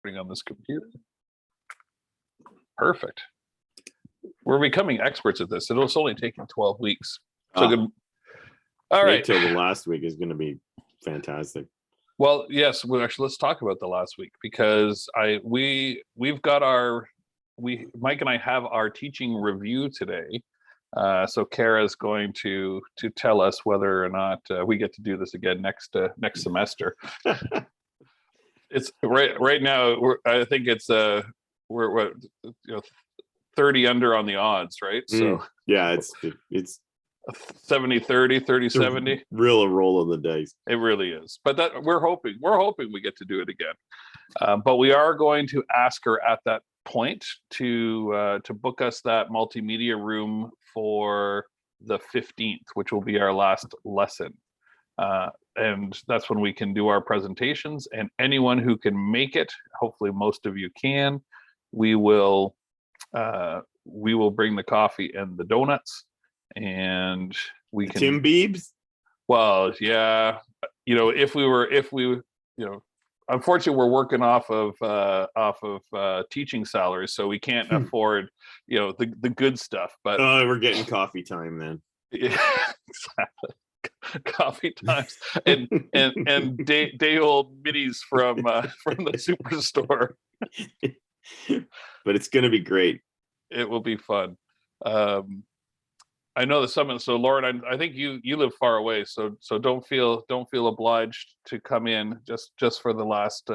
happening on this computer. Perfect. We're becoming experts at this. It's only taking 12 weeks. So good. All right. Till the last week is going to be fantastic. Well, yes. Well, actually, let's talk about the last week, because we've got Mike and I have our teaching review today. So Kara's going to tell us whether or not we get to do this again next semester. It's right now. I think it's we're 30 under on the odds, right? So yeah, it's 70-30, 30-70. Real a roll of the dice. It really is. But that we're hoping we get to do it again. But we are going to ask her at that point to book us that multimedia room for the 15th, which will be our last lesson. And that's when we can do our presentations, and anyone who can make it, hopefully most of you can, we will bring the coffee and the donuts, and we can Tim Biebs. Well, yeah, if we unfortunately we're working off of teaching salaries, so we can't afford the good stuff, but we're getting coffee time then. Yeah, exactly. Coffee times and day old minis from the superstore. But it's going to be great. It will be fun. I know the summit. So Lauren, I think you live far away, so don't feel obliged to come in just for the last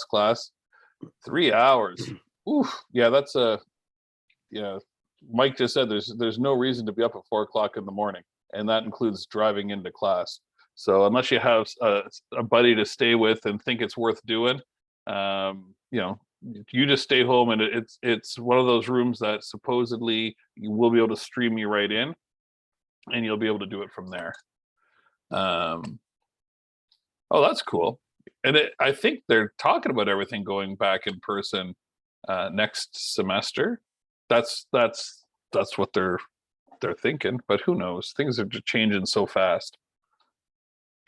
class. 3 hours. Oof. Yeah, that's Mike just said there's no reason to be up at 4 o'clock in the morning, and that includes driving into class. So unless you have a buddy to stay with and think it's worth doing, you just stay home, and it's one of those rooms that supposedly you will be able to stream you right in, and you'll be able to do it from there. Oh, that's cool. And I think they're talking about everything going back in person next semester. That's what they're thinking, but who knows? Things are just changing so fast.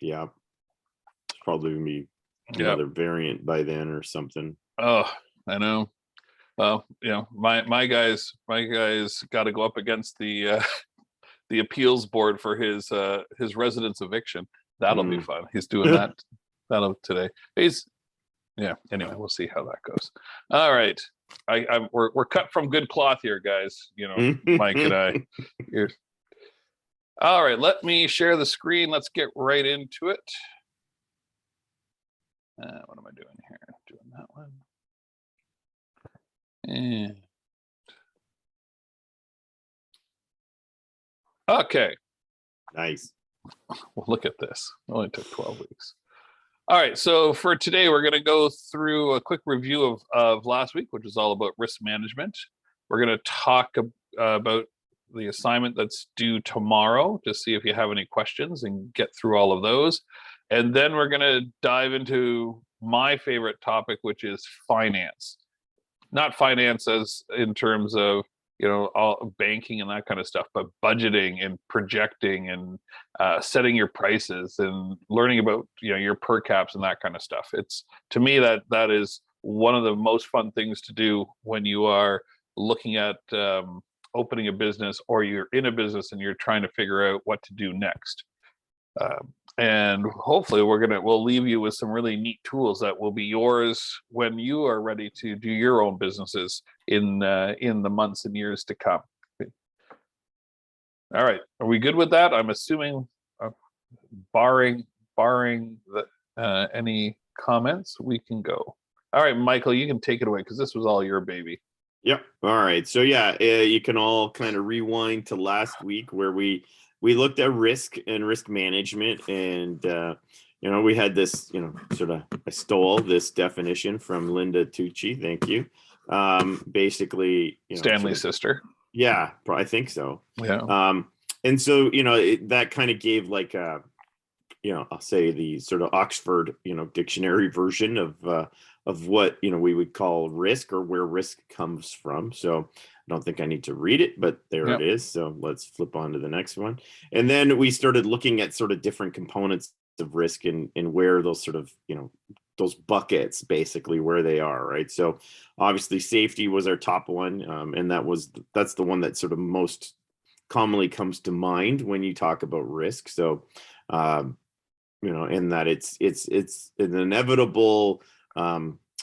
Yeah, it's probably gonna be another variant by then or something. Oh, I know. Well, my guys got to go up against the appeals board for his residence eviction. That'll be fun. He's doing that today. Anyway, we'll see how that goes. All right. We're cut from good cloth here, guys. Mike and I. All right, let me share the screen. Let's get right into it. What am I doing here? Doing that one. And okay. Nice. Well, look at this. It only took 12 weeks. All right, so for today, we're going to go through a quick review of last week, which is all about risk management. We're going to talk about the assignment that's due tomorrow to see if you have any questions and get through all of those. And then we're going to dive into my favorite topic, which is finance. Not finance as in terms of all banking and that kind of stuff, but budgeting and projecting and setting your prices and learning about your per caps and that kind of stuff. It's, to me, that is one of the most fun things to do when you are looking at opening a business, or you're in a business and you're trying to figure out what to do next. And hopefully we'll leave you with some really neat tools that will be yours when you are ready to do your own businesses in the months and years to come. All right, are we good with that? I'm assuming, barring any comments, we can go. All right, Michael, you can take it away because this was all your baby. Yep. All right. So you can all kind of rewind to last week where we looked at risk and risk management, and we had this I stole this definition from Linda Tucci. Thank you. Basically, Stanley's sister. Yeah, I think so. Yeah. And so that kind of gave like I'll say the sort of Oxford dictionary version of what we would call risk, or where risk comes from. So I don't think I need to read it, but there it is. So let's flip on to the next one. And then we started looking at sort of different components of risk and where those sort of those buckets basically where they are, right? So obviously safety was our top one, and that's the one that sort of most commonly comes to mind when you talk about risk. So in that it's an inevitable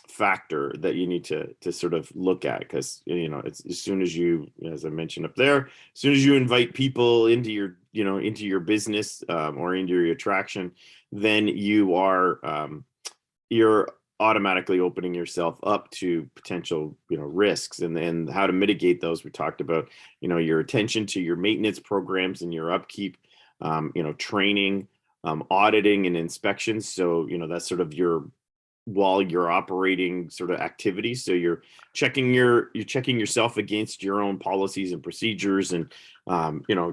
factor that you need to sort of look at, because it's as soon as you, as I mentioned up there, as soon as you invite people into your business, or into your attraction, then you're automatically opening yourself up to potential risks, and how to mitigate those. We talked about your attention to your maintenance programs and your upkeep, training, auditing and inspections. So that's sort of while you're operating sort of activities. So you're checking yourself against your own policies and procedures, and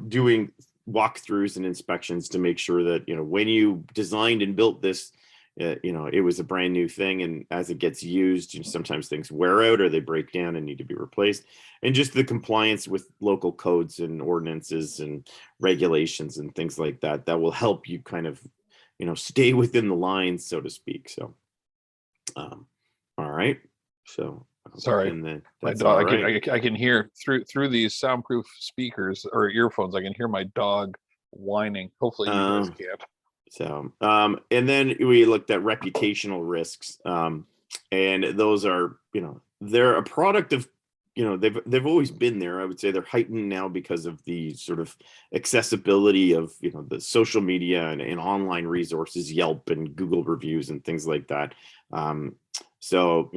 doing walkthroughs and inspections to make sure that when you designed and built this, it was a brand new thing, and as it gets used, sometimes things wear out or they break down and need to be replaced. And just the compliance with local codes and ordinances and regulations and things like that will help you kind of stay within the lines, so to speak. So all right, so Sorry, and then my that's dog. all right. I can hear through these soundproof speakers or earphones. I can hear my dog whining. Hopefully, you guys can't. So, and then we looked at reputational risks, and those are, they're a product of, they've always been there. I would say they're heightened now because of the sort of accessibility of, the social media and online resources, Yelp and Google reviews and things like that. So,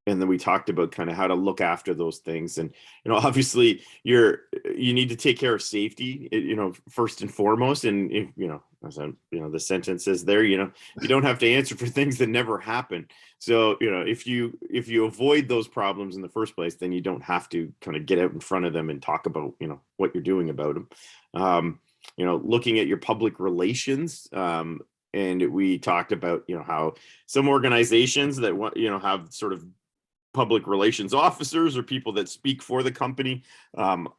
and then we talked about kind of how to look after those things, and obviously you need to take care of safety, first and foremost. And if as the sentence says there, you don't have to answer for things that never happen. So if you avoid those problems in the first place, then you don't have to kind of get out in front of them and talk about what you're doing about them. Looking at your public relations, and we talked about how some organizations that have sort of public relations officers or people that speak for the company,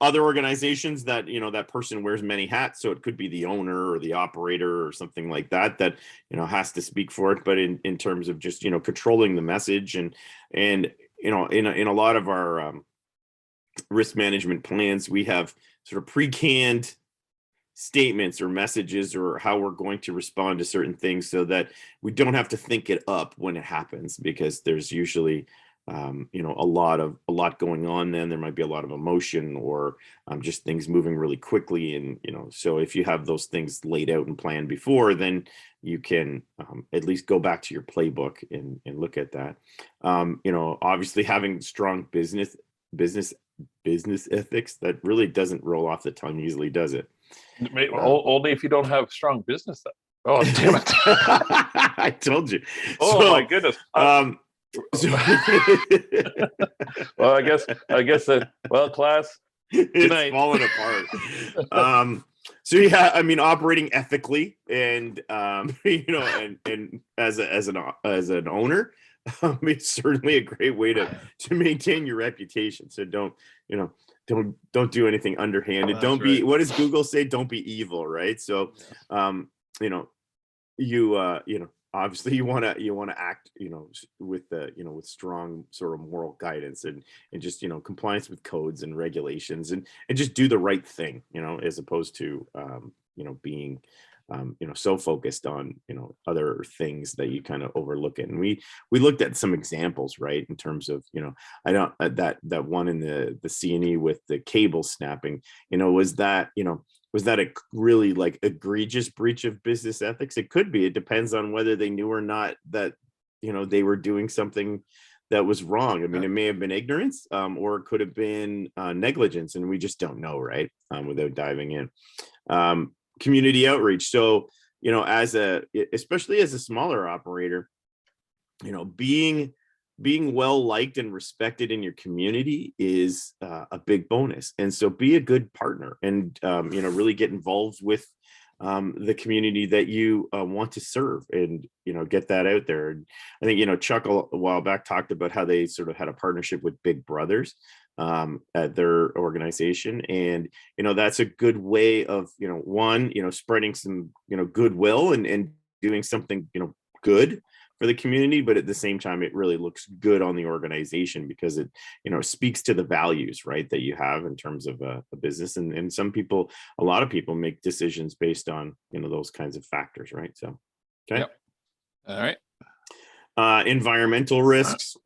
other organizations that that person wears many hats, so it could be the owner or the operator or something like that has to speak for it. But in terms of just controlling the message, and in a lot of our risk management plans, we have sort of pre-canned statements or messages or how we're going to respond to certain things, so that we don't have to think it up when it happens, because there's usually a lot going on. Then there might be a lot of emotion, or just things moving really quickly. And so if you have those things laid out and planned before, then you can at least go back to your playbook and look at that. Obviously having strong business ethics, that really doesn't roll off the tongue easily, does it? Only if you don't have strong business. Oh, damn it! I told you. Oh, my goodness. Well, I guess that. Well, class, it's falling apart. So yeah, I mean, operating ethically, and and as an owner, it's certainly a great way to maintain your reputation. So don't do anything underhanded. Oh, don't be right. What does Google say? Don't be evil, right? So, obviously you want to act with with strong sort of moral guidance, and just compliance with codes and regulations, and just do the right thing, as opposed to being so focused on other things that you kind of overlook it. And we looked at some examples, right, in terms of I don't that one in the CNE with the cable snapping, was that a really like egregious breach of business ethics? It could be. It depends on whether they knew or not that they were doing something that was wrong. I mean, it may have been ignorance, or it could have been negligence, and we just don't know, right? Without diving in. Community outreach. So especially as a smaller operator, being well liked and respected in your community is a big bonus. And so be a good partner, and really get involved with the community that you want to serve, and get that out there. And I think Chuck a while back talked about how they sort of had a partnership with Big Brothers at their organization, and that's a good way of one spreading some goodwill, and doing something good for the community, but at the same time, it really looks good on the organization because it, speaks to the values, right, that you have in terms of a business. And some people, a lot of people make decisions based on, those kinds of factors, right? So, okay. Yep. All right. Environmental risks.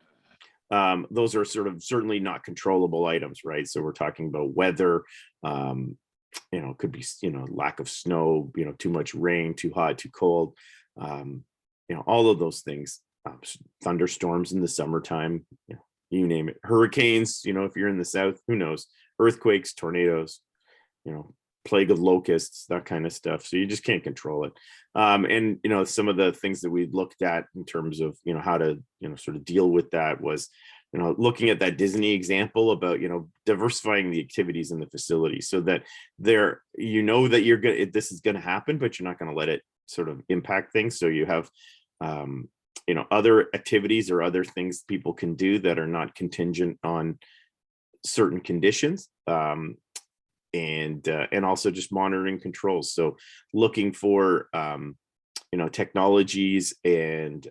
Those are sort of certainly not controllable items, right? So we're talking about weather, could be, lack of snow, too much rain, too hot, too cold, all of those things, thunderstorms in the summertime, you name it, hurricanes, if you're in the South, who knows, earthquakes, tornadoes, plague of locusts, that kind of stuff. So you just can't control it. And, some of the things that we looked at in terms of, how to, sort of deal with that was, looking at that Disney example about, diversifying the activities in the facility so that there, that you're good, this is going to happen, but you're not going to let it sort of impact things. So you have, other activities or other things people can do that are not contingent on certain conditions. And also just monitoring controls. So looking for, technologies and,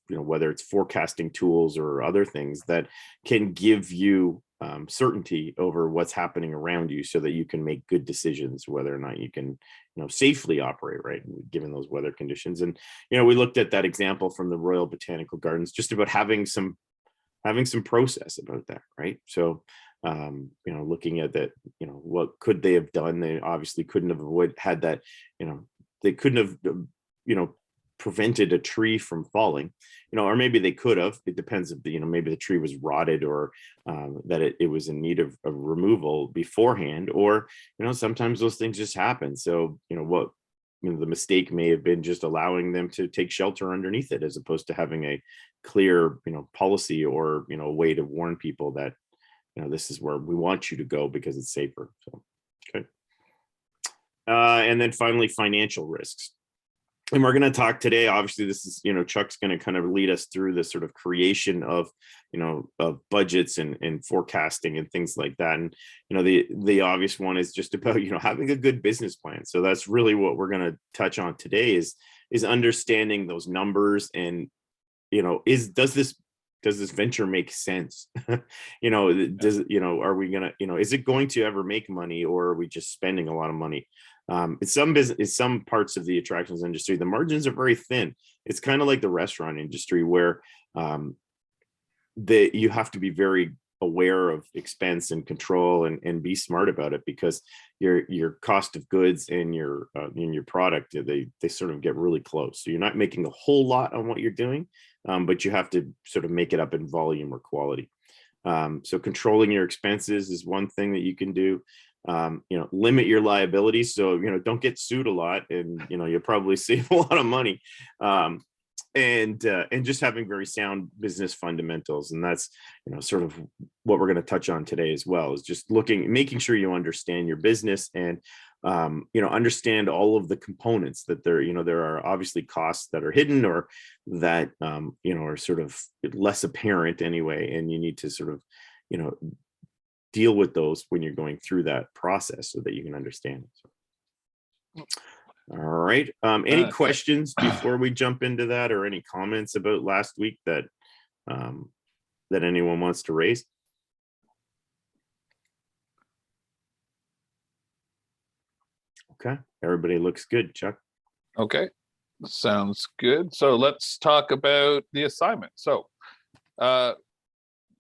whether it's forecasting tools or other things that can give you certainty over what's happening around you so that you can make good decisions, whether or not you can, safely operate, right, given those weather conditions. And, we looked at that example from the Royal Botanical Gardens, just about having some process about that, right? So, looking at that, what could they have done? They obviously couldn't have had that, they couldn't have, prevented a tree from falling, or maybe they could have. It depends if maybe the tree was rotted or that it was in need of removal beforehand, or, sometimes those things just happen. So, what, the mistake may have been just allowing them to take shelter underneath it, as opposed to having a clear, policy or, a way to warn people that, this is where we want you to go because it's safer. So, okay. And then finally, financial risks. And we're going to talk today, obviously this is, Chuck's going to kind of lead us through this sort of creation of, of budgets and forecasting and things like that. And, the obvious one is just about, having a good business plan. So that's really what we're going to touch on today is understanding those numbers and, does this venture make sense? Are we gonna, is it going to ever make money, or are we just spending a lot of money? In some parts of the attractions industry, the margins are very thin. It's kind of like the restaurant industry where you have to be very aware of expense and control and be smart about it, because your cost of goods and your product, they sort of get really close. So you're not making a whole lot on what you're doing, but you have to sort of make it up in volume or quality. So controlling your expenses is one thing that you can do. Limit your liabilities. So, don't get sued a lot, and, you'll probably save a lot of money. And just having very sound business fundamentals. And that's, sort of what we're going to touch on today as well, is just making sure you understand your business and, understand all of the components that there are obviously costs that are hidden or that, are sort of less apparent anyway. And you need to sort of, deal with those when you're going through that process so that you can understand it. So, all right. Any questions before we jump into that, or any comments about last week that anyone wants to raise? Okay. Everybody looks good, Chuck. Okay. Sounds good. So let's talk about the assignment. So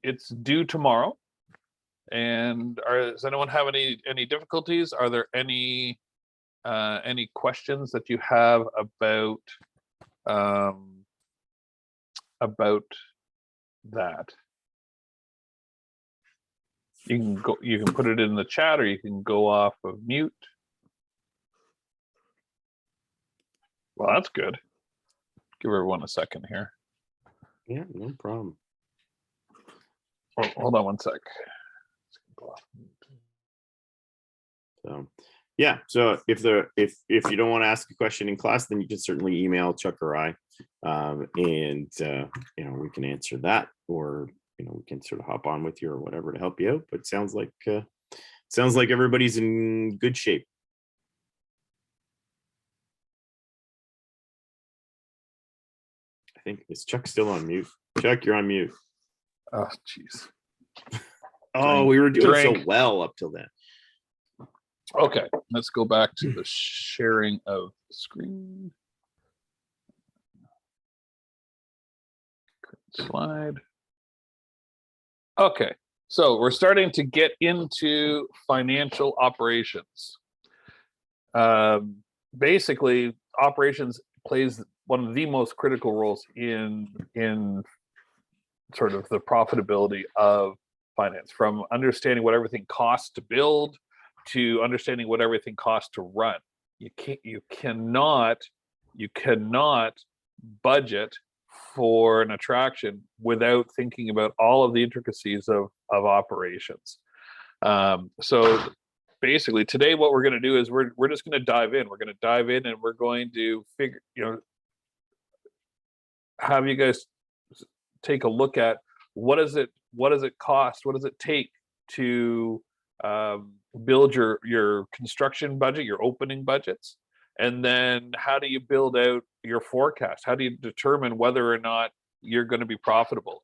it's due tomorrow. And does anyone have any difficulties? Are there any questions that you have about that? You can put it in the chat, or you can go off of mute. Well, that's good. Give everyone a second here. Yeah, no problem. Oh, hold on one sec. So yeah, so if you don't want to ask a question in class, then you can certainly email Chuck or I, and we can answer that, or we can sort of hop on with you or whatever to help you out. But sounds like everybody's in good shape. I think, is Chuck still on mute? Chuck, you're on mute. Oh, jeez. Oh, we were doing so Drink. well up till then. Okay, let's go back to the sharing of screen. Slide. Okay, so we're starting to get into financial operations. Basically, operations plays one of the most critical roles in sort of the profitability of finance, from understanding what everything costs to build to understanding what everything costs to run. You cannot budget for an attraction without thinking about all of the intricacies of operations. So basically today what we're going to do is we're just going to dive in. We're going to dive in and we're going to figure, have you guys take a look at what does it cost, what does it take to build your construction budget, your opening budgets, and then how do you build out your forecast? How do you determine whether or not you're going to be profitable,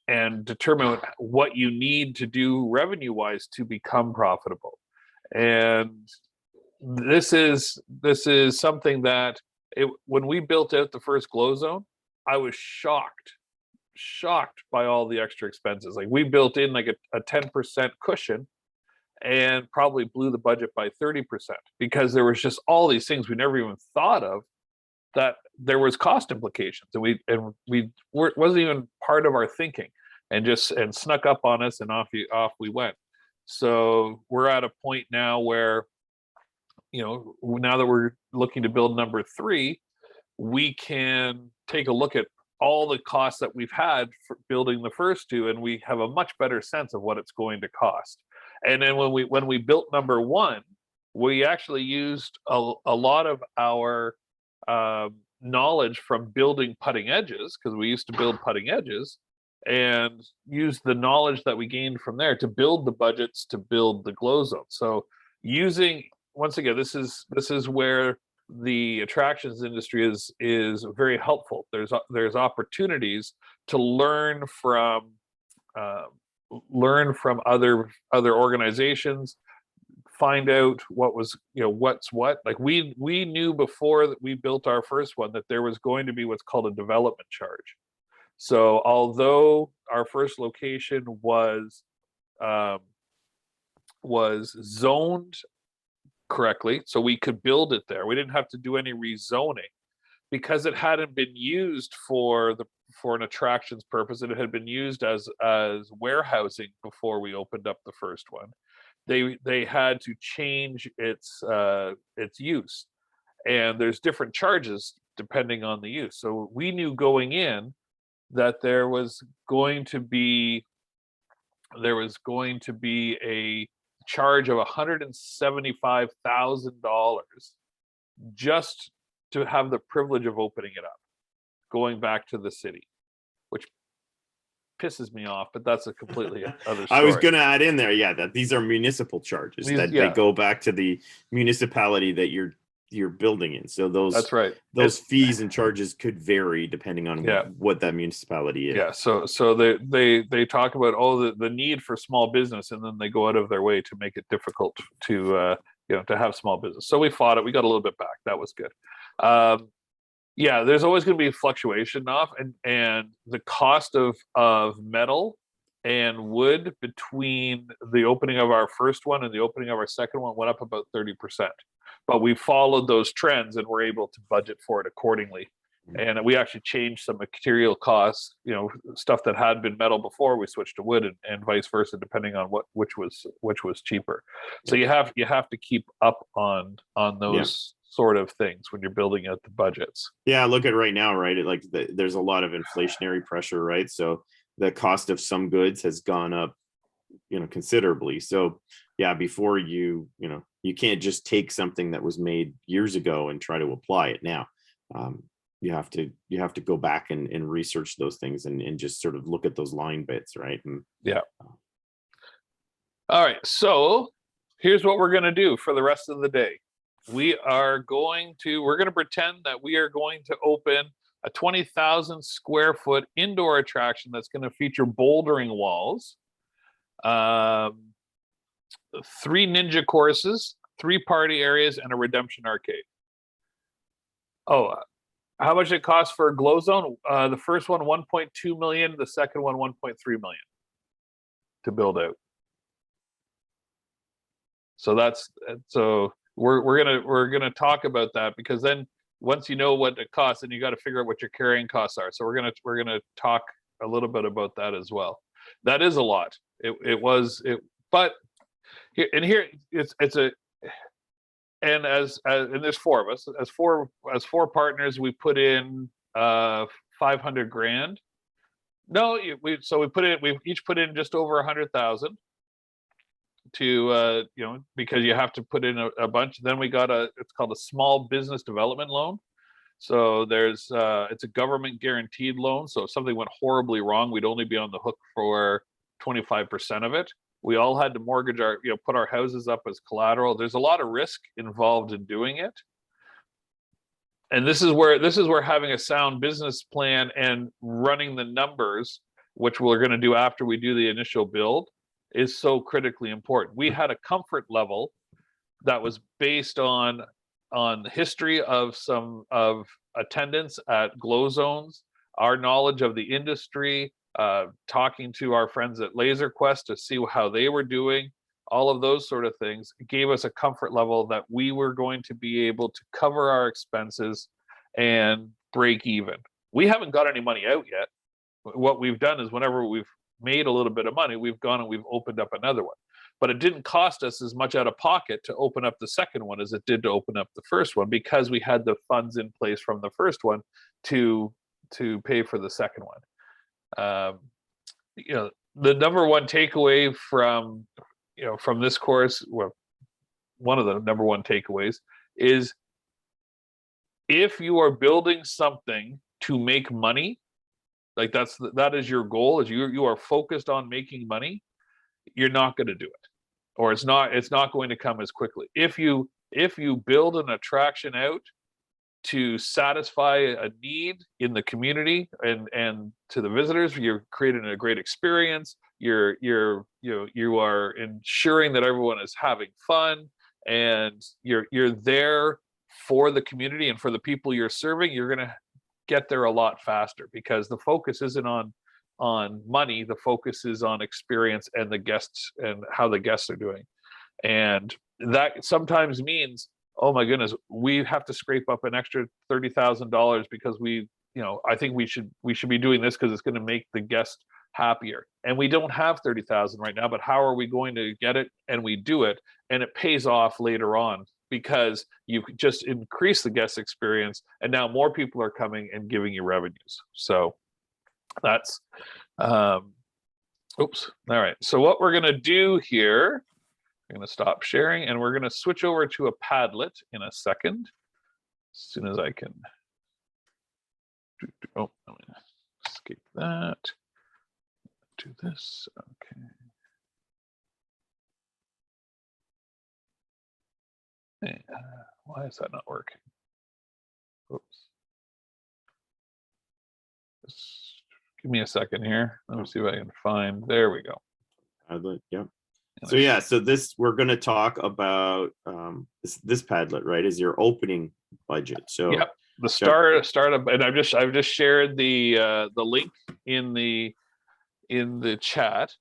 and determine what you need to do revenue wise to become profitable? And this is something that when we built out the first glow zone, I was shocked by all the extra expenses. Like, we built in like a 10% cushion and probably blew the budget by 30% because there was just all these things we never even thought of, that there was cost implications, and we wasn't even part of our thinking, and snuck up on us, and off we went. So we're at a point now where, now that we're looking to build number 3, we can take a look at all the costs that we've had for building the first 2, and we have a much better sense of what it's going to cost. And then when we built number 1, we actually used a lot of our knowledge from building putting edges, because we used to build putting edges, and used the knowledge that we gained from there to build the budgets to build the glow zone. So once again, this is where the attractions industry is very helpful. There's opportunities to learn from other organizations, find out what's what. Like, we knew before that we built our first one that there was going to be what's called a development charge. So although our first location was zoned correctly, so we could build it there, we didn't have to do any rezoning, because it hadn't been used for an attractions purpose. It had been used as warehousing before we opened up the first one. They had to change its use, and there's different charges depending on the use. So we knew going in that there was going to be a charge of $175,000 just to have the privilege of opening it up, going back to the city, which pisses me off, but that's a completely other story. I was going to add in there, that these are municipal charges, they go back to the municipality that you're building in. So that's right. Those fees and charges could vary depending on what that municipality is. Yeah. So they talk about the need for small business, and then they go out of their way to make it difficult to have small business. So we fought it. We got a little bit back. That was good. There's always going to be fluctuation off, and the cost of metal and wood between the opening of our first one and the opening of our second one went up about 30%. But we followed those trends and were able to budget for it accordingly. And we actually changed some material costs, stuff that had been metal before, we switched to wood, and vice versa, depending on which was cheaper. So you have to keep up on those sort of things when you're building out the budgets. Yeah, look at right now, right? There's a lot of inflationary pressure, right? So the cost of some goods has gone up, considerably. So before you can't just take something that was made years ago and try to apply it now. You have to go back and research those things and just sort of look at those line bits, right? All right, so here's what we're going to do for the rest of the day. We're going to pretend that we are going to open a 20,000 square foot indoor attraction that's going to feature bouldering walls, 3 ninja courses, 3 party areas, and a redemption arcade. Oh, how much it costs for Glow Zone? The first one, 1.2 million. The second one, 1.3 million to build out. So we're gonna talk about that, because then once you know what it costs, then you got to figure out what your carrying costs are. So we're gonna talk a little bit about that as well. That is a lot. But here and and there's 4 of us, as four partners, we put in 500 grand. No, we each put in just over 100,000 to because you have to put in a bunch. Then we got it's called a small business development loan. So there's it's a government guaranteed loan. So if something went horribly wrong, we'd only be on the hook for 25% of it. We all had to mortgage put our houses up as collateral. There's a lot of risk involved in doing it. And this is where having a sound business plan and running the numbers, which we're going to do after we do the initial build, is so critically important. We had a comfort level that was based on the history of attendance at Glow Zones, our knowledge of the industry, talking to our friends at Laser Quest to see how they were doing. All of those sort of things gave us a comfort level that we were going to be able to cover our expenses and break even. We haven't got any money out yet. What we've done is whenever we've made a little bit of money, we've gone and we've opened up another one. But it didn't cost us as much out of pocket to open up the second one as it did to open up the first one, because we had the funds in place from the first one to pay for the second one. The number one takeaway from this course, well, one of the number one takeaways is, if you are building something to make money, like that is your goal, is you are focused on making money, you're not going to do it, or it's not going to come as quickly. If you build an attraction out to satisfy a need in the community and to the visitors, you're creating a great experience. You are ensuring that everyone is having fun, and you're there for the community and for the people you're serving. You're going to get there a lot faster, because the focus isn't on money. The focus is on experience and the guests and how the guests are doing. And that sometimes means, oh my goodness, we have to scrape up an extra $30,000 because I think we should be doing this because it's going to make the guest happier. And we don't have 30,000 right now, but how are we going to get it? And we do it, and it pays off later on, because you just increase the guest experience, and now more people are coming and giving you revenues. So that's oops. All right. So what we're going to do here, I'm going to stop sharing, and we're going to switch over to a Padlet in a second, as soon as I can. Oh, I'm going to escape that. Do this. Okay. Why is that not working? Oops. Just give me a second here. Let me see if I can find. There we go. Yeah. So we're going to talk about this Padlet, right? Is your opening budget. So yep, the startup, and I've just shared the link in the chat.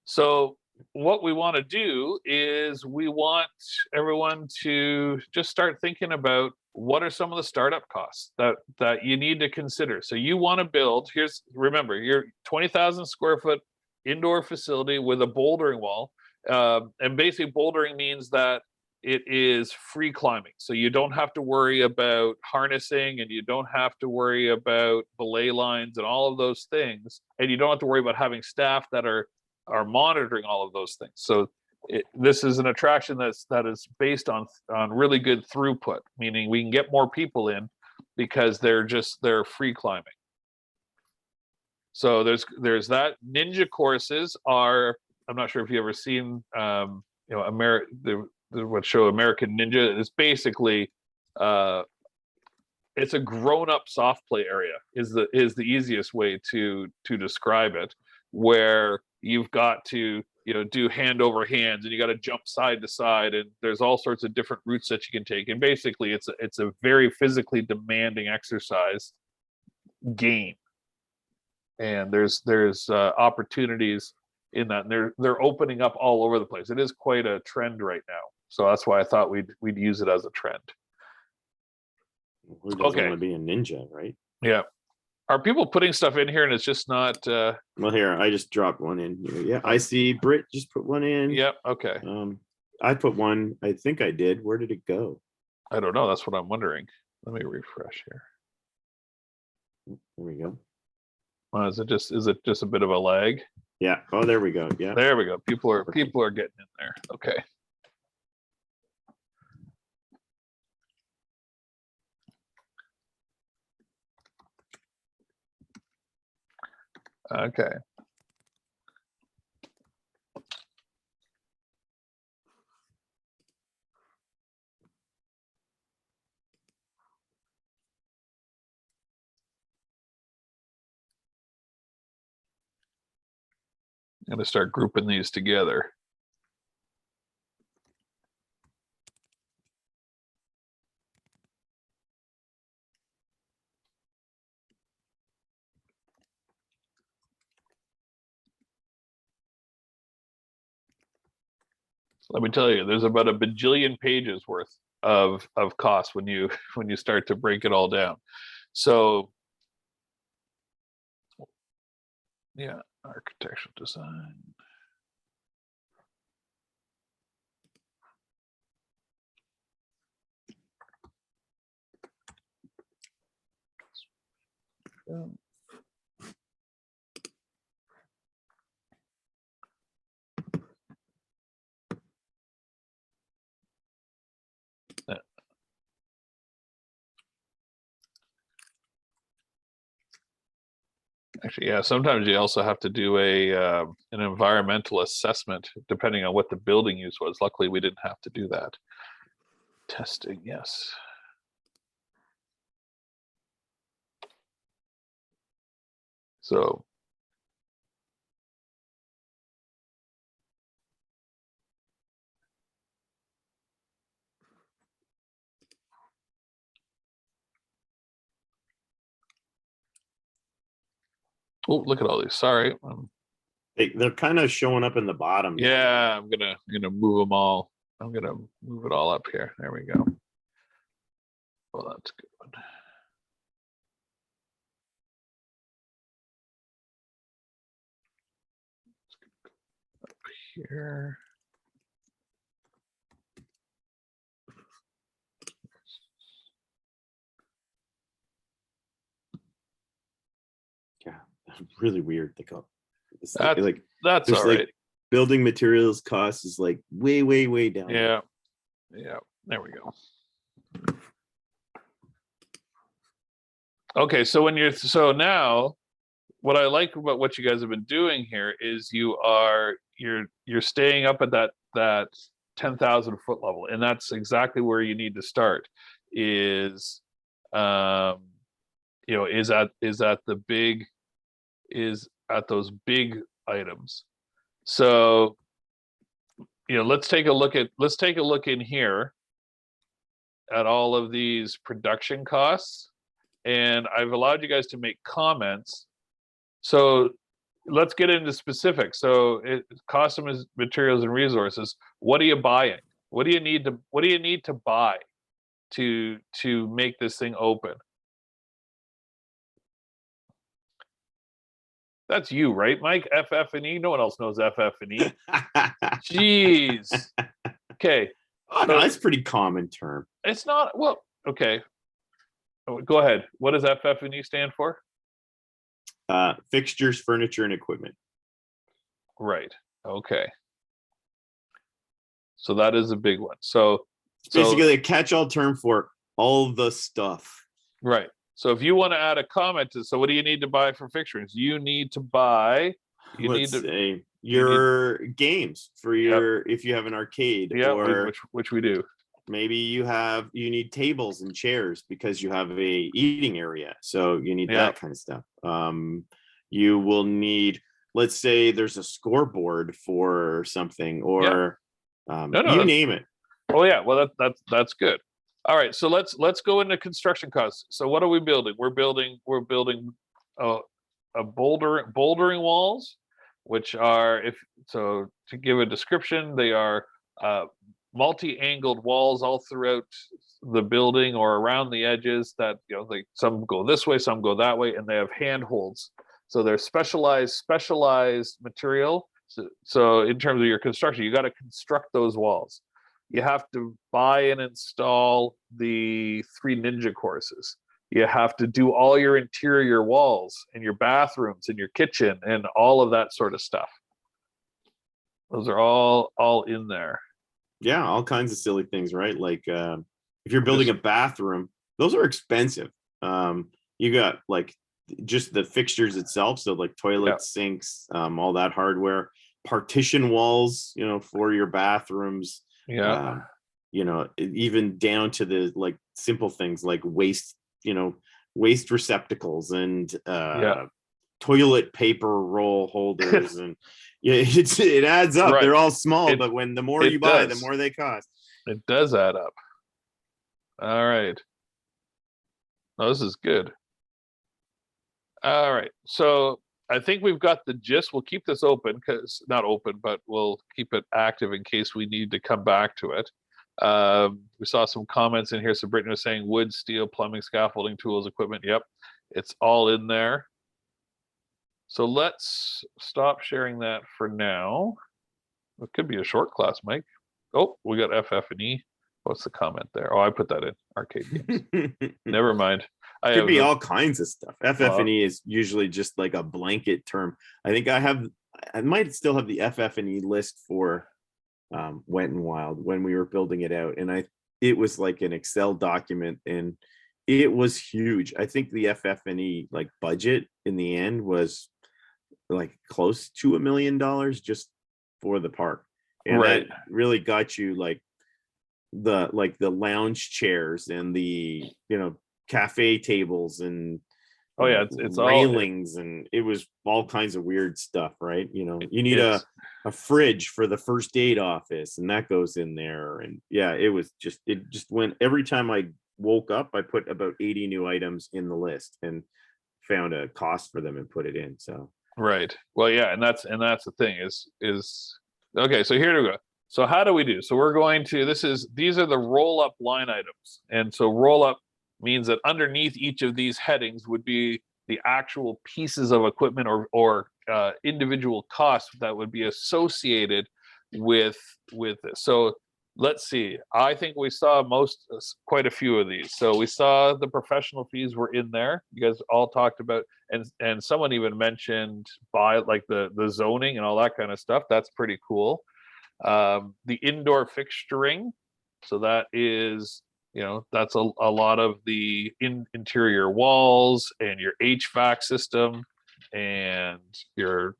So what we want to do is we want everyone to just start thinking about what are some of the startup costs that you need to consider. So you want to build, remember, your 20,000 square foot indoor facility with a bouldering wall. And basically bouldering means that it is free climbing. So you don't have to worry about harnessing, and you don't have to worry about belay lines and all of those things. And you don't have to worry about having staff that are monitoring all of those things. So this is an attraction that is based on really good throughput, meaning we can get more people in because they're free climbing. So there's that. Ninja courses are, I'm not sure if you've ever seen what show American Ninja. It's basically it's a grown-up soft play area is the easiest way to describe it, where you've got to do hand over hands, and you got to jump side to side, and there's all sorts of different routes that you can take, and basically it's a very physically demanding exercise game, and there's opportunities in that, and they're opening up all over the place. It is quite a trend right now, so that's why I thought we'd use it as a trend. Who doesn't want to be a ninja, right? Yeah. Are people putting stuff in here and it's just not well, here, I just dropped one in here. Yeah, I see Britt just put one in. Yep. Okay. I put one. I think I did. Where did it go? I don't know. That's what I'm wondering. Let me refresh here. There we go. Is it just a bit of a lag? Yeah. Oh, there we go. Yeah. There we go. People are getting in there. Okay. Okay. I'm gonna start grouping these together. So let me tell you, there's about a bajillion pages worth of costs when you start to break it all down. So yeah, architectural design. Actually, yeah, sometimes you also have to do an environmental assessment depending on what the building use was. Luckily, we didn't have to do that. Testing, yes. So oh, look at all these. Sorry. They're kind of showing up in the bottom. Yeah, I'm gonna move them all. I'm gonna move it all up here. There we go. Well, that's a good one. Up here. Yeah, really weird. That's all right. Building materials cost is like way down. Yeah. Yeah. There we go. Okay, so now what I like about what you guys have been doing here is you're staying up at that 10,000 foot level, and that's exactly where you need to start. Is at those big items. So let's take a look in here at all of these production costs, and I've allowed you guys to make comments. So let's get into specifics. So cost of materials and resources. What are you buying? What do you need to buy to make this thing open? That's you, right, Mike? FF&E. No one else knows FF&E. Jeez. Okay. Oh, no, that's a pretty common term. It's not. Well, okay. Go ahead. What does FF&E stand for? Fixtures, furniture, and equipment. Right. Okay. So that is a big one. So it's basically a catch-all term for all the stuff. Right. So if you want to add a comment to, so what do you need to buy for fixtures? You need to buy. Games for your, if you have an arcade. Yeah, which we do. maybe you need tables and chairs because you have a eating area, so you need that kind of stuff. You will need, let's say there's a scoreboard for something, or you name it. Oh yeah, well that's good. All right, so let's go into construction costs. So what are we building? We're building a bouldering walls, which are, to give a description, they are multi-angled walls all throughout the building or around the edges that, like some go this way, some go that way, and they have handholds. So they're specialized material. So in terms of your construction, you got to construct those walls. You have to buy and install the 3 Ninja courses. You have to do all your interior walls and your bathrooms and your kitchen and all of that sort of stuff. Those are all in there. Yeah, all kinds of silly things, right? Like if you're building a bathroom, those are expensive. You got like just the fixtures itself, so like toilets, sinks, all that hardware, partition walls, for your bathrooms. Even down to the like simple things like waste receptacles and toilet paper roll holders. And it adds up. Right. They're all small, but the more you buy, the more they cost. It does add up. All right. Oh, this is good. All right, so I think we've got the gist. We'll keep this open, not open, but we'll keep it active in case we need to come back to it. We saw some comments in here. So Brittany was saying wood, steel, plumbing, scaffolding, tools, equipment. Yep, it's all in there. So let's stop sharing that for now. It could be a short class, Mike. Oh, we got FF&E. What's the comment there? Oh, I put that in arcade games. Never mind. Could be all kinds of stuff. FF&E is usually just like a blanket term. I think I might still have the FF&E list for Wet and Wild when we were building it out, and it was like an Excel document, and it was huge. I think the FF&E like budget in the end was like close to $1 million just for the park, and that really got you like the lounge chairs and the cafe tables and it's railings, and it was all kinds of weird stuff, right? You need a fridge for the first aid office, and that goes in there. And it just went, every time I woke up I put about 80 new items in the list and found a cost for them and put it in. So well, and that's the thing is okay. So here we go. So how do we do? So we're going to, these are the roll up line items, and so roll up means that underneath each of these headings would be the actual pieces of equipment or individual costs that would be associated with this. So let's see. I think we saw quite a few of these. So we saw the professional fees were in there. You guys all talked about, and someone even mentioned like the zoning and all that kind of stuff. That's pretty cool. The indoor fixturing. So that is, that's a lot of the interior walls and your HVAC system and your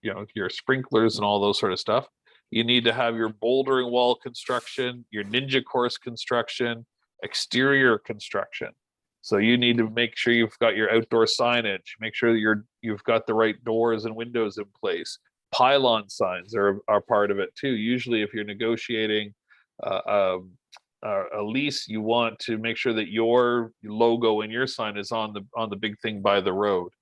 sprinklers and all those sort of stuff. You need to have your bouldering wall construction, your Ninja course construction, exterior construction. So you need to make sure you've got your outdoor signage, make sure that you've got the right doors and windows in place. Pylon signs are part of it too. Usually if you're negotiating a lease, you want to make sure that your logo and your sign is on the big thing by the road.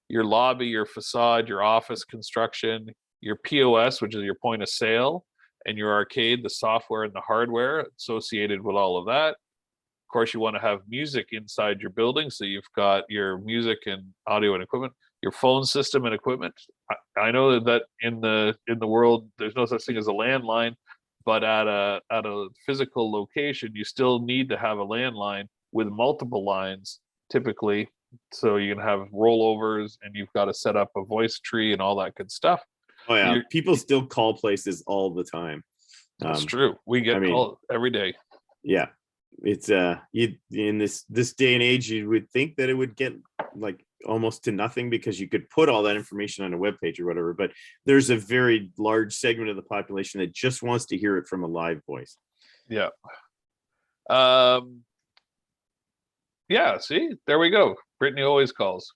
Your lobby, your facade, your office construction, your POS, which is your point of sale, and your arcade, the software and the hardware associated with all of that. Of course, you want to have music inside your building, so you've got your music and audio and equipment, your phone system and equipment. I know that in the world there's no such thing as a landline, but at a physical location, you still need to have a landline with multiple lines, typically, so you can have rollovers, and you've got to set up a voice tree and all that good stuff. Oh yeah, people still call places all the time. That's true. We get called every day. Yeah, it's in this day and age, you would think that it would get like almost to nothing because you could put all that information on a web page or whatever, but there's a very large segment of the population that just wants to hear it from a live voice. Yeah, see, there we go. Brittany always calls.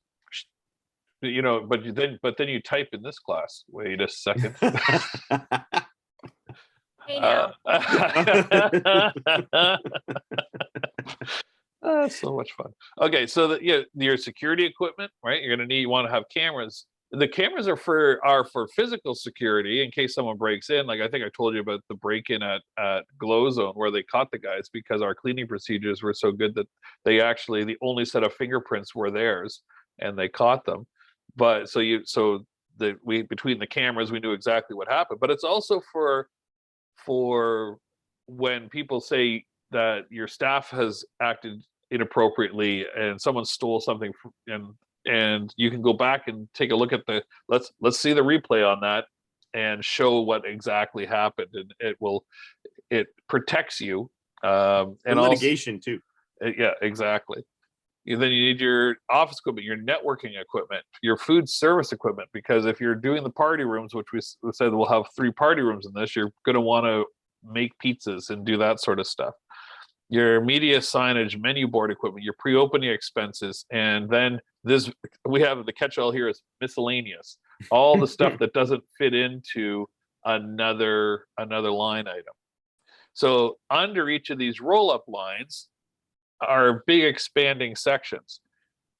You know, but then you type in this class. Wait a second. Hey now. So much fun. Okay, so your security equipment, right? You're gonna need, you want to have cameras. The cameras are for physical security in case someone breaks in. Like I think I told you about the break-in at Glow Zone where they caught the guys because our cleaning procedures were so good that they actually, the only set of fingerprints were theirs and they caught them. But we between the cameras we knew exactly what happened. But it's also for when people say that your staff has acted inappropriately and someone stole something and you can go back and take a look at the let's see the replay on that and show what exactly happened, and it protects you, and litigation too. Yeah, exactly. Then you need your office equipment, your networking equipment, your food service equipment, because if you're doing the party rooms, which we said we'll have 3 party rooms in this, you're going to want to make pizzas and do that sort of stuff. Your media signage, menu board equipment, your pre-opening expenses, and then we have the catch-all here is miscellaneous, all the stuff that doesn't fit into another line item. So under each of these roll-up lines are big expanding sections,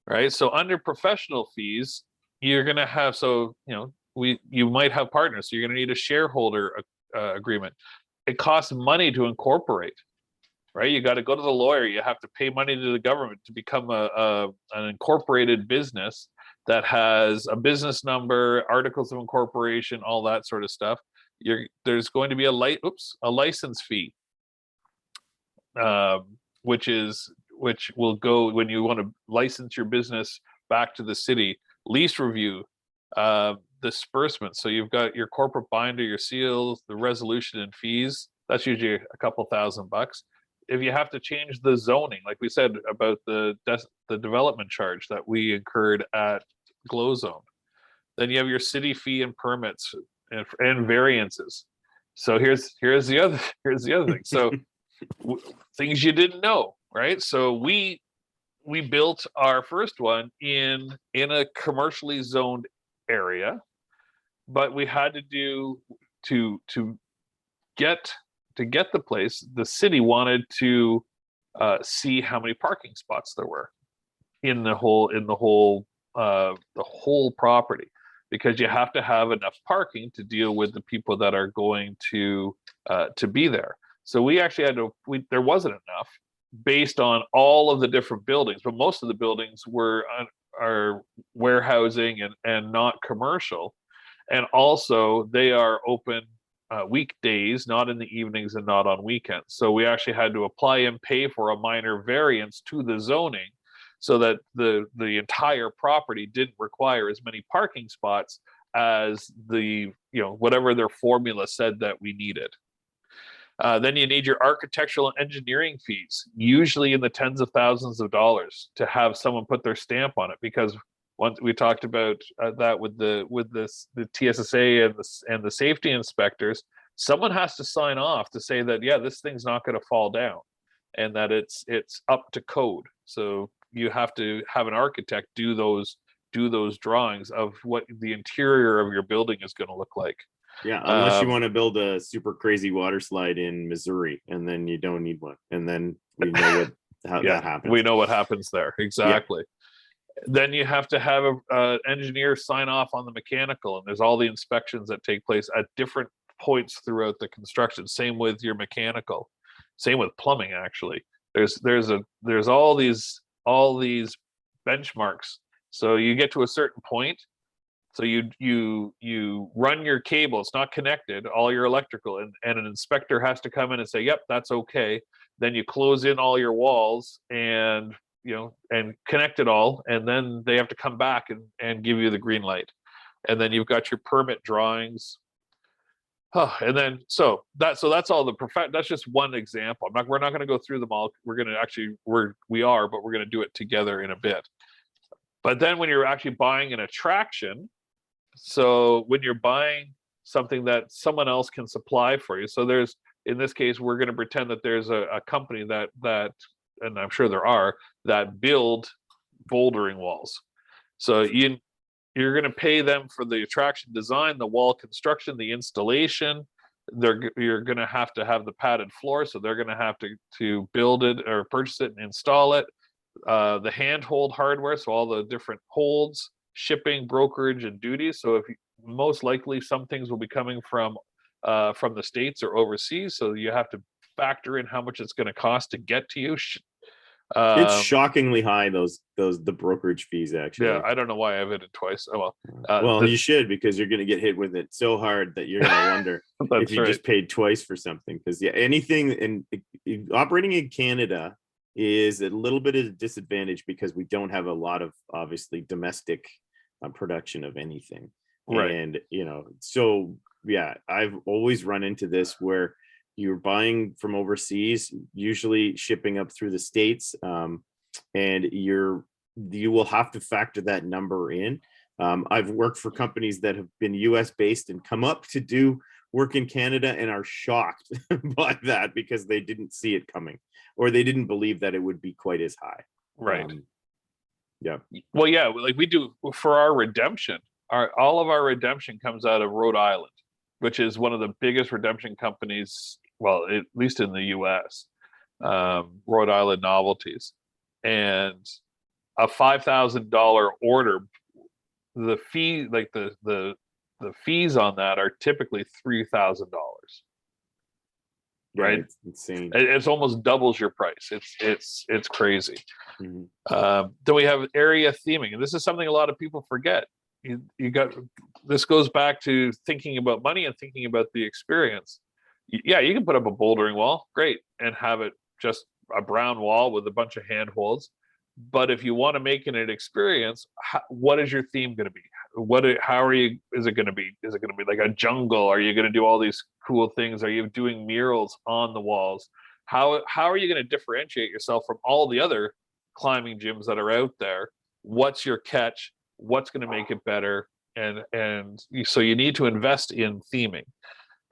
right? So under professional fees, you're going to have, you might have partners, so you're going to need a shareholder agreement. It costs money to incorporate, right? You got to go to the lawyer. You have to pay money to the government to become an incorporated business that has a business number, articles of incorporation, all that sort of stuff. There's going to be a license fee, which will go when you want to license your business back to the city. Lease review, disbursement. So you've got your corporate binder, your seals, the resolution and fees. That's usually a couple $1,000. If you have to change the zoning, like we said about the development charge that we incurred at Glow Zone, then you have your city fee and permits and variances. So here's the other thing. So things you didn't know, right? So we built our first one in a commercially zoned area, but we had to do to get the place, the city wanted to see how many parking spots there were in the whole property, because you have to have enough parking to deal with the people that are going to be there. So we actually there wasn't enough based on all of the different buildings, but most of the buildings are warehousing and not commercial, and also they are open weekdays, not in the evenings and not on weekends. So we actually had to apply and pay for a minor variance to the zoning so that the entire property didn't require as many parking spots as whatever their formula said that we needed. Then you need your architectural and engineering fees, usually in the tens of thousands of dollars, to have someone put their stamp on it, because once we talked about that with the TSSA and the safety inspectors, someone has to sign off to say that, yeah, this thing's not going to fall down and that it's up to code. So you have to have an architect do those drawings of what the interior of your building is going to look like. Yeah, unless you want to build a super crazy water slide in Missouri, and then you don't need one. And then we know how that happens. We know what happens there. Exactly. Yeah. Then you have to have an engineer sign off on the mechanical, and there's all the inspections that take place at different points throughout the construction. Same with your mechanical, same with plumbing. Actually, there's all these benchmarks. So you get to a certain point, so you run your cable, it's not connected, all your electrical, and an inspector has to come in and say, yep, that's okay. Then you close in all your walls and connect it all, and then they have to come back and give you the green light. And then you've got your permit drawings. And then so that's all that's just one example. We're not going to go through them all. We're going to actually but we're going to do it together in a bit. But then when you're actually buying an attraction, so when you're buying something that someone else can supply for you, so there's in this case, we're going to pretend that there's a company that, and I'm sure there are, that build bouldering walls. So you're going to pay them for the attraction design, the wall construction, the installation. You're going to have the padded floor, so they're going to have to build it or purchase it and install it. The handhold hardware, so all the different holds, shipping, brokerage, and duties. So most likely some things will be coming from the States or overseas, so you have to factor in how much it's going to cost to get to you. It's shockingly high, the brokerage fees, actually. Yeah, I don't know why I've hit it twice. Oh well. Well, you should, because you're going to get hit with it so hard that you're going to wonder if you just paid twice for something. Because anything operating in Canada is a little bit of a disadvantage because we don't have a lot of, obviously, domestic production of anything. Right. And so yeah, I've always run into this where you're buying from overseas, usually shipping up through the States, and you will have to factor that number in. I've worked for companies that have been US based and come up to do work in Canada and are shocked by that because they didn't see it coming, or they didn't believe that it would be quite as high. Right. Yeah. Well, yeah, like we do for our redemption. All of our redemption comes out of Rhode Island, which is one of the biggest redemption companies, well, at least in the US, Rhode Island Novelties. And a $5,000 order, the fee, like the fees on that are typically $3,000. Right? It's insane. It's almost doubles your price. It's crazy. Mm-hmm. Then we have area theming, and this is something a lot of people forget. You got, this goes back to thinking about money and thinking about the experience. Yeah, you can put up a bouldering wall, great, and have it just a brown wall with a bunch of handholds. But if you want to make it an experience, what is your theme going to be? Is it going to be like a jungle? Are you going to do all these cool things? Are you doing murals on the walls? How are you going to differentiate yourself from all the other climbing gyms that are out there? What's your catch? What's going to make it better? So you need to invest in theming.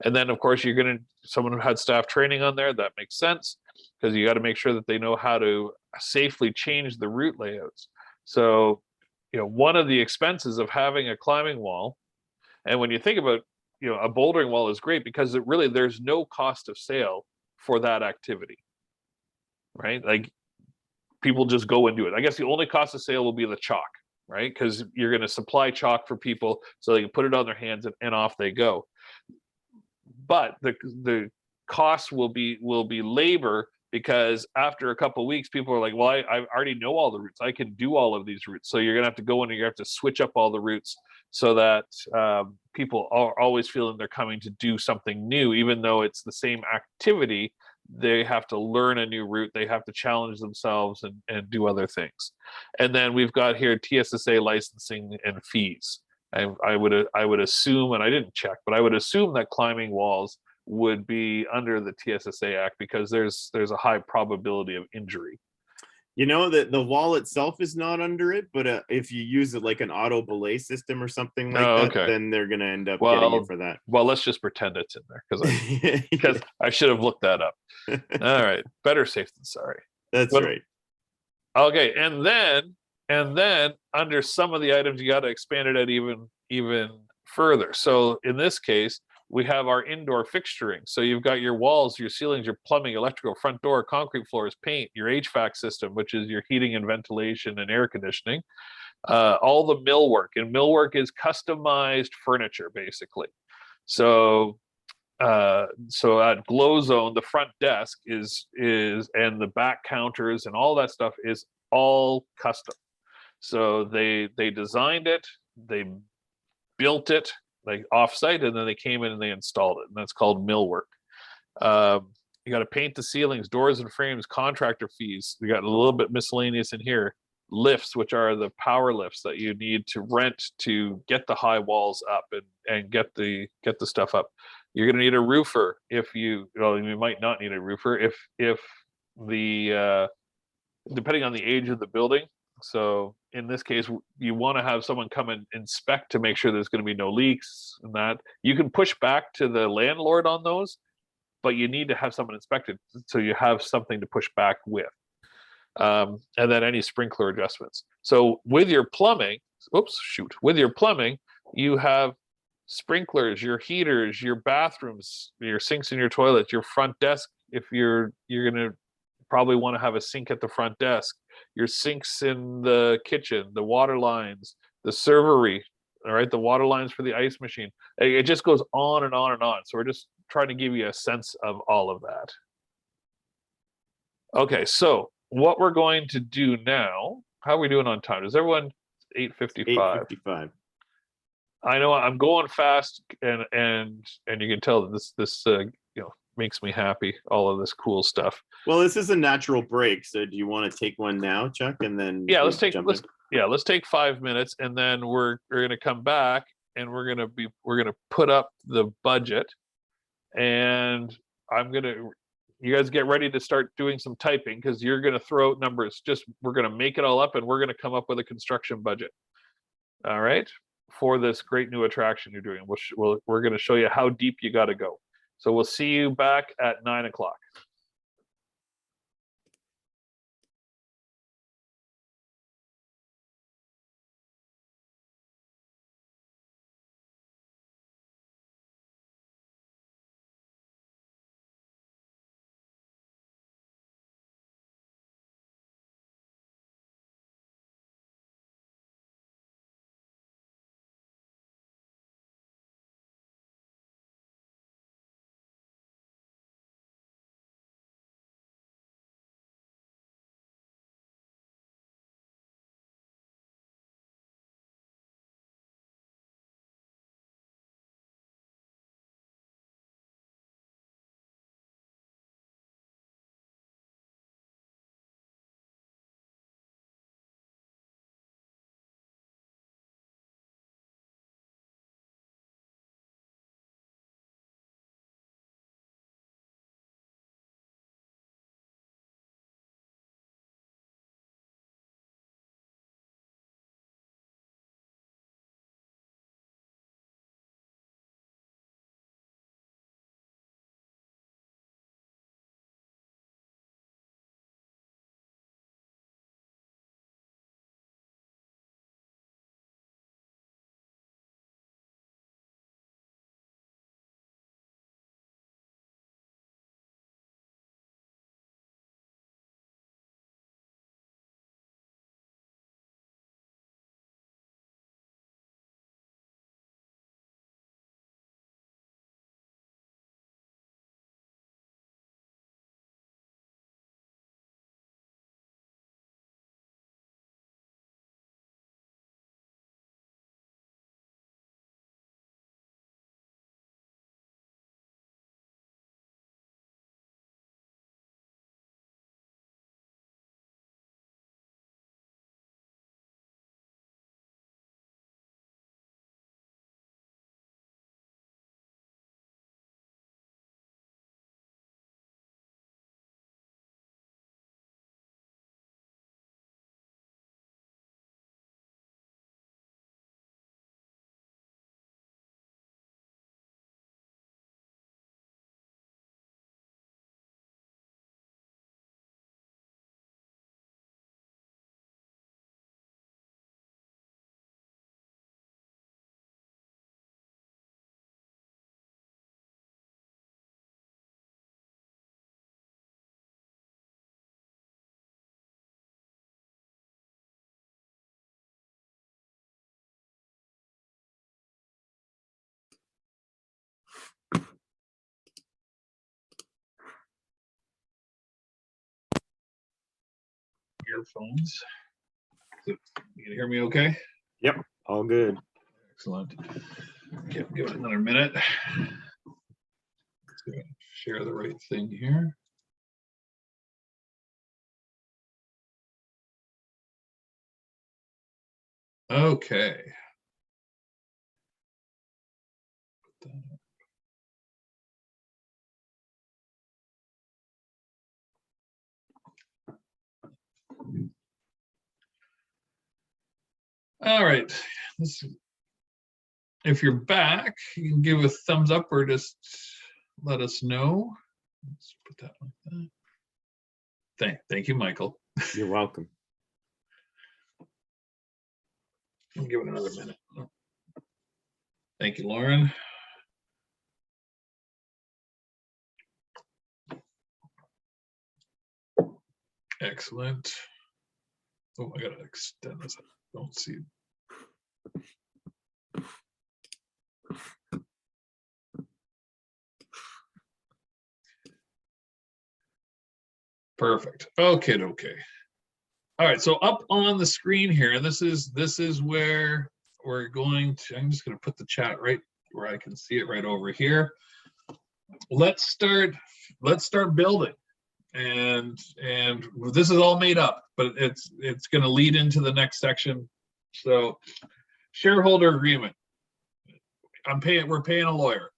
And then of course someone who had staff training on there, that makes sense, because you got to make sure that they know how to safely change the route layouts. So, one of the expenses of having a climbing wall, and when you think about, a bouldering wall is great because there's no cost of sale for that activity, right? Like people just go and do it. I guess the only cost of sale will be the chalk, right? Because you're going to supply chalk for people so they can put it on their hands and off they go. But the cost will be labor, because after a couple of weeks, people are like, well, I already know all the routes. I can do all of these routes. So you're going to have to go in and you have to switch up all the routes so that people are always feeling they're coming to do something new, even though it's the same activity. They have to learn a new route. They have to challenge themselves and do other things. And then we've got here TSSA licensing and fees. I would assume, and I didn't check, but I would assume that climbing walls would be under the TSSA Act because there's a high probability of injury. That the wall itself is not under it, but if you use it like an auto belay system or something like that, okay, then they're going to end up getting you for that. Well, let's just pretend it's in there because I should have looked that up. All right, better safe than sorry. That's right. Okay, and then under some of the items, you got to expand it out even further. So in this case, we have our indoor fixturing. So you've got your walls, your ceilings, your plumbing, electrical, front door, concrete floors, paint, your HVAC system, which is your heating and ventilation and air conditioning, all the millwork. And millwork is customized furniture, basically. So at Glow Zone, the front desk is and the back counters and all that stuff is all custom. So they designed it, they built it like offsite, and then they came in and they installed it, and that's called millwork. You got to paint the ceilings, doors and frames, contractor fees. We got a little bit miscellaneous in here. Lifts, which are the power lifts that you need to rent to get the high walls up and get the stuff up. You're going to need a roofer you might not need a roofer if the depending on the age of the building. So in this case, you want to have someone come and inspect to make sure there's going to be no leaks and that. You can push back to the landlord on those, but you need to have someone inspect it so you have something to push back with. And then any sprinkler adjustments. So with your plumbing, with your plumbing, you have sprinklers, your heaters, your bathrooms, your sinks in your toilets, your front desk. If you're gonna probably want to have a sink at the front desk, your sinks in the kitchen, the water lines, the servery, all right, the water lines for the ice machine. It just goes on and on and on. So we're just trying to give you a sense of all of that. Okay, so what we're going to do now, how are we doing on time? Is everyone 8:55? 8:55. I know I'm going fast, and you can tell that this makes me happy, all of this cool stuff. Well, this is a natural break, so do you want to take one now, Chuck, and then let's take 5 minutes, and then we're gonna come back, and we're gonna put up the budget, and you guys get ready to start doing some typing, because you're gonna throw out numbers. We're gonna make it all up, and we're gonna come up with a construction budget. All right, for this great new attraction you're doing. We're gonna show you how deep you got to go. So we'll see you back at 9 o'clock. Earphones. You can hear me okay? Yep, all good. Excellent. Give it another minute. Let's share the right thing here. Okay. All right. If you're back, you can give a thumbs up or just let us know. Let's put that like that. Thank you, Michael. You're welcome. I'll give it another minute. Thank you, Lauren. Excellent. Oh, I gotta extend this. I don't see. Perfect. Okay. All right. So up on the screen here, this is where we're going to. I'm just going to put the chat right where I can see it right over here. Let's start building. And this is all made up, but it's going to lead into the next section. So shareholder agreement. We're paying a lawyer.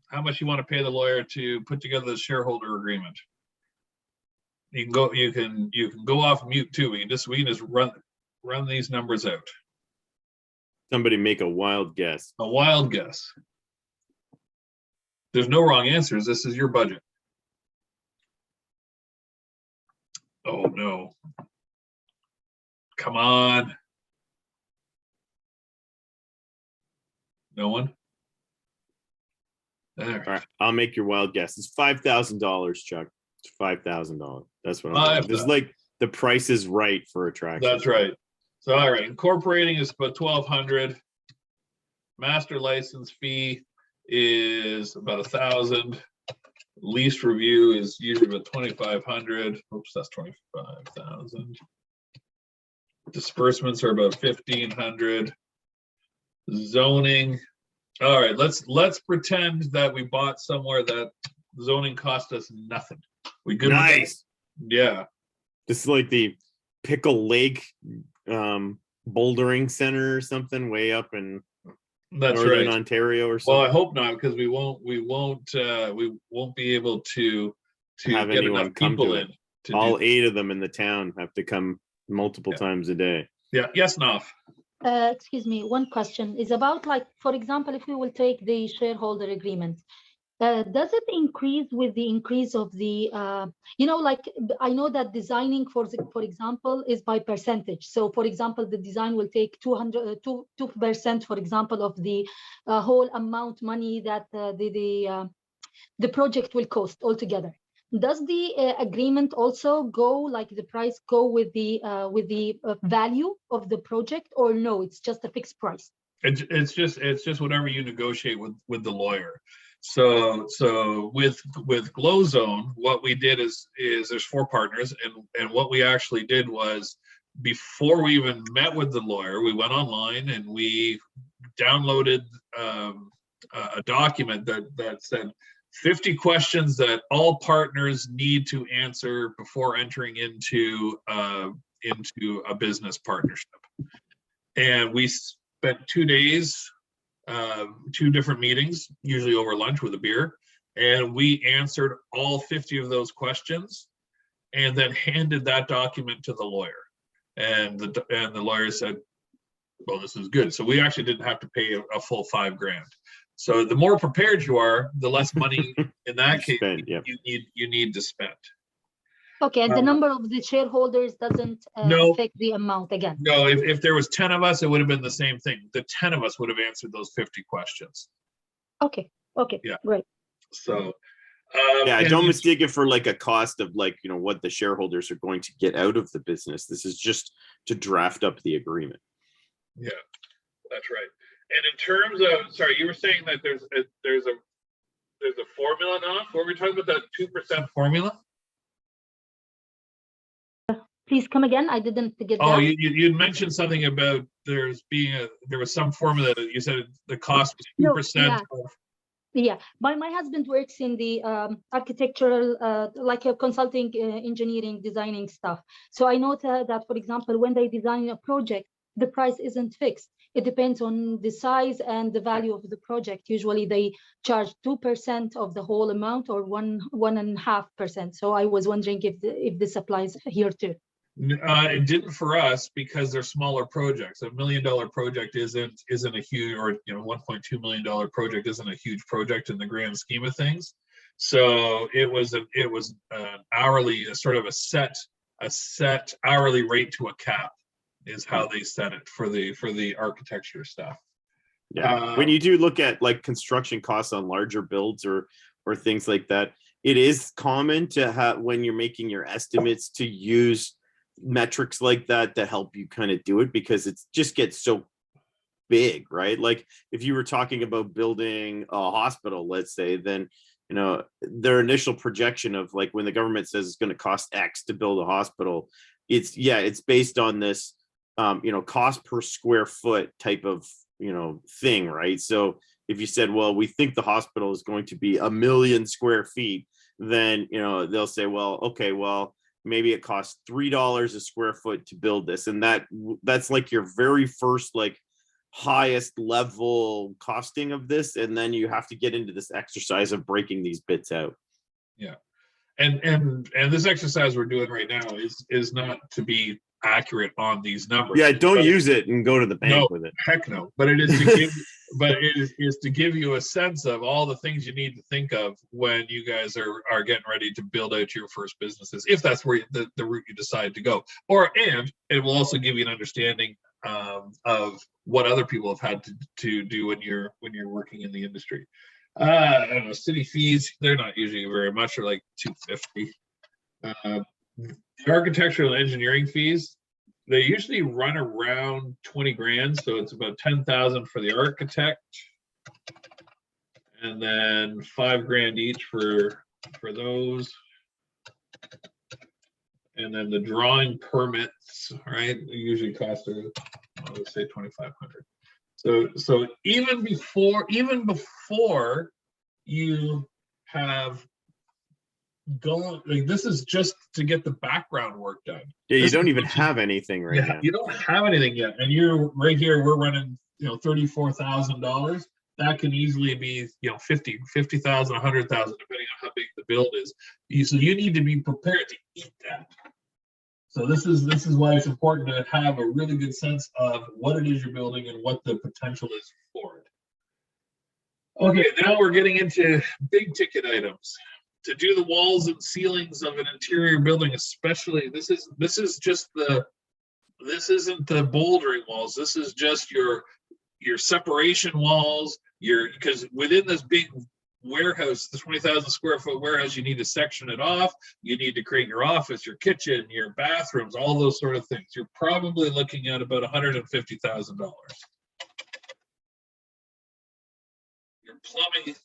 How much you want to pay the lawyer to put together the shareholder agreement? You can go off mute too. We can just run these numbers out. Somebody make a wild guess. A wild guess. There's no wrong answers. This is your budget. Oh no. Come on. No one? All right, I'll make your wild guess. It's $5,000, Chuck. It's $5,000. That's what I'm. This is like the price is right for attraction. That's right. So all right, incorporating is about $1,200. Master license fee is about $1,000. Lease review is usually about $2,500. Oops, that's $25,000. Disbursements are about $1,500. Zoning. All right, let's pretend that we bought somewhere that zoning cost us nothing. We good? Nice. Yeah. This is like the Pickle Lake bouldering center or something way up in Northern Ontario or something. Well, I hope not, because we won't be able to have get anyone enough come people to in. it. All 8 of them in the town have to come multiple times a day. Yeah. Yes, Naf. Excuse me, one question is about, like, for example, if we will take the shareholder agreement, does it increase with the increase of the, like, I know that designing, for example, is by percentage. So, for example, the design will take 2%, for example, of the whole amount money that the project will cost altogether. Does the agreement also go, like the price go with the value of the project, or no, it's just a fixed price? It's just whatever you negotiate with the lawyer. So with GlowZone, what we did is there's 4 partners, and what we actually did was, before we even met with the lawyer, we went online and we downloaded a document that said 50 questions that all partners need to answer before entering into a business partnership. And we spent 2 days, 2 different meetings, usually over lunch with a beer, and we answered all 50 of those questions, and then handed that document to the lawyer. And the lawyer said, "Well, this is good." So we actually didn't have to pay a full $5,000. So the more prepared you are, the less money in that case you need to spend. Okay, and the number of the shareholders doesn't affect the amount again? No, if there was 10 of us, it would have been the same thing. The 10 of us would have answered those 50 questions. Okay, yeah, great. So, don't mistake it for like a cost of, like, what the shareholders are going to get out of the business. This is just to draft up the agreement. Yeah, that's right. And in terms of, sorry, you were saying that there's a formula now. What were we talking about, that 2% formula? Please come again. I didn't get that. Oh, you'd mentioned something about there was some formula that you said the cost was 2%. Yeah, my husband works in the architectural, like a consulting, engineering, designing stuff. So I know that, for example, when they design a project, the price isn't fixed. It depends on the size and the value of the project. Usually they charge 2% of the whole amount, or 1.5%. So I was wondering if this applies here too. It didn't for us, because they're smaller projects. $1 million project isn't a huge, or $1.2 million project isn't a huge project in the grand scheme of things. So it was an hourly, a sort of a set hourly rate to a cap is how they set it for the architecture stuff. Yeah. When you do look at like construction costs on larger builds or things like that, it is common to have, when you're making your estimates, to use metrics like that to help you kind of do it, because it just gets so big, right? Like if you were talking about building a hospital, let's say, then their initial projection of like when the government says it's going to cost X to build a hospital, it's based on this cost per square foot type of thing, right? So if you said, well, we think the hospital is going to be 1 million square feet, then they'll say, well, okay, well, maybe it costs $3 a square foot to build this, and that's like your very first like highest level costing of this, and then you have to get into this exercise of breaking these bits out. Yeah, and this exercise we're doing right now is not to be accurate on these numbers. Yeah, don't use it and go to the bank with it. Heck no. But it is to give, it is to give you a sense of all the things you need to think of when you guys are getting ready to build out your first businesses, if that's where the route you decide to go. And it will also give you an understanding of what other people have had to do when you're working in the industry. I don't know, city fees, they're not usually very much, they're like $250. The architectural engineering fees, they usually run around 20 grand, so it's about 10,000 for the architect, and then 5 grand each for those, and then the drawing permits, right? They usually cost, let's say 2,500. So even before you have going, like, this is just to get the background work done. Yeah, you don't even have anything right now. You don't have anything yet, and you're right here. We're running, $34,000. That can easily be, 50,000, 100,000, depending on how big the build is. So you need to be prepared to eat that. So this is why it's important to have a really good sense of what it is you're building and what the potential is for it. Okay, now we're getting into big ticket items. To do the walls and ceilings of an interior building, especially, this isn't the bouldering walls. This is just your separation walls. Because within this big warehouse, the 20,000 square foot warehouse, you need to section it off. You need to create your office, your kitchen, your bathrooms, all those sort of things. You're probably looking at about $150,000. Your plumbing.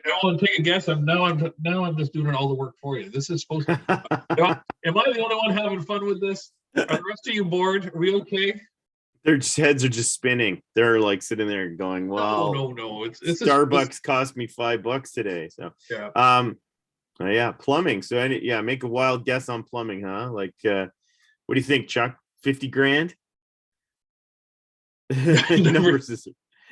I want to take a guess. I'm just doing all the work for you. This is supposed to be fun. Am I the only one having fun with this? Are the rest of you bored? Are we okay? Their heads are just spinning. They're like sitting there going, "Well, no. It's Starbucks cost me $5 today." So yeah, plumbing. So make a wild guess on plumbing, huh? Like, what do you think, Chuck? 50 grand?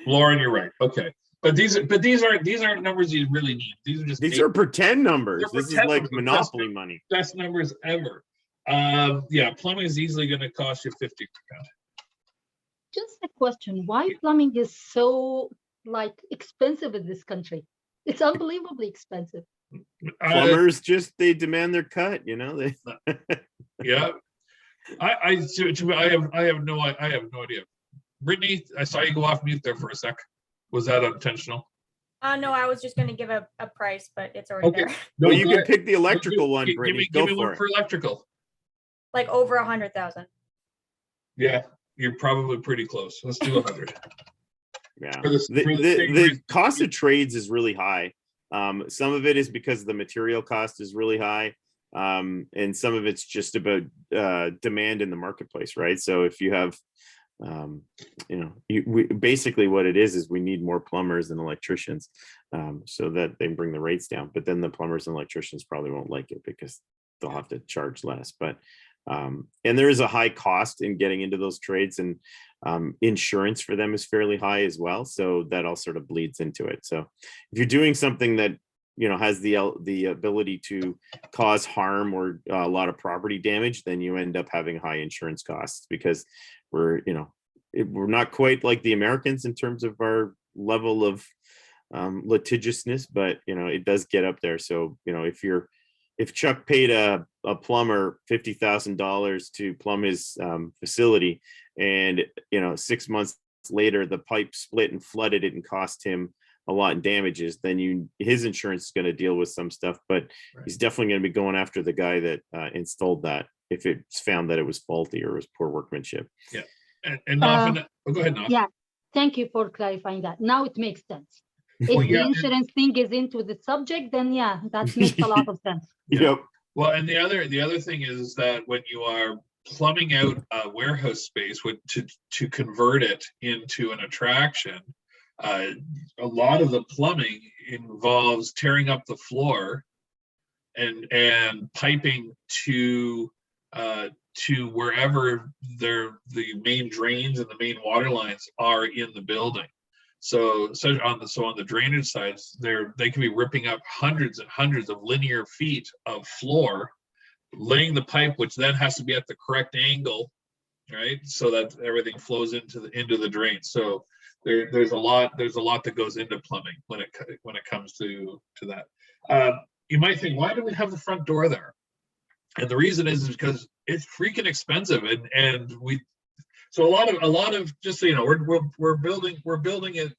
Lauren, you're right. Okay. But these aren't numbers you really need. These are pretend numbers. This is like Monopoly money. Best numbers ever. Plumbing is easily going to cost you 50 grand. Just a question: why plumbing is so expensive in this country? It's unbelievably expensive. Plumbers they demand their cut. They. Yeah, I have no idea. Brittany, I saw you go off mute there for a sec. Was that intentional? No, I was just going to give a price, but it's already there. No, you can pick the electrical one, Brittany. Give me one for electrical. Like over 100,000. Yeah, you're probably pretty close. Let's do 100. Yeah. The cost of trades is really high. Some of it is because the material cost is really high. And some of it's just about demand in the marketplace, right? So if you have basically what it is we need more plumbers and electricians, so that they bring the rates down. But then the plumbers and electricians probably won't like it because they'll have to charge less. But and there is a high cost in getting into those trades, and insurance for them is fairly high as well. So that all sort of bleeds into it. So if you're doing something that has the ability to cause harm or a lot of property damage, then you end up having high insurance costs, because we're not quite like the Americans in terms of our level of litigiousness, but it does get up there. So if Chuck paid a plumber $50,000 to plumb his facility, and 6 months later the pipe split and flooded it and cost him a lot in damages, then his insurance is going to deal with some stuff, but he's definitely going to be going after the guy that installed that if it's found that it was faulty or was poor workmanship. Yeah. And often, go ahead, Naf. Yeah, thank you for clarifying that. Now it makes sense. If Well, the yeah, insurance thing is into the subject, then yeah, that makes a lot of sense. Yep. Well, and the other thing is that when you are plumbing out a warehouse space to convert it into an attraction, a lot of the plumbing involves tearing up the floor and piping to wherever the main drains and the main water lines are in the building. So on the drainage sides, they can be ripping up hundreds and hundreds of linear feet of floor, laying the pipe, which then has to be at the correct angle, right? So that everything flows into the drain. So there's a lot that goes into plumbing when it comes to that. You might think, why do we have the front door there? And the reason is because it's freaking expensive, and so a lot of just so you know, we're building it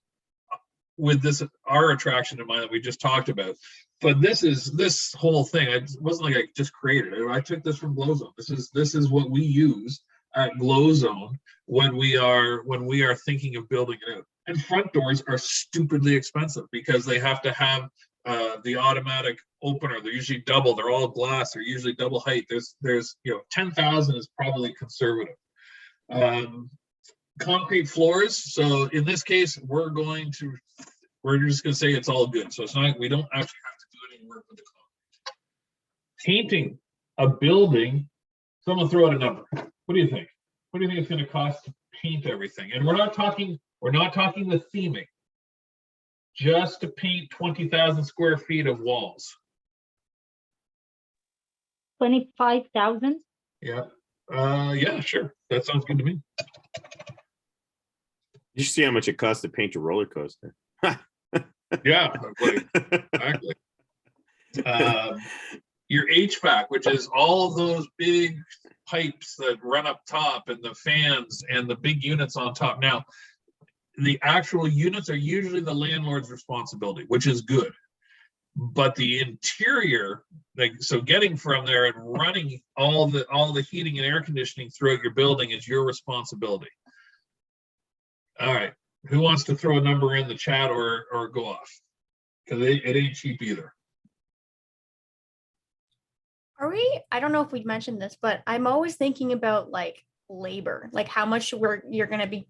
with our attraction in mind that we just talked about. But this whole thing, it wasn't like I just created it. I took this from GlowZone. This is what we use at GlowZone when we are thinking of building it out. And front doors are stupidly expensive because they have to have the automatic opener. They're usually double. They're all glass. They're usually double height. There's 10,000 is probably conservative. Concrete floors. So in this case, we're just going to say it's all good. So it's not, we don't actually have to do any work with the concrete. Painting a building, someone throw out a number. What do you think? What do you think it's going to cost to paint everything? And we're not talking the theming. Just to paint 20,000 square feet of walls. 25,000? Yeah. Yeah, sure. That sounds good to me. You see how much it costs to paint a roller coaster. Yeah, exactly. Your HVAC, which is all of those big pipes that run up top, and the fans and the big units on top. Now, the actual units are usually the landlord's responsibility, which is good. But the interior, so getting from there and running all the heating and air conditioning throughout your building is your responsibility. All right, who wants to throw a number in the chat or go off? Because it ain't cheap either. I don't know if we've mentioned this, but I'm always thinking about like labor, like how much you're going to be,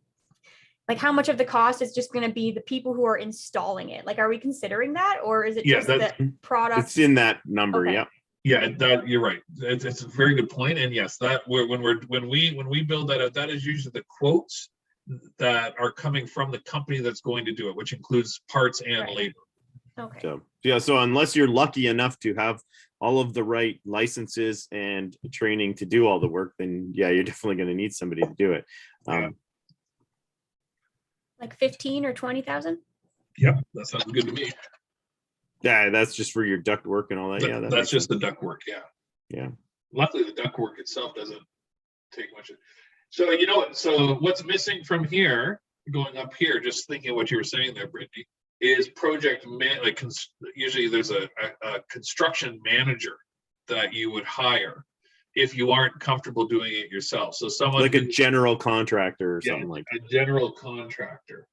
like how much of the cost is just going to be the people who are installing it. Like, are we considering that, or is it just the product? It's in that number. Okay. Yeah. Yeah, that you're right. It's a very good point. And yes, that when we build that out, that is usually the quotes that are coming from the company that's going to do it, which includes parts and labor. Okay. So yeah, so unless you're lucky enough to have all of the right licenses and training to do all the work, then yeah, you're definitely going to need somebody to do it. Like 15 or 20,000? Yep, that sounds good to me. Yeah, that's just for your duct work and all that. Yeah, that's just the duct work. Yeah. Yeah. Luckily, the duct work itself doesn't take much. So you know what? So what's missing from here, going up here, just thinking of what you were saying there, Brittany, is project usually there's a construction manager that you would hire if you aren't comfortable doing it yourself. So someone like a general contractor or something like a general contractor.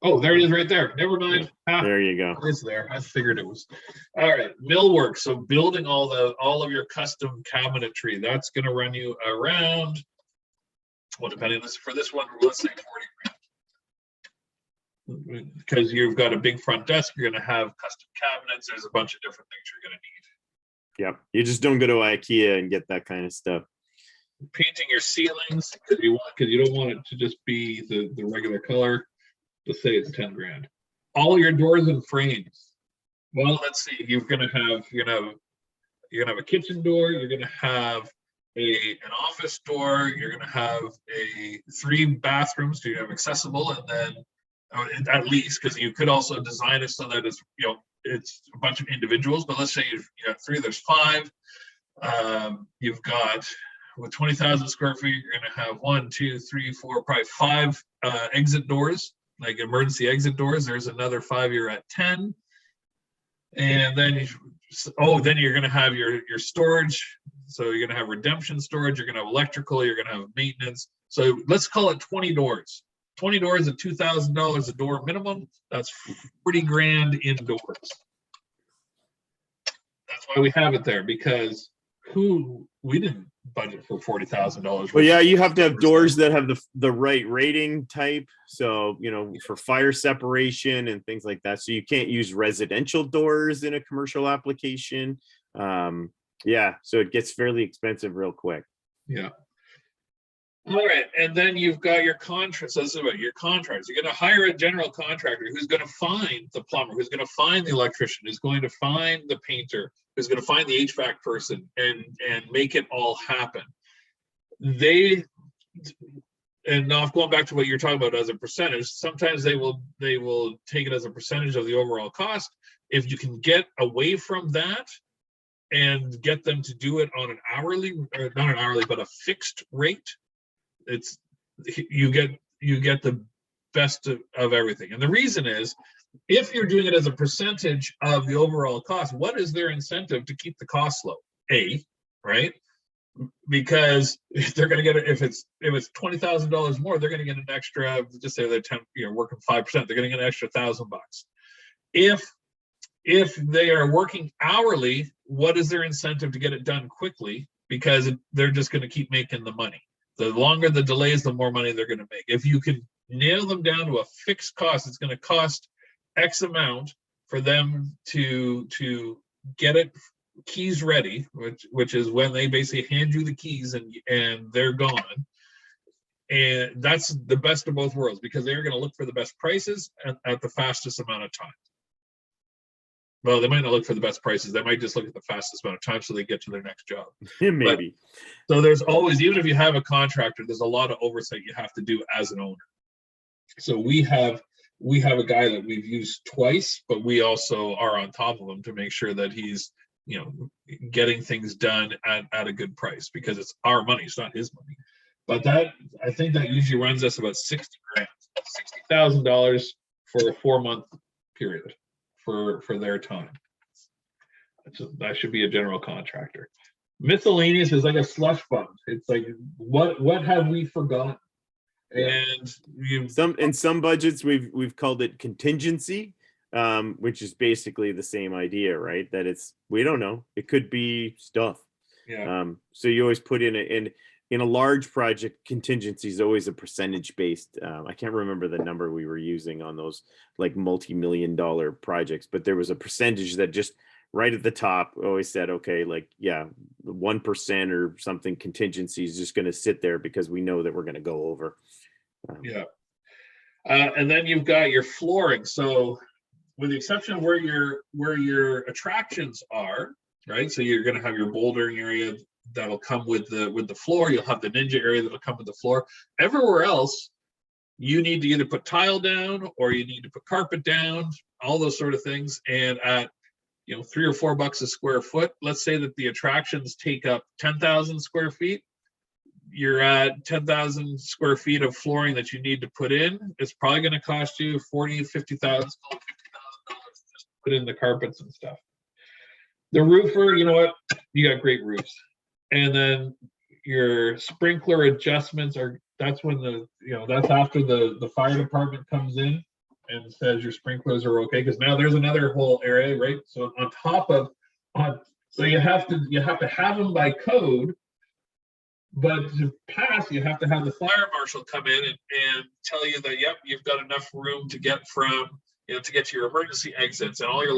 Oh, there it is right there. Never mind. There you go. It's there. I figured it was. All right, millwork. So building all of your custom cabinetry, that's going to run you around, well, depending on this, for this one, let's say 40 grand. Because you've got a big front desk, you're going to have custom cabinets. There's a bunch of different things you're going to need. Yep. You just don't go to IKEA and get that kind of stuff. Painting your ceilings because you don't want it to just be the regular color. Let's say it's 10 grand. All your doors and frames. Well, let's see. You're gonna have a kitchen door. You're gonna have an office door. You're gonna have 3 bathrooms. So you have accessible, and then at least, because you could also design it so that it's, it's a bunch of individuals, but let's say you got 3, there's 5. You've got, with 20,000 square feet, you're going to have 1, 2, 3, 4, probably 5 exit doors, like emergency exit doors. There's another 5, you're at 10. And then then you're going to have your storage. So you're going to have redemption storage, you're going to have electrical, you're going to have maintenance. So let's call it 20 doors. 20 doors at $2,000 a door minimum. That's 40 grand indoors. That's why we have it there, because we didn't budget for $40,000. Well, yeah, you have to have doors that have the right rating type. So, for fire separation and things like that. So you can't use residential doors in a commercial application. Yeah, so it gets fairly expensive real quick. Yeah. All right, and then you've got your contracts. So this is about your contracts. You're going to hire a general contractor who's going to find the plumber, who's going to find the electrician, who's going to find the painter, who's going to find the HVAC person, and make it all happen. And now going back to what you're talking about as a percentage, sometimes they will take it as a percentage of the overall cost. If you can get away from that and get them to do it on an hourly, or not an hourly, but a fixed rate, you get the best of everything. And the reason is, if you're doing it as a percentage of the overall cost, what is their incentive to keep the cost low? Right? Because they're going to get it, if it's $20,000 more, they're going to get an extra, just say they're working 5%, they're going to get an extra $1,000. If they are working hourly, what is their incentive to get it done quickly? Because they're just going to keep making the money. The longer the delays, the more money they're going to make. If you can nail them down to a fixed cost, it's going to cost X amount for them to get it keys ready, which is when they basically hand you the keys and they're gone. And that's the best of both worlds, because they're going to look for the best prices at the fastest amount of time. Well, they might not look for the best prices. They might just look at the fastest amount of time so they get to their next job. Maybe. So there's always, even if you have a contractor, there's a lot of oversight you have to do as an owner. So we have a guy that we've used twice, but we also are on top of him to make sure that he's, getting things done at a good price, because it's our money, it's not his money. But I think that usually runs us about $60,000 for a 4-month period for their time. That should be a general contractor. Miscellaneous is like a slush fund. It's like, what have we forgotten? And in some budgets we've called it contingency, which is basically the same idea, right? That we don't know, it could be stuff. Yeah. So you always put in a large project, contingency is always a percentage based. I can't remember the number we were using on those like multi-million-dollar projects, but there was a percentage that just right at the top always said, okay, like, yeah, 1% or something contingency is just going to sit there because we know that we're going to go over. Yeah. And then you've got your flooring. So with the exception of where your attractions are, right? So you're going to have your bouldering area that'll come with the floor. You'll have the ninja area that'll come with the floor. Everywhere else, you need to either put tile down or you need to put carpet down, all those sort of things. And at $3 or $4 a square foot, let's say that the attractions take up 10,000 square feet. You're at 10,000 square feet of flooring that you need to put in. It's probably going to cost you $40,000, $50,000 just to put in the carpets and stuff. The roofer, you know what? You got great roofs. And then your sprinkler adjustments that's when that's after the fire department comes in and says your sprinklers are okay, because now there's another whole area, right? So on top of so you have to have them by code, but to pass, you have to have the fire marshal come in and tell you that, yep, you've got enough room to get from, to get to your emergency exits, and all your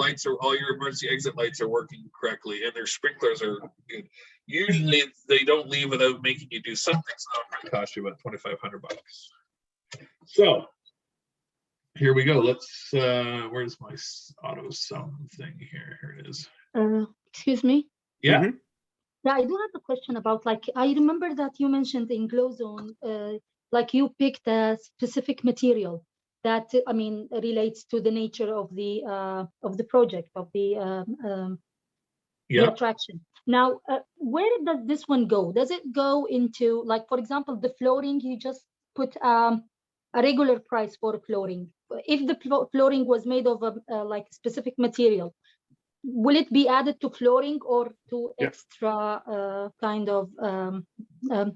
emergency exit lights are working correctly, and their sprinklers are good. Usually they don't leave without making you do something, so it might cost you about $2,500. So here we go. Let's, where's my auto sum thing here? Here it is. Excuse me. Yeah. Mm-hmm. Yeah, I do have a question about, I remember that you mentioned in Glow Zone, you picked a specific material. that I mean relates to the nature of the project of the Yeah. attraction. Now, where does this one go? Does it go into, like, for example, the flooring? You just put a regular price for flooring. If the flooring was made of a like specific material, will it be added to flooring or to Yeah. extra kind of um, Yeah.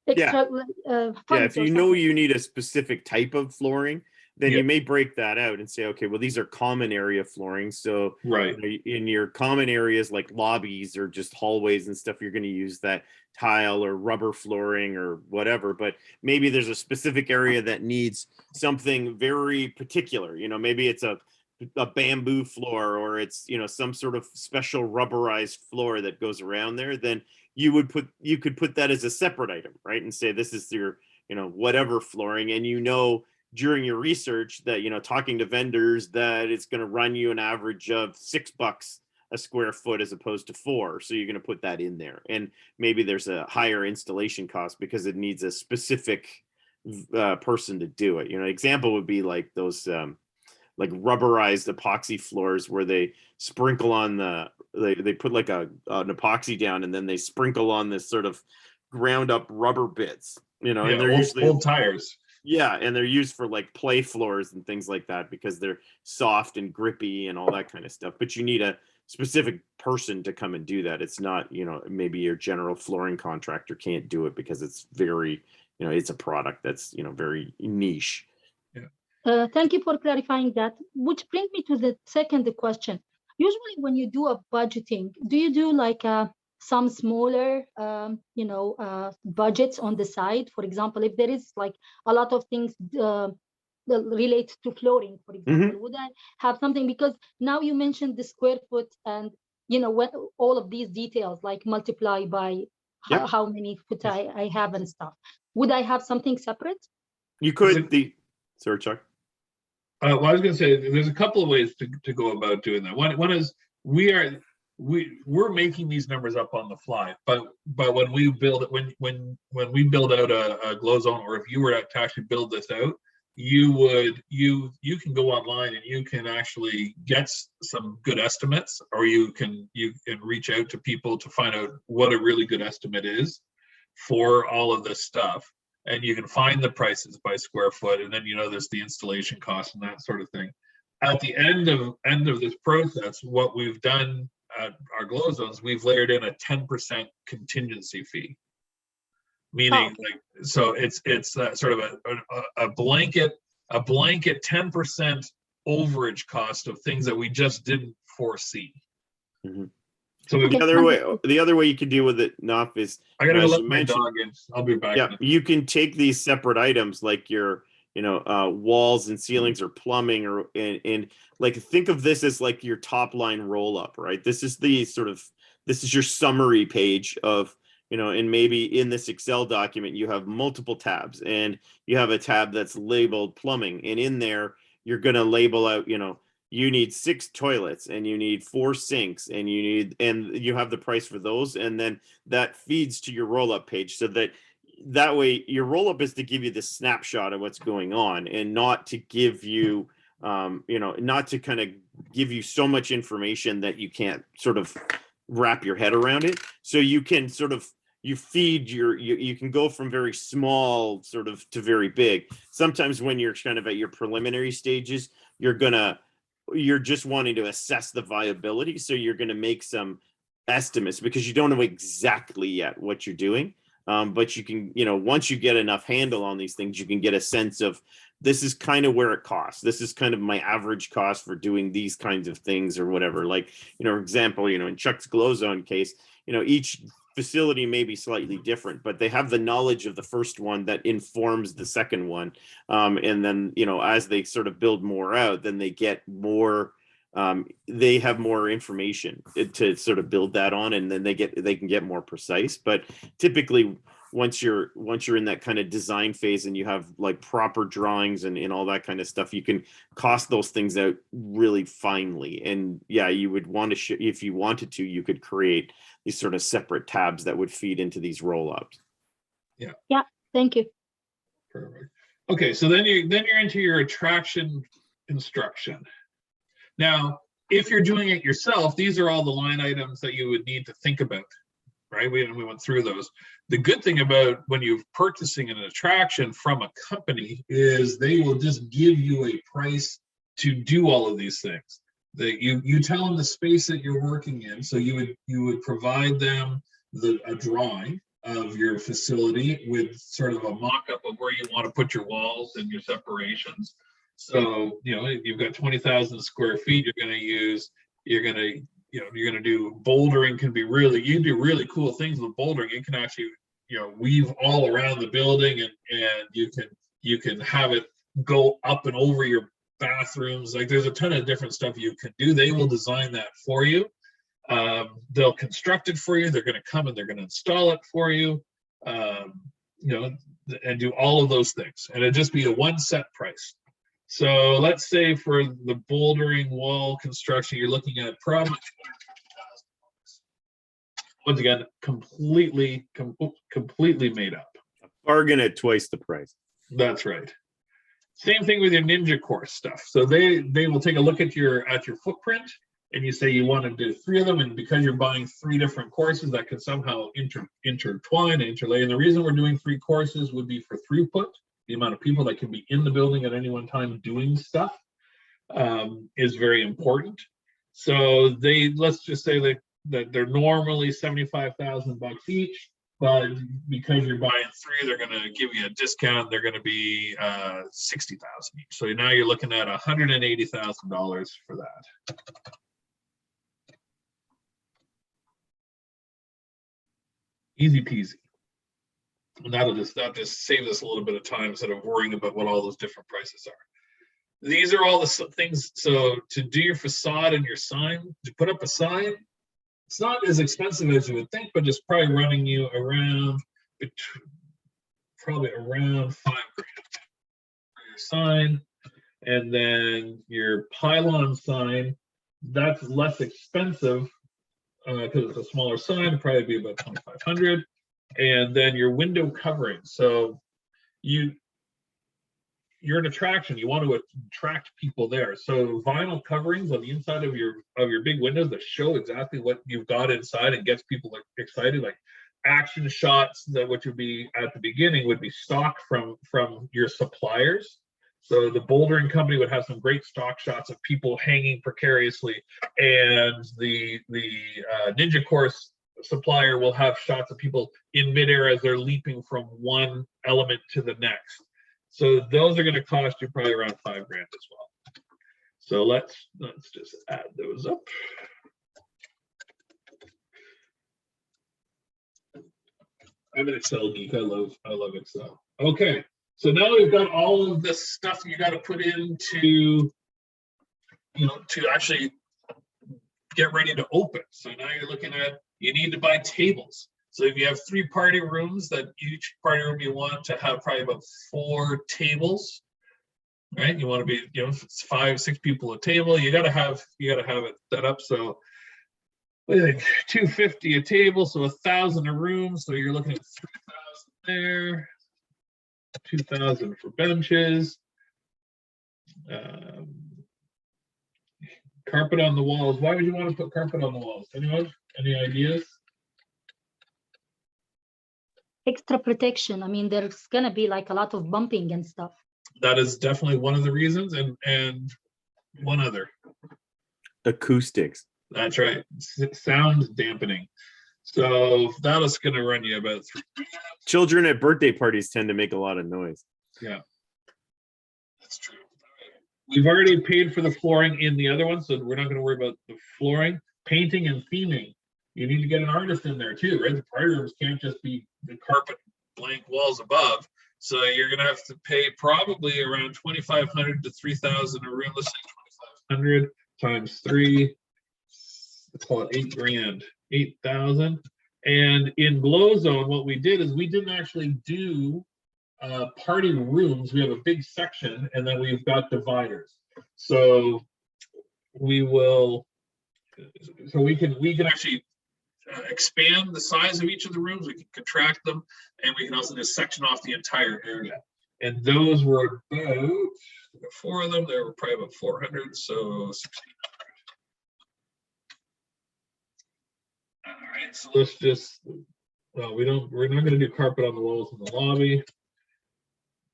extra Yeah, funds if or you know something? you need a specific type of flooring, then Yeah. you may break that out and say, okay, well, these are common area flooring. So Right. in your common areas like lobbies or just hallways and stuff, you're going to use that tile or rubber flooring or whatever. But maybe there's a specific area that needs something very particular. Maybe it's a bamboo floor, or it's some sort of special rubberized floor that goes around there. Then you could put that as a separate item, right? And say this is your whatever flooring, and during your research that talking to vendors that it's going to run you an average of $6 a square foot as opposed to 4, so you're going to put that in there. And maybe there's a higher installation cost because it needs a specific person to do it. Example would be like those like rubberized epoxy floors where they sprinkle on they put like an epoxy down, and then they sprinkle on this sort of ground up rubber bits, and Yeah, they're old, usually old tires. yeah, and they're used for like play floors and things like that because they're soft and grippy and all that kind of stuff. But you need a specific person to come and do that. It's not, maybe your general flooring contractor can't do it because it's very, it's a product that's, very niche. Thank you for clarifying that, which brings me to the second question. Usually when you do a budgeting, do you do like some smaller, budgets on the side? For example, if there is like a lot of things that relate to flooring, for example, would I have something? Because now you mentioned the square foot and, when all of these details, like multiply by Yep. how many foot I have and stuff. Would I have something separate? You could, sorry, Chuck. Well, I was going to say there's a couple of ways to go about doing that. One is we're making these numbers up on the fly, but when we build it, when we build out a glow zone, or if you were to actually build this out, you can go online and you can actually get some good estimates, or you can reach out to people to find out what a really good estimate is for all of this stuff. And you can find the prices by square foot, and then there's the installation cost and that sort of thing. At the end of this process, what we've done at our glow zones, we've layered in a 10% contingency fee, meaning so it's sort of a blanket 10% overage cost of things that we just didn't foresee. Mm-hmm. So the other way you can deal with it, Naf, is I gotta go let my dog in. I'll be back. Yeah, you can take these separate items like your walls and ceilings or plumbing, or and like think of this as like your top line roll up, right? This is your summary page of and maybe in this Excel document you have multiple tabs, and you have a tab that's labeled plumbing, and in there you're going to label out you need 6 toilets, and you need 4 sinks, and you have the price for those, and then that feeds to your roll-up page, so that way your roll-up is to give you the snapshot of what's going on, and not to give you not to kind of give you so much information that you can't sort of wrap your head around it. So you can sort of you can go from very small sort of to very big. Sometimes when you're kind of at your preliminary stages, you're just wanting to assess the viability. So you're going to make some estimates because you don't know exactly yet what you're doing. But you can, once you get enough handle on these things, you can get a sense of this is kind of where it costs. This is kind of my average cost for doing these kinds of things or whatever. Like, example, in Chuck's glow zone case, each facility may be slightly different, but they have the knowledge of the first one that informs the second one. And then, as they sort of build more out, then they get more, they have more information to sort of build that on, and then they can get more precise. But typically once you're in that kind of design phase and you have like proper drawings and all that kind of stuff, you can cost those things out really finely. And yeah, you would want to if you wanted to, you could create these sort of separate tabs that would feed into these roll-ups. Yeah. Yeah. Thank you. Perfect. Okay, so then you're into your attraction construction. Now, if you're doing it yourself, these are all the line items that you would need to think about, right? We went through those. The good thing about when you're purchasing an attraction from a company is they will just give you a price to do all of these things. That you tell them the space that you're working in, so you would provide them a drawing of your facility with sort of a mock-up of where you want to put your walls and your separations. So, you've got 20,000 square feet, you're going to do bouldering. You can do really cool things with bouldering. You can actually, weave all around the building, and you can have it go up and over your bathrooms. Like, there's a ton of different stuff you can do. They will design that for you. They'll construct it for you. They're going to come and they're going to install it for you, and do all of those things. And it'd just be a one set price. So let's say for the bouldering wall construction, you're looking at probably $250,000. Once again, completely made up. Bargain at twice the price. That's right. Same thing with your Ninja course stuff. So they will take a look at your footprint, and you say you want to do 3 of them, and because you're buying 3 different courses, that can somehow intertwine and interlay. And the reason we're doing 3 courses would be for throughput. The amount of people that can be in the building at any one time doing stuff is very important. So let's just say that they're normally $75,000 each, but because you're buying 3, they're going to give you a discount. They're going to be $60,000 each. So now you're looking at $180,000 for that. Easy peasy. And that'll just save us a little bit of time instead of worrying about what all those different prices are. These are all the things. So to do your facade and your sign, to put up a sign, it's not as expensive as you would think, but it's probably running you around $5,000 for your sign. And then your pylon sign, that's less expensive because it's a smaller sign. It'd probably be about $2,500. And then your window covering. So you're an attraction. You want to attract people there. So vinyl coverings on the inside of your big windows that show exactly what you've got inside and gets people excited. Like action shots that which would be at the beginning would be stock from your suppliers. So the bouldering company would have some great stock shots of people hanging precariously, and the Ninja course supplier will have shots of people in midair as they're leaping from one element to the next. So those are going to cost you probably around $5,000 as well. So let's just add those up. I'm an Excel geek. I love Excel. Okay, so now we've got all of this stuff you got to put into, to actually get ready to open. So now you're looking at, you need to buy tables. So if you have 3 party rooms, that each party room you want to have probably about 4 tables, right? You want to be, if it's 5, 6 people a table, you gotta have it set up. So what do you think? $250 a table, so $1,000 a room. So you're looking at $3,000 there, $2,000 for benches. Carpet on the walls. Why would you want to put carpet on the walls? Anyone? Any ideas? Extra protection. I mean, there's gonna be like a lot of bumping and stuff. That is definitely one of the reasons, and one other. Acoustics. That's right. Sound dampening. So that is going to run you about $3,000. Children at birthday parties tend to make a lot of noise. Yeah, that's true. We've already paid for the flooring in the other one, so we're not going to worry about the flooring. Painting and theming. You need to get an artist in there too, right? The party rooms can't just be the carpet blank walls above. So you're going to have to pay probably around $2,500 to $3,000 a room. Let's say 2,500 times 3. Let's call it $8,000, 8,000. And in Glow Zone, what we did is we didn't actually do party rooms. We have a big section, and then we've got dividers. So we can actually expand the size of each of the rooms. We can contract them, and we can also just section off the entire area. And those were about, four of them, there were probably about 400, so 16. All right, so let's just, well, we're not gonna do carpet on the walls in the lobby.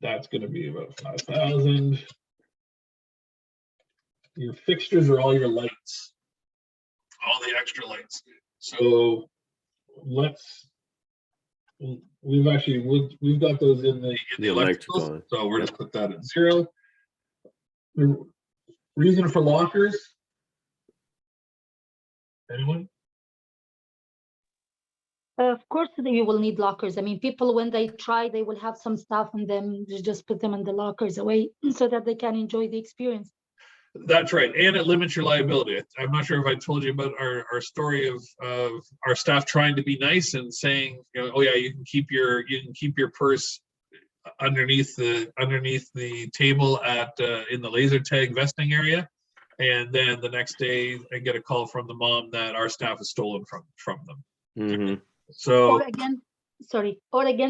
That's gonna be about 5,000. Your fixtures are all your lights, all the extra lights. So we've got those in the electricals, so we're just put that at 0. The reason for lockers, anyone? Of course, you will need lockers. I mean, people, when they try, they will have some stuff and then you just put them in the lockers away so that they can enjoy the experience. That's right, and it limits your liability. I'm not sure if I told you about our story of our staff trying to be nice and saying, you know, oh yeah, you can keep your purse underneath the table at in the laser tag vesting area, and then the next day I get a call from the mom that our staff has stolen from them. Mm-hmm. So or again,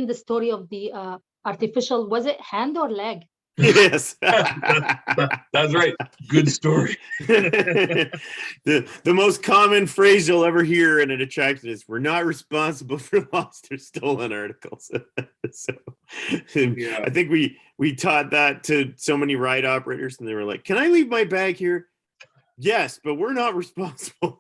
the story of the artificial, was it hand or leg? Yes. That's right. Good story. the most common phrase you'll ever hear in an attraction is, "We're not responsible for lost or stolen articles." So Yeah. I think we taught that to so many ride operators, and they were like, "Can I leave my bag here?" Yes, but we're not responsible.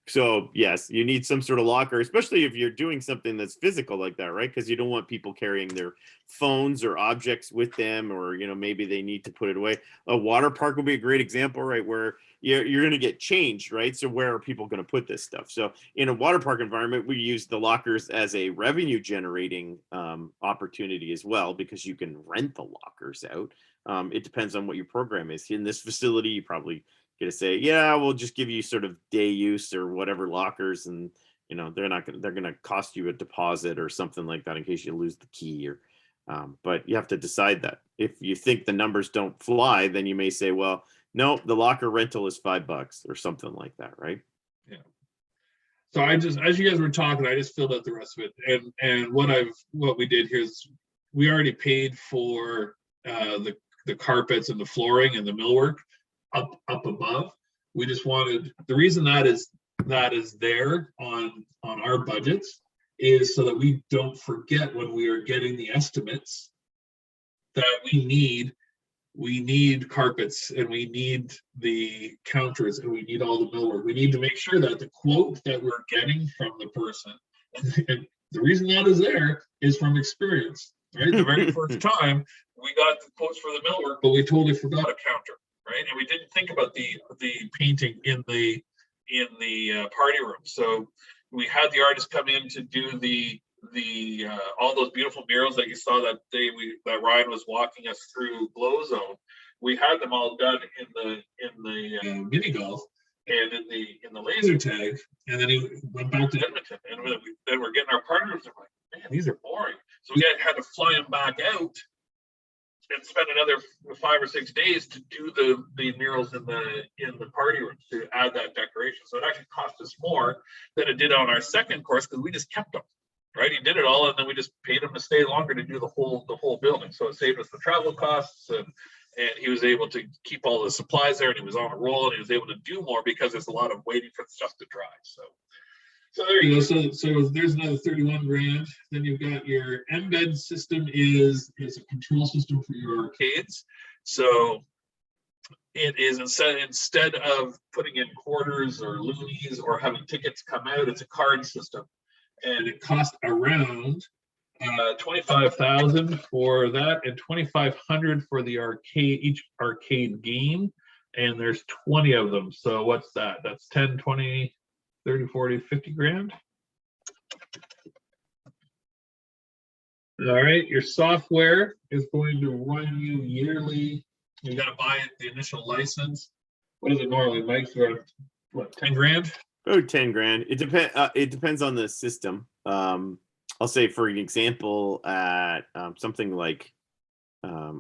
So yes, you need some sort of locker, especially if you're doing something that's physical like that, right? Because you don't want people carrying their phones or objects with them, or maybe they need to put it away. A water park would be a great example, right? Where you're going to get changed, right? So where are people going to put this stuff? So in a water park environment, we use the lockers as a revenue generating opportunity as well, because you can rent the lockers out. It depends on what your program is. In this facility, you probably going to say, yeah, we'll just give you sort of day use or whatever lockers, and they're going to cost you a deposit or something like that in case you lose the key. Or but you have to decide that. If you think the numbers don't fly, then you may say, well, no, the locker rental is $5 or something like that, right? Yeah. So as you guys were talking, I just filled out the rest of it, and what we did here is we already paid for the carpets and the flooring and the millwork up above. We just wanted, the reason that is there on our budgets is so that we don't forget when we are getting the estimates that we need carpets, and we need the counters, and we need all the millwork. We need to make sure that the quote that we're getting from the person, and the reason that is there is from experience, right? The very first time we got the quotes for the millwork, but we totally forgot a counter. Right, and we didn't think about the painting in the party room. So we had the artist come in to do the all those beautiful murals that you saw that day that Ryan was walking us through Glow Zone. We had them all done in the mini golf and in the laser tag, and then he went back to Edmonton, and then we're getting our partners. They're like, man, these are boring. So we had to fly them back out and spend another 5 or 6 days to do the murals in the party room, to add that decoration. So it actually cost us more than it did on our second course, because we just kept them. Right, he did it all, and then we just paid him to stay longer to do the whole building. So it saved us the travel costs, and he was able to keep all the supplies there, and he was on a roll, and he was able to do more because there's a lot of waiting for the stuff to dry. So there you go. So there's another 31 grand. Then you've got your embed system is a control system for your arcades. So it is instead of putting in quarters or loonies or having tickets come out, it's a card system, and it costs around 25,000 for that, and 2,500 for the each arcade game, and there's 20 of them. So what's that? That's 10, 20. 30, 40, 50 grand. All right, your software is going to run you yearly. You got to buy it, the initial license. What is it normally, Mike? What, 10 grand? Oh, 10 grand. It depends on the system. I'll say, for an example, at something like a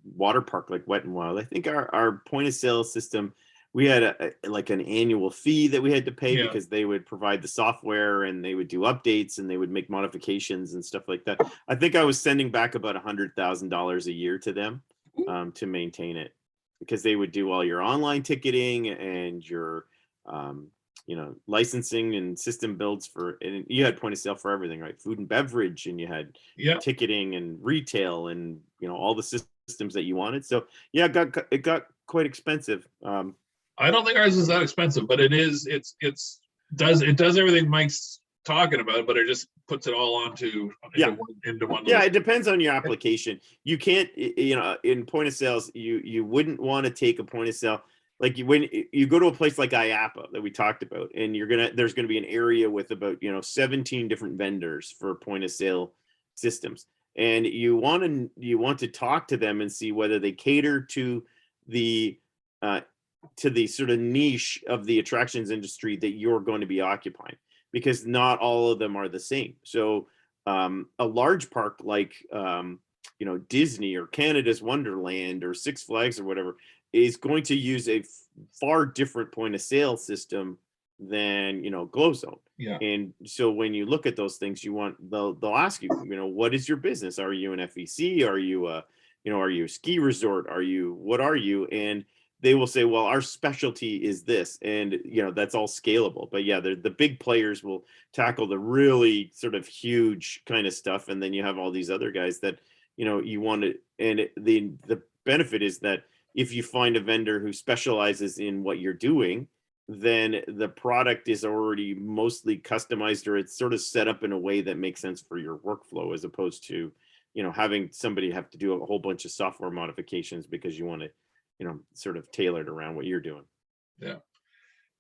water park like Wet and Wild, I think our point of sale system we had like an annual fee that we had to pay Yeah. because they would provide the software and they would do updates and they would make modifications and stuff like that. I think I was sending back about $100,000 a year to them to maintain it, because they would do all your online ticketing and your licensing and system builds for, and you had point of sale for everything, right? Food and beverage, and you had Yeah. ticketing and retail, and all the systems that you wanted. So yeah, it got quite expensive. I don't think ours is that expensive, but it does everything Mike's talking about, but it just puts it all into one. Yeah, it depends on your application. You can't, in point of sales, you wouldn't want to take a point of sale. Like when you go to a place like IAPA that we talked about, and there's gonna be an area with about 17 different vendors for point of sale systems, and you want to talk to them and see whether they cater to the sort of niche of the attractions industry that you're going to be occupying, because not all of them are the same. So a large park like Disney or Canada's Wonderland or Six Flags or whatever is going to use a far different point of sale system than GlowZone. Yeah. And so when you look at those things, they'll ask you, what is your business? Are you an FEC? Are you are you a ski resort? What are you? And they will say, well, our specialty is this, and that's all scalable. But yeah, the big players will tackle the really sort of huge kind of stuff, and then you have all these other guys that you want to. And the benefit is that if you find a vendor who specializes in what you're doing, then the product is already mostly customized, or it's sort of set up in a way that makes sense for your workflow, as opposed to having somebody have to do a whole bunch of software modifications because you want to sort of tailored around what you're doing. Yeah,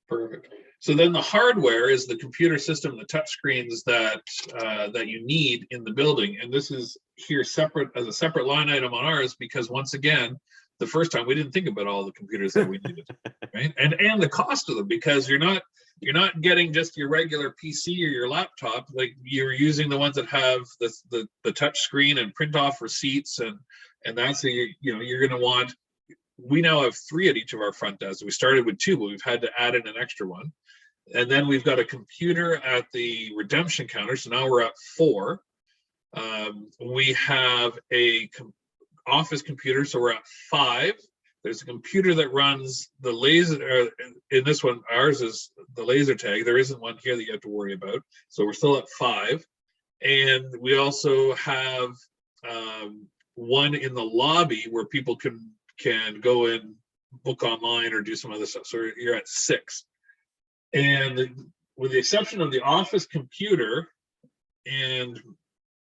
perfect. So then the hardware is the computer system, the touch screens that you need in the building, and this is here separate as a separate line item on ours, because once again, the first time we didn't think about all the computers that we needed, right? And the cost of them, because you're not getting just your regular PC or your laptop. Like, you're using the ones that have the touch screen and print off receipts, and that's you're going to want. We now have 3 at each of our front desks. We started with 2, but we've had to add in an extra one. And then we've got a computer at the redemption counter. So now we're at 4. We have a office computer, so we're at 5. There's a computer that runs the laser. In this one, ours is the laser tag. There isn't one here that you have to worry about. So we're still at 5. And we also have one in the lobby where people can go and book online or do some other stuff. So you're at 6. And with the exception of the office computer and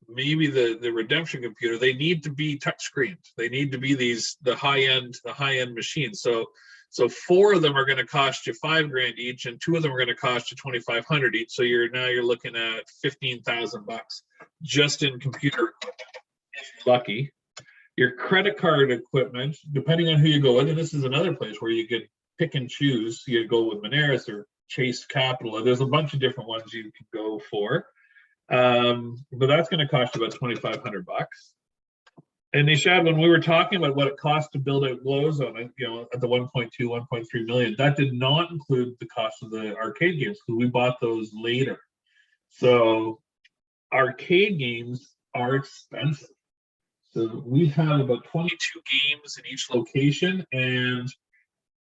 maybe the redemption computer, they need to be touchscreen. They need to be the high-end machines. So 4 of them are going to cost you $5,000 each, and 2 of them are going to cost you $2,500 each. So you're looking at $15,000 just in computer equipment, if you're lucky. Your credit card equipment, depending on who you go with, and this is another place where you can pick and choose. You go with Moneris or Chase Capital. There's a bunch of different ones you can go for. But that's going to cost you about $2,500. And Nishad, when we were talking about what it costs to build out GlowZone, at the 1.2, 1.3 million, that did not include the cost of the arcade games, because we bought those later. So arcade games are expensive. So we have about 22 games in each location, and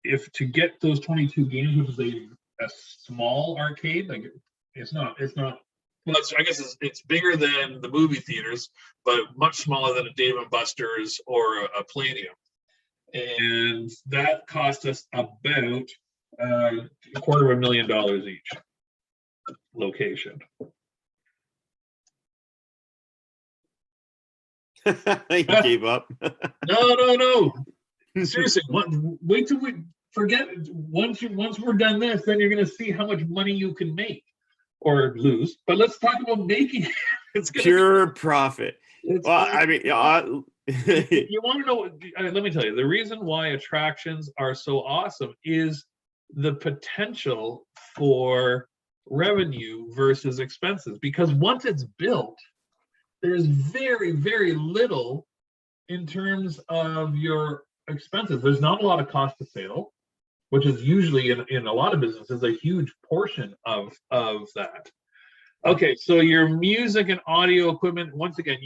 if to get those 22 games, which is a small arcade, like it's not. Well, I guess it's bigger than the movie theaters, but much smaller than a Dave and Buster's or a Palladium, and that cost us about $250,000 each location. You gave up. No. Seriously, wait till we forget. Once we're done this, then you're going to see how much money you can make or lose. But let's talk about making it. It's pure profit. Well, I mean, you want to know? Let me tell you, the reason why attractions are so awesome is the potential for revenue versus expenses. Because once it's built, there's very, very little in terms of your expenses. There's not a lot of cost of sale. which is usually in a lot of businesses a huge portion of that. Okay, so your music and audio equipment, once again,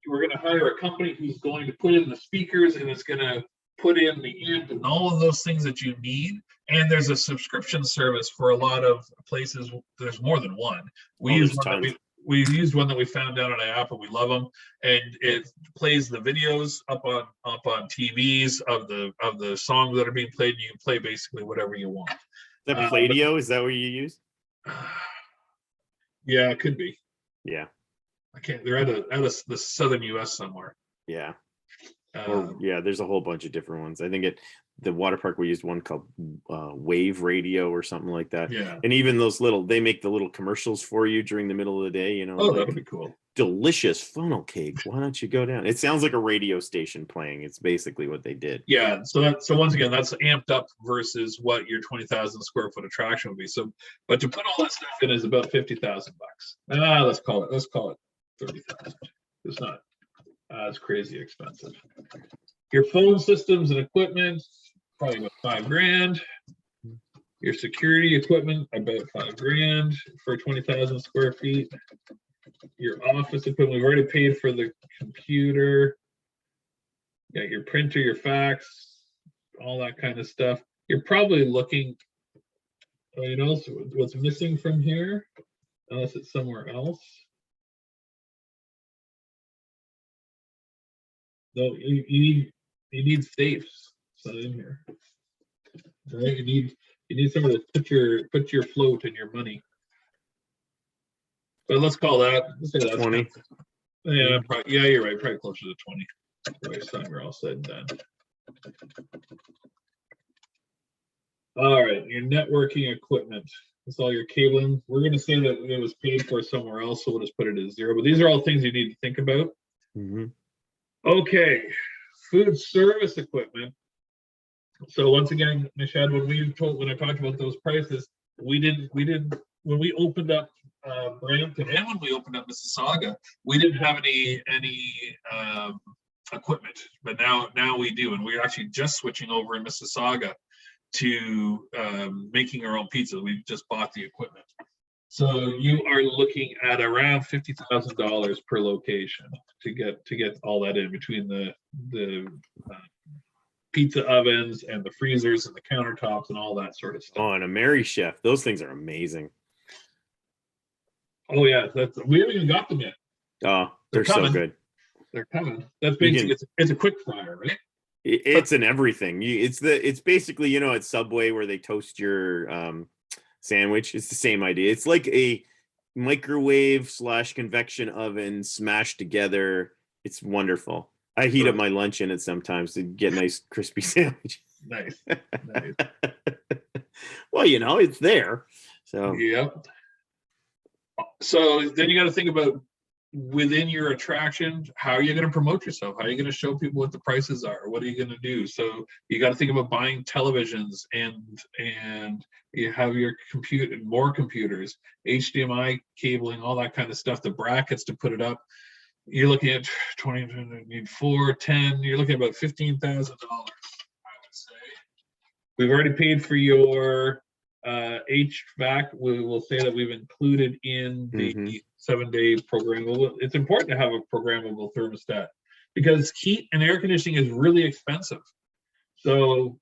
we're going to hire a company who's going to put in the speakers and it's going to put in the amp and all of those things that you need. And there's a subscription service for a lot of places. There's more than one. We use one that we found down on an app and we love them. And it plays the videos up on TVs of the songs that are being played. And you can play basically whatever you want. Is that Pladio? Is that what you use? Yeah, it could be. Yeah. I can't. They're out of the southern U.S. somewhere. Yeah. Or there's a whole bunch of different ones. I think the water park we used one called Wave Radio or something like that. Yeah. And even those they make the little commercials for you during the middle of the day. Oh, like, that'd be cool. Delicious funnel cake. Why don't you go down? It sounds like a radio station playing. It's basically what they did. Yeah. So once again, that's amped up versus what your 20,000 square foot attraction would be. So, but to put all that stuff in is about $50,000. Let's call it 30,000. It's not. It's crazy expensive. Your phone systems and equipment, probably about $5,000. Your security equipment, about $5,000 for 20,000 square feet. Your office equipment, we've already paid for the computer. Yeah, your printer, your fax, all that kind of stuff. You're probably looking, what's missing from here, unless it's somewhere else. No, you need safes set in here. Right? You need somewhere to put your float and your money. But let's call that. Let's say that's 20. Yeah, you're right. Probably closer to 20. By the time we're all said and done. All right, your networking equipment. That's all your cabling. We're going to say that it was paid for somewhere else, so we'll just put it as zero. But these are all things you need to think about. Mm-hmm. Okay, food service equipment. So once again, Nishad, when I talked about those prices, we didn't when we opened up Brampton and when we opened up Mississauga, we didn't have any equipment, but now we do, and we're actually just switching over in Mississauga to making our own pizza. We just bought the equipment. So you are looking at around $50,000 per location to get all that in between the pizza ovens and the freezers and the countertops and all that sort of stuff. Oh, and a Mary Chef. Those things are amazing. Oh yeah, we haven't even got them yet. Oh, they're so good. They're coming. That's basically it's a quick fryer, right? It's an everything. It's basically at Subway where they toast your sandwich. It's the same idea. It's like a microwave / convection oven smashed together. It's wonderful. I heat up my lunch in it sometimes to get nice crispy sandwich. Nice. Well, it's there. So yep. So then you got to think about within your attraction, how are you going to promote yourself? How are you going to show people what the prices are? What are you going to do? So you got to think about buying televisions and you have your more computers, HDMI cabling, all that kind of stuff, the brackets to put it up. You're looking at 20, you need 4, 10, you're looking at about $15,000, I would say. We've already paid for your HVAC. We will say that we've included in the 7-day programmable. It's important to have a programmable thermostat because heat and air conditioning is really expensive. So,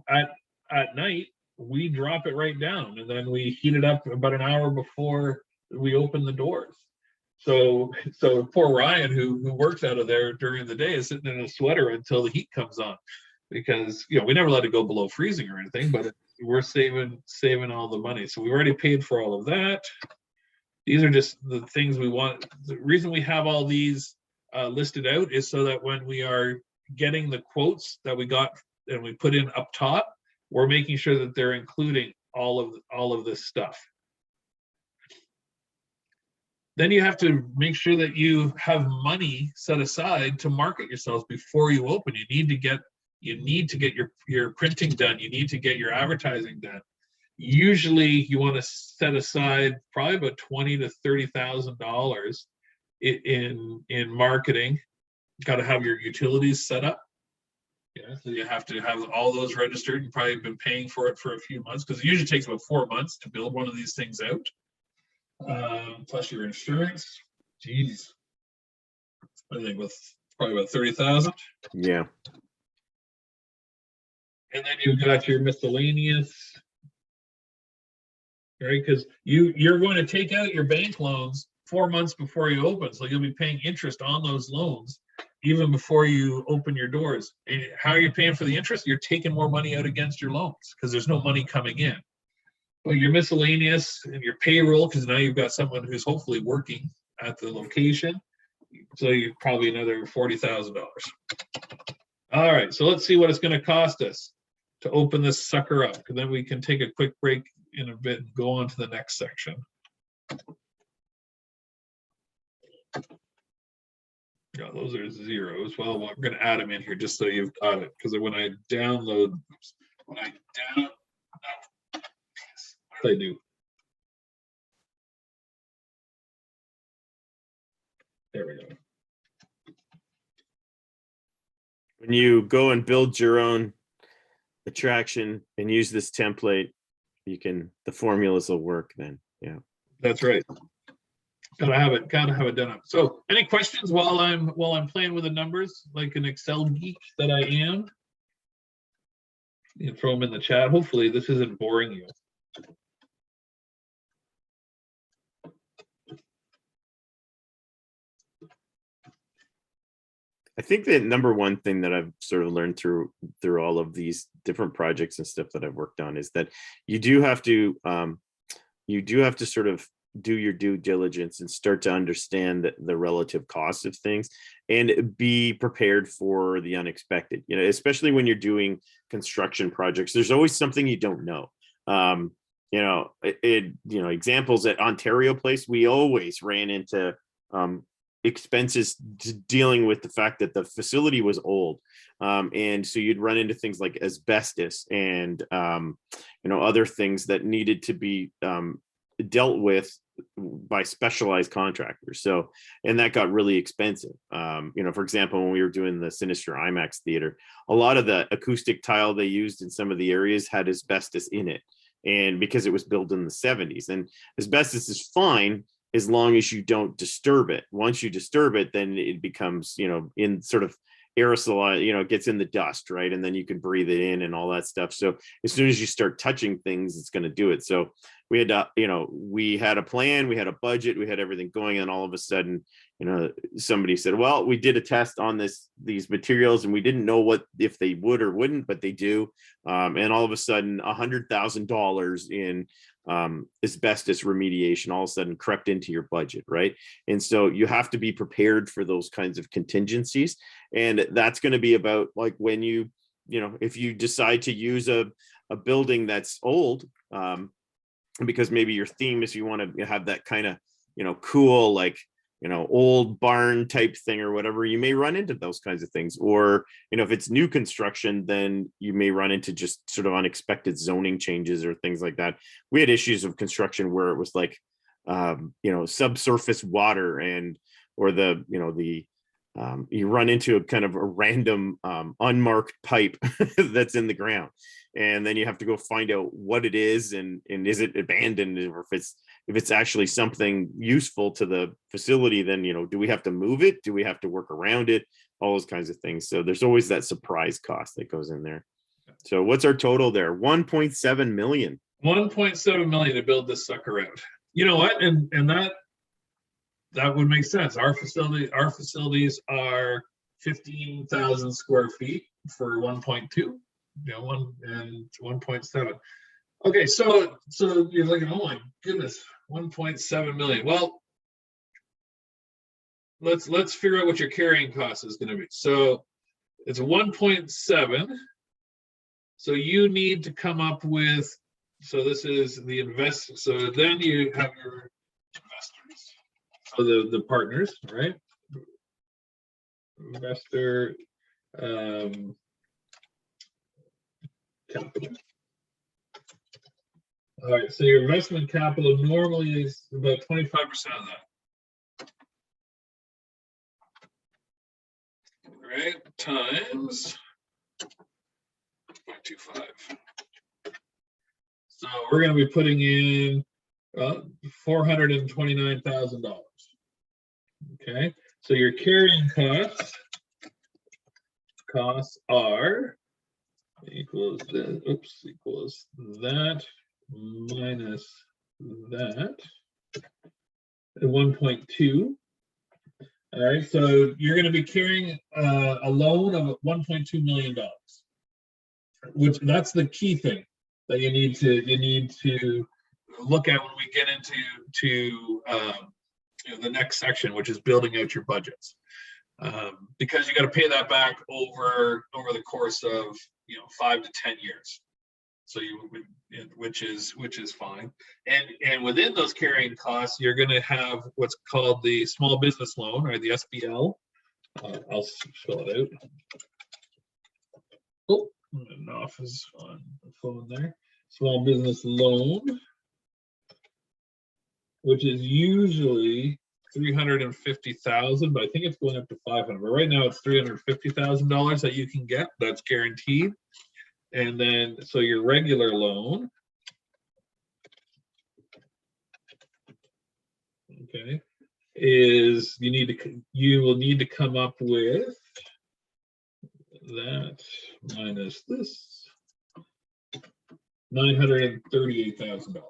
at night, we drop it right down and then we heat it up about an hour before we open the doors. So poor Ryan, who works out of there during the day, is sitting in a sweater until the heat comes on, because we never let it go below freezing or anything, but we're saving all the money. So we already paid for all of that. These are just the things we want. The reason we have all these listed out is so that when we are getting the quotes that we got and we put in up top, we're making sure that they're including all of this stuff. Then you have to make sure that you have money set aside to market yourselves before you open. You need to get your printing done. You need to get your advertising done. Usually you want to set aside probably about $20,000 to $30,000 in marketing. Got to have your utilities set up. Yeah, so you have to have all those registered. You've probably been paying for it for a few months because it usually takes about 4 months to build one of these things out. Plus your insurance. Jeez. I think with probably about 30,000. Yeah. And then you've got your miscellaneous, right? Because you're going to take out your bank loans 4 months before you open, so you'll be paying interest on those loans even before you open your doors. And how are you paying for the interest? You're taking more money out against your loans because there's no money coming in. But your miscellaneous and your payroll, because now you've got someone who's hopefully working at the location, so you're probably another $40,000. All right, so let's see what it's going to cost us to open this sucker up, and then we can take a quick break in a bit and go on to the next section. Yeah, those are zeros. Well, we're going to add them in here just so you've got it, because when I download, what did I do? There we go. When you go and build your own attraction and use this template, the formulas will work then. Yeah. That's right. Gotta have it done up. So any questions while I'm playing with the numbers, like an Excel geek that I am? You can throw them in the chat. Hopefully this isn't boring you. I think that number one thing that I've sort of learned through all of these different projects and stuff that I've worked on is that you do have to sort of do your due diligence and start to understand the relative cost of things and be prepared for the unexpected, especially when you're doing construction projects. There's always something you don't know. Examples at Ontario Place, we always ran into expenses dealing with the fact that the facility was old, and so you'd run into things like asbestos and other things that needed to be dealt with by specialized contractors. So, and that got really expensive. For example, when we were doing the Sinister IMAX theater, a lot of the acoustic tile they used in some of the areas had asbestos in it, and because it was built in the 70s, and asbestos is fine as long as you don't disturb it. Once you disturb it, then it becomes, in sort of aerosol, it gets in the dust, right? And then you can breathe it in and all that stuff. So as soon as you start touching things, it's going to do it. So we had to, we had a plan, we had a budget, we had everything going, and all of a sudden, somebody said, well, we did a test on these materials and we didn't know if they would or wouldn't, but they do. And all of a sudden $100,000 in asbestos remediation all of a sudden crept into your budget, right? And so you have to be prepared for those kinds of contingencies. And that's going to be about like when if you decide to use a building that's old, because maybe your theme is you want to have that kind of, cool, like, old barn type thing or whatever, you may run into those kinds of things. Or, if it's new construction, then you may run into just sort of unexpected zoning changes or things like that. We had issues of construction where it was like, subsurface water you run into a kind of a random unmarked pipe that's in the ground. And then you have to go find out what it is and is it abandoned, or if it's actually something useful to the facility, then, do we have to move it? Do we have to work around it? All those kinds of things. So there's always that surprise cost that goes in there. So what's our total there? 1.7 million. 1.7 million to build this sucker out. You know what? And that would make sense. Our facilities are 15,000 square feet for 1.2. 1.7. Okay, so you're like, oh my goodness, 1.7 million. Well, let's figure out what your carrying cost is going to be. So it's 1.7. So you need to come up with. So this is the invest. So then you have your investors. So the partners, right? Investor. Capital. All right, so your investment capital normally is about 25% of that. Right, times 1.25. So we're going to be putting in $429,000. Okay, so your carrying costs are equals that minus that at 1.2. All right, so you're going to be carrying a loan of $1.2 million, which that's the key thing that you need to look at when we get into the next section, which is building out your budgets, because you got to pay that back over the course of 5 to 10 years. So which is fine, and within those carrying costs, you're going to have what's called the small business loan, or the SBL. I'll spell it out. Oh, an office on the phone there. Small business loan, which is usually $350,000, but I think it's going up to $500,000. But right now it's $350,000 that you can get. That's guaranteed. And then, so your regular loan, okay, is you will need to come up with that minus this $938,000.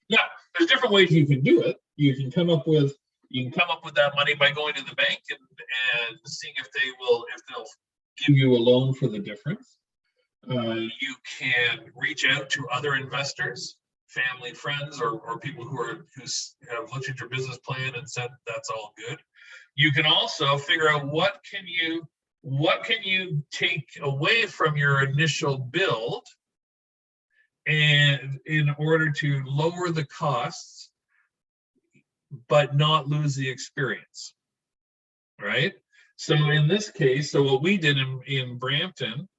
Now, there's different ways you can do it. You can come up with that money by going to the bank and seeing if they'll give you a loan for the difference. You can reach out to other investors, family, friends, or people who have looked at your business plan and said that's all good. You can also figure out what can you take away from your initial build, and in order to lower the costs but not lose the experience, right? So in this case, so what we did in Brampton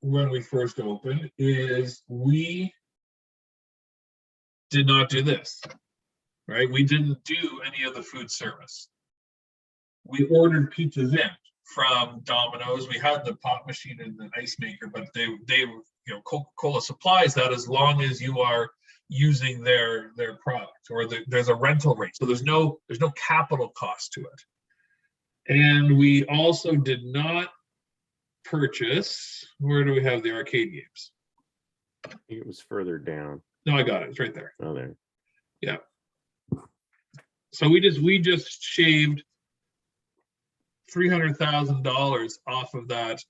when we first opened is we did not do this, right? We didn't do any of the food service. We ordered pizzas in from Domino's. We had the pop machine and the ice maker, but they Coca-Cola supplies that as long as you are using their product, or there's a rental rate. So there's no capital cost to it. And we also did not purchase, where do we have the arcade games? I think it was further down. No, I got it. It's right there. Oh, there. Yeah. So we just shaved $300,000 off of that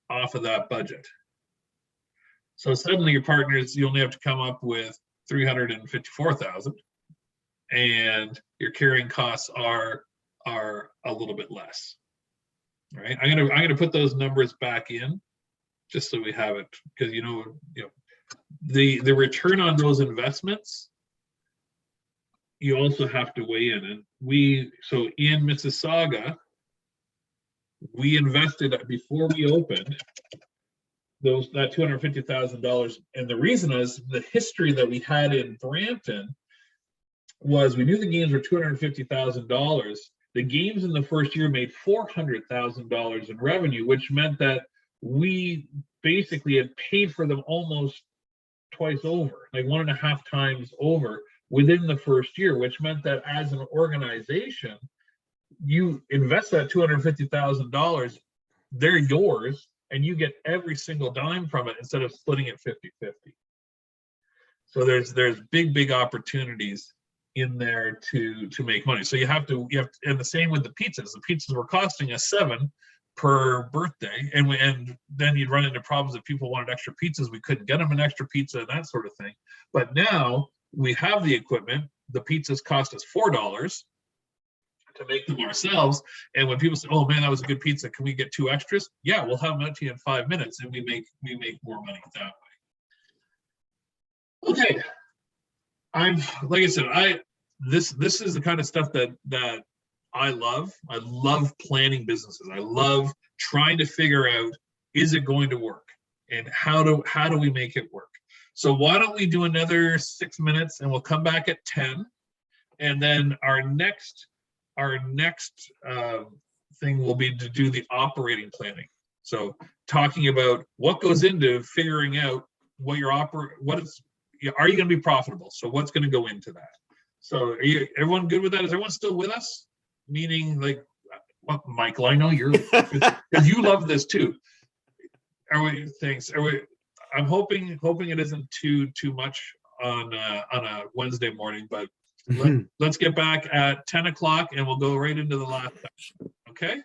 budget. So suddenly your partners, you only have to come up with $354,000, and your carrying costs are a little bit less. Right? I'm gonna put those numbers back in just so we have it, because the return on those investments, you also have to weigh in. And so in Mississauga, we invested before we opened that $250,000, and the reason is the history that we had in Brampton was we knew the games were $250,000. The games in the first year made $400,000 in revenue, which meant that we basically had paid for them almost twice over, like 1.5 times over within the first year, which meant that as an organization, you invest that $250,000, they're yours, and you get every single dime from it instead of splitting it 50-50. So there's big opportunities in there to make money. So you have to, and the same with the pizzas. The pizzas were costing us $7 per birthday, and then you'd run into problems if people wanted extra pizzas. We couldn't get them an extra pizza and that sort of thing. But now we have the equipment. The pizzas cost us $4 to make them ourselves. And when people say, "Oh man, that was a good pizza. Can we get 2 extras?" Yeah, we'll have them out to you in 5 minutes, and we make more money that way. Okay. Like I said, this is the kind of stuff that I love. I love planning businesses. I love trying to figure out, is it going to work, and how do we make it work? So why don't we do another 6 minutes, and we'll come back at 10, and then our next thing will be to do the operating planning. So talking about what goes into figuring out what your are you going to be profitable? So what's going to go into that? So everyone good with that? Is everyone still with us? Meaning like, well, Michael, I know you're, because you love this too. Thanks. I'm hoping it isn't too much on a Wednesday morning, but let's get back at 10 o'clock and we'll go right into the last section. Okay.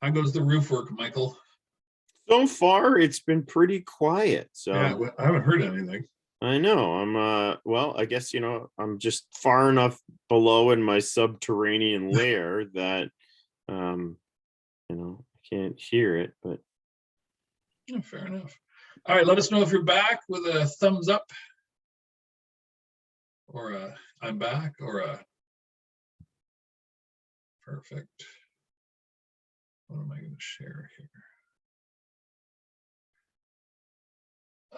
How goes the roof work, Michael? So far, it's been pretty quiet. So Yeah, I haven't heard anything. I know well, I guess, I'm just far enough below in my subterranean layer that, I can't hear it, but Yeah, fair enough. All right, let us know if you're back with a thumbs up, or a I'm back, or a perfect. What am I going to share here?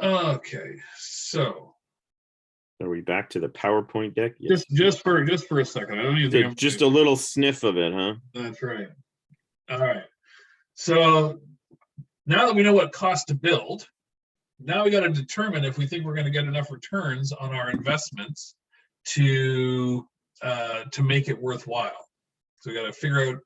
Okay, so are we back to the PowerPoint deck? Yes. just for a second. I don't even think I'm Just a little sniff of it, huh? That's right. All right. So now that we know what it costs to build, now we got to determine if we think we're going to get enough returns on our investments to make it worthwhile. So we got to figure out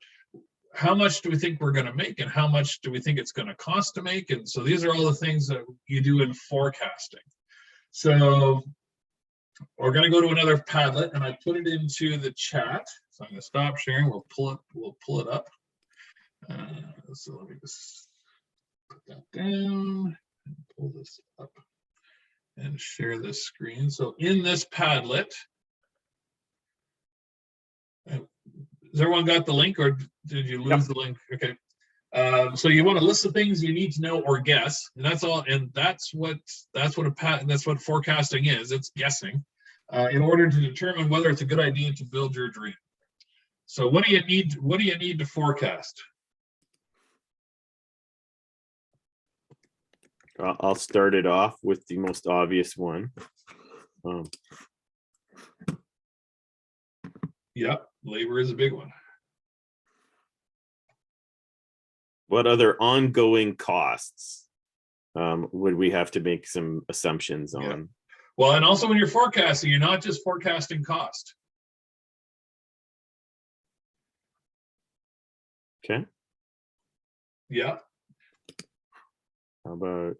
how much do we think we're going to make and how much do we think it's going to cost to make. And so these are all the things that you do in forecasting. So we're going to go to another Padlet, and I put it into the chat. So I'm going to stop sharing. We'll pull it up. So let me just put that down and pull this up and share this screen. So in this Padlet, has everyone got the link, or did you lose the link? Okay. So you want to list the things you need to know or guess, and that's all. And that's what forecasting is. It's guessing in order to determine whether it's a good idea to build your dream. So what do you need? What do you need to forecast? I'll start it off with the most obvious one. Yep, labor is a big one. What other ongoing costs would we have to make some assumptions on? Yeah. Well, and also when you're forecasting, you're not just forecasting cost. Okay. Yeah. How about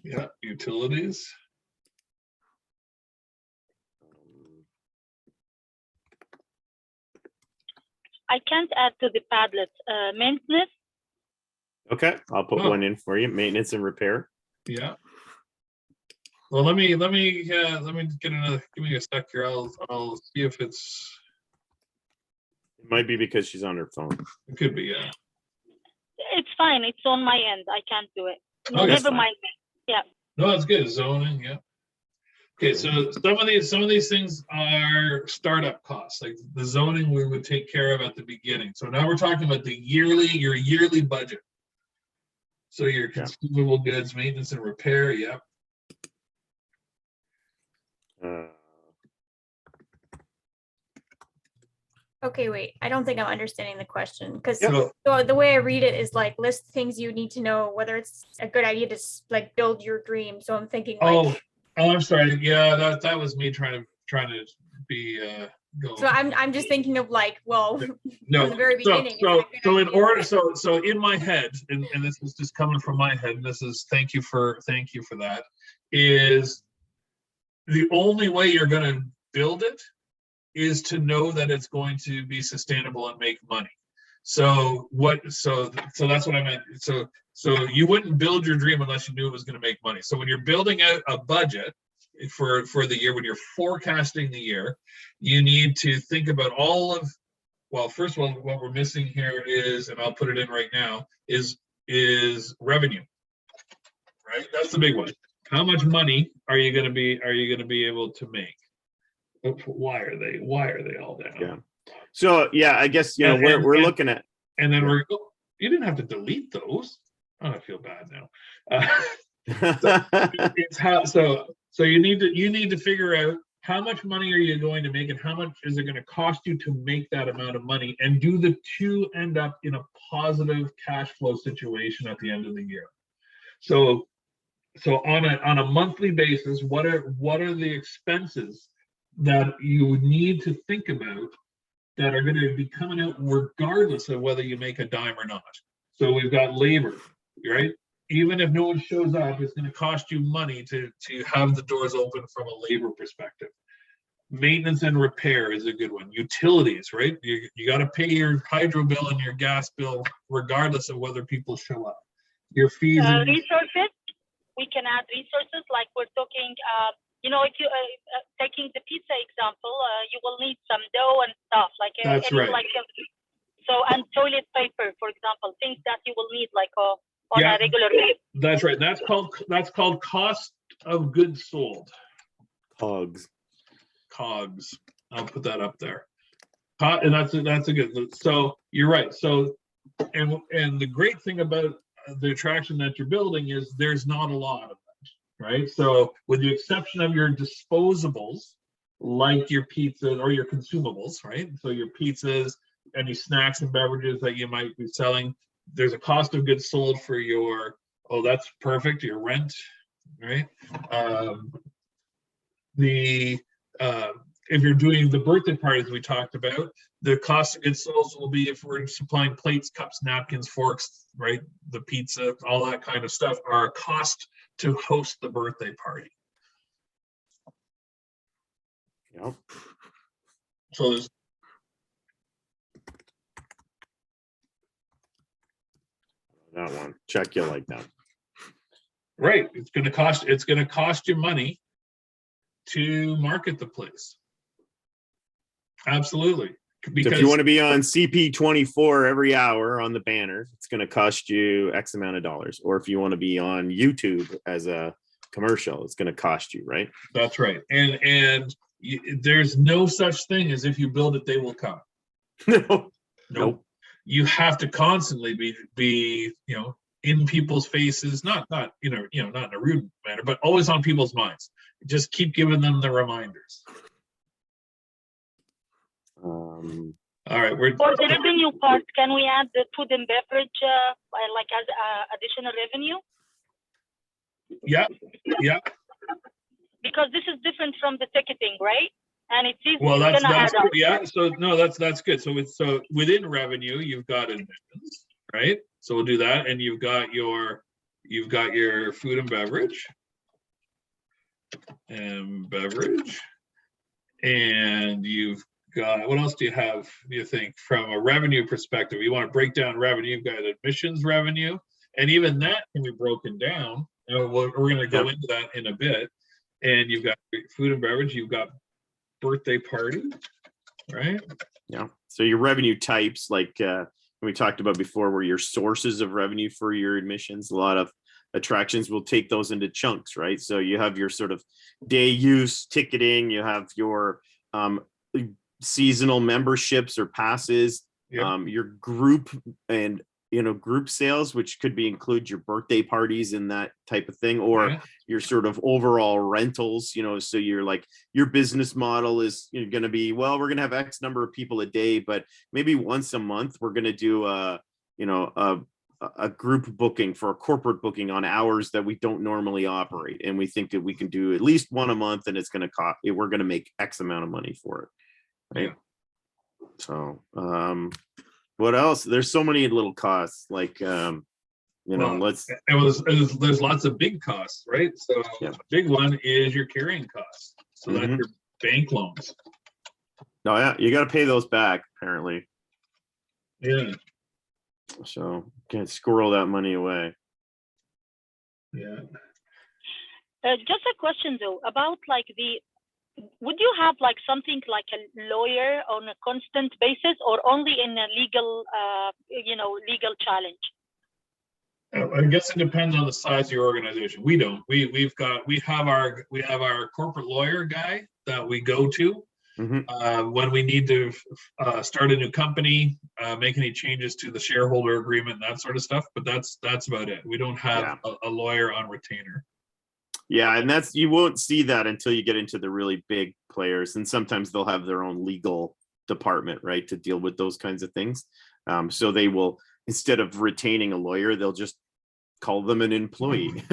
yeah, utilities. I can't add to the Padlet. Maintenance. okay, I'll put one in for you. Maintenance and repair. Yeah. Well, let me get another. Give me a sec here. I'll see if it's. It might be because she's on her phone. It could be, yeah. It's fine. It's on my end. I can't do it. Oh, that's Never fine. mind me. Yeah. No, that's good. Zoning, yeah. Okay, so some of these things are startup costs. Like the zoning, we would take care of at the beginning. So now we're talking about your yearly budget. So your consumable goods, maintenance and repair, yep. Okay, wait. I don't think I'm understanding the question, because So so the way I read it is like list things you need to know whether it's a good idea to like build your dream. So I'm thinking like. Oh, I'm sorry. Yeah, that was me trying to be go. So I'm just thinking of like, well, No, from the very beginning. so in order, so in my head, and this is just coming from my head, and this is thank you for that, is the only way you're going to build it is to know that it's going to be sustainable and make money. So that's what I meant. So you wouldn't build your dream unless you knew it was going to make money. So when you're building out a budget for the year, when you're forecasting the year, you need to think about well, first of all, what we're missing here is, and I'll put it in right now, is revenue, right? That's the big one. How much money are you going to be able to make? Why are they all down? Yeah. So yeah, I guess we're looking at, and then you didn't have to delete those. Oh, I feel bad now. It's how so you need to figure out how much money are you going to make and how much is it going to cost you to make that amount of money, and do the two end up in a positive cash flow situation at the end of the year. So on a monthly basis, what are the expenses that you would need to think about that are going to be coming out regardless of whether you make a dime or not. So we've got labor, right? Even if no one shows up, it's going to cost you money to have the doors open from a labor perspective. Maintenance and repair is a good one. Utilities, right? You got to pay your hydro bill and your gas bill regardless of whether people show up. Your fees. Resources, we can add resources, like we're talking, you know, if you taking the pizza example, you will need some dough and stuff like That's right. like so, and toilet paper, for example, things that you will need like on Yeah. a regular basis. That's right. That's called cost of goods sold. Cogs. COGS. I'll put that up there. And that's a good. So you're right. So and the great thing about the attraction that you're building is there's not a lot of that, right? So with the exception of your disposables, like your pizzas or your consumables, right? So your pizzas, any snacks and beverages that you might be selling, there's a cost of goods sold for your, oh, that's perfect, your rent, right? If you're doing the birthday parties we talked about, the cost of goods sold will be if we're supplying plates, cups, napkins, forks, right? The pizza, all that kind of stuff are a cost to host the birthday party. Yep. So there's That one. Check you like that. right. It's going to cost you money to market the place. Absolutely. So Because if you want to be on CP24 every hour on the banner, it's going to cost you X amount of dollars. Or if you want to be on YouTube as a commercial, it's going to cost you, right? that's right. And there's no such thing as if you build it, they will come. No. Nope. You have to constantly be in people's faces, not not in a rude manner, but always on people's minds. Just keep giving them the reminders. All right, we're For the revenue part, can we add the food and beverage like as additional revenue? yeah. Because this is different from the ticketing, right? And it's Well, it's gonna that's add up. yeah. So no, that's good. So within revenue, you've got admissions, right? So we'll do that, and you've got your food and beverage, and you've got, what else do you have? Do you think from a revenue perspective? You want to break down revenue? You've got admissions revenue, and even that can be broken down. We're going to go into that in a bit. And you've got food and beverage. You've got birthday party, right? Yeah. So your revenue types, like we talked about before, were your sources of revenue for your admissions. A lot of attractions will take those into chunks, right? So you have your sort of day use ticketing, you have your seasonal memberships or passes, your group and group sales, which could be include your birthday parties and that type of thing, or your sort of overall rentals, so you're like, your business model is going to be, well, we're going to have X number of people a day, but maybe once a month we're going to do a group booking for a corporate booking on hours that we don't normally operate, and we think that we can do at least one a month, and it's going to cost, we're going to make X amount of money for it, right? So what else? There's so many little costs, like there's lots of big costs, right? So the big one is your carrying costs. So that's your bank loans. Oh yeah, you got to pay those back apparently. Yeah. So can't squirrel that money away. Yeah. Just a question though about like would you have like something like a lawyer on a constant basis, or only in a legal challenge? I guess it depends on the size of your organization. We don't. We have our corporate lawyer guy that we go to when we need to start a new company, make any changes to the shareholder agreement, that sort of stuff. But that's about it. We don't have a lawyer on retainer. Yeah, and you won't see that until you get into the really big players, and sometimes they'll have their own legal department, right, to deal with those kinds of things. So they will, instead of retaining a lawyer, they'll just call them an employee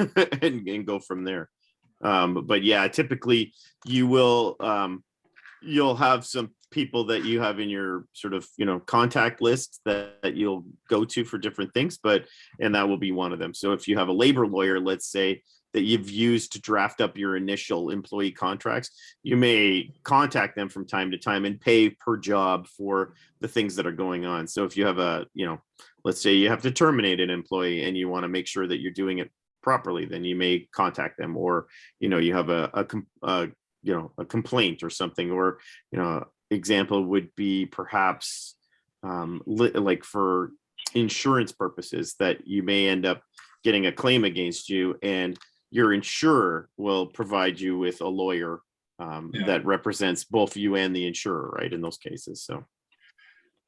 and go from there. But yeah, typically you will you'll have some people that you have in your sort of, contact list that you'll go to for different things, and that will be one of them. So if you have a labor lawyer, let's say, that you've used to draft up your initial employee contracts, you may contact them from time to time and pay per job for the things that are going on. So if you have let's say you have to terminate an employee and you want to make sure that you're doing it properly, then you may contact them. Or, you have a complaint or something, or, example would be perhaps like for insurance purposes, that you may end up getting a claim against you, and your insurer will provide you with a lawyer that represents both you and the insurer, right, in those cases. So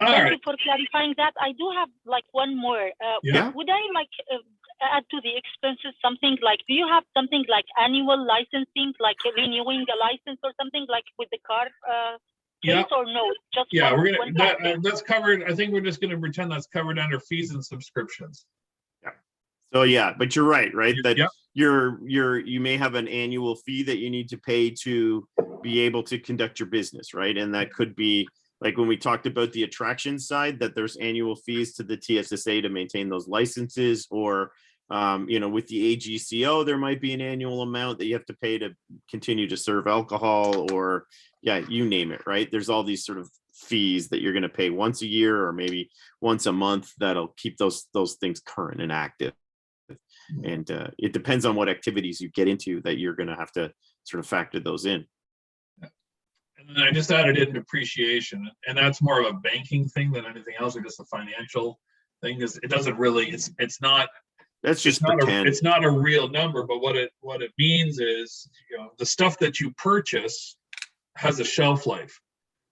All Thank you right. for clarifying that. I do have like one more. Yeah. Would I add to the expenses something like, do you have something like annual licensing, like renewing a license or something like with the car Yeah. case, or no? Just Yeah, one- we're one gonna time? that's covered. I think we're just gonna pretend that's covered under fees and subscriptions. So yeah, but you're right, that Yep. you may have an annual fee that you need to pay to be able to conduct your business, right? And that could be like when we talked about the attraction side, that there's annual fees to the TSSA to maintain those licenses, or with the AGCO, there might be an annual amount that you have to pay to continue to serve alcohol, or you name it, right? There's all these sort of fees that you're going to pay once a year or maybe once a month that'll keep those things current and active. And it depends on what activities you get into that you're going to have to sort of factor those in. And then I just added in depreciation, and that's more of a banking thing than anything else, or just a financial thing. Is it doesn't really, it's not, That's just it's not, pretend. it's not a real number, but what it means is, the stuff that you purchase has a shelf life,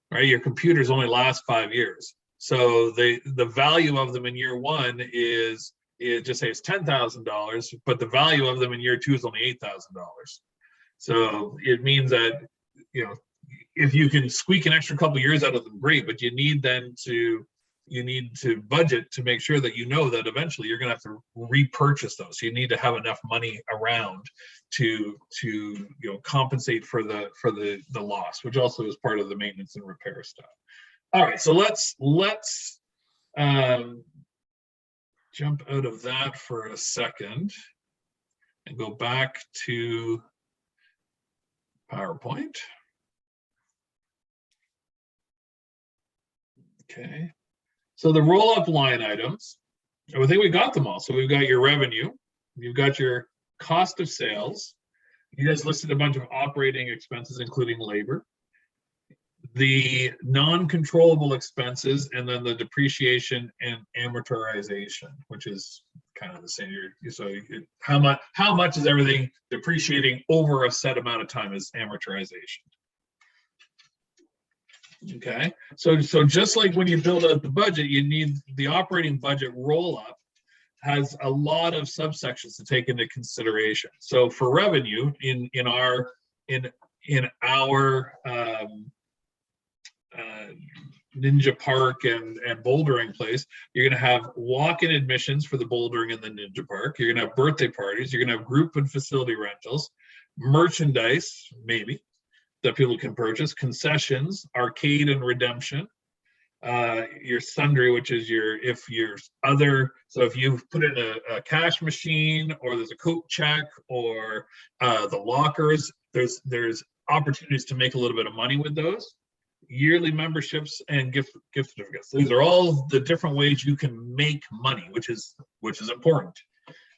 right? Your computers only last 5 years. So the value of them in year one is just say it's $10,000, but the value of them in year two is only $8,000. So it means that, if you can squeak an extra couple years out of them, great, but you need to budget to make sure that that eventually you're going to have to repurchase those. So you need to have enough money around to compensate for the loss, which also is part of the maintenance and repair stuff. All right, so let's jump out of that for a second and go back to PowerPoint. Okay, so the roll-up line items, I think we got them all. So we've got your revenue, you've got your cost of sales. You guys listed a bunch of operating expenses, including labor, the non-controllable expenses, and then the depreciation and amortization, which is kind of the same. How much is everything depreciating over a set amount of time is amortization. Okay, so just like when you build out the budget, you need the operating budget roll up has a lot of subsections to take into consideration. So for revenue in our Ninja Park and bouldering place, you're going to have walk-in admissions for the bouldering and the Ninja Park. You're going to have birthday parties. You're going to have group and facility rentals, merchandise, maybe, that people can purchase, concessions, arcade and redemption, your sundry, which is if you've put in a cash machine, or there's a coat check, or the lockers, there's opportunities to make a little bit of money with those. Yearly memberships and gift certificates. These are all the different ways you can make money, which is important,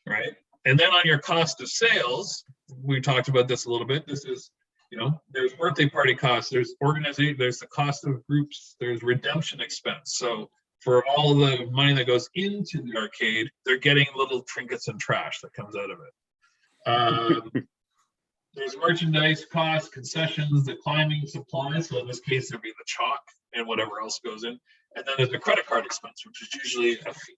right? And then on your cost of sales, we talked about this a little bit. This is, there's birthday party costs, there's organization, there's the cost of groups, there's redemption expense. So for all the money that goes into the arcade, they're getting little trinkets and trash that comes out of it. There's merchandise costs, concessions, the climbing supplies. So in this case, there'd be the chalk and whatever else goes in. And then there's the credit card expense, which is usually a fee.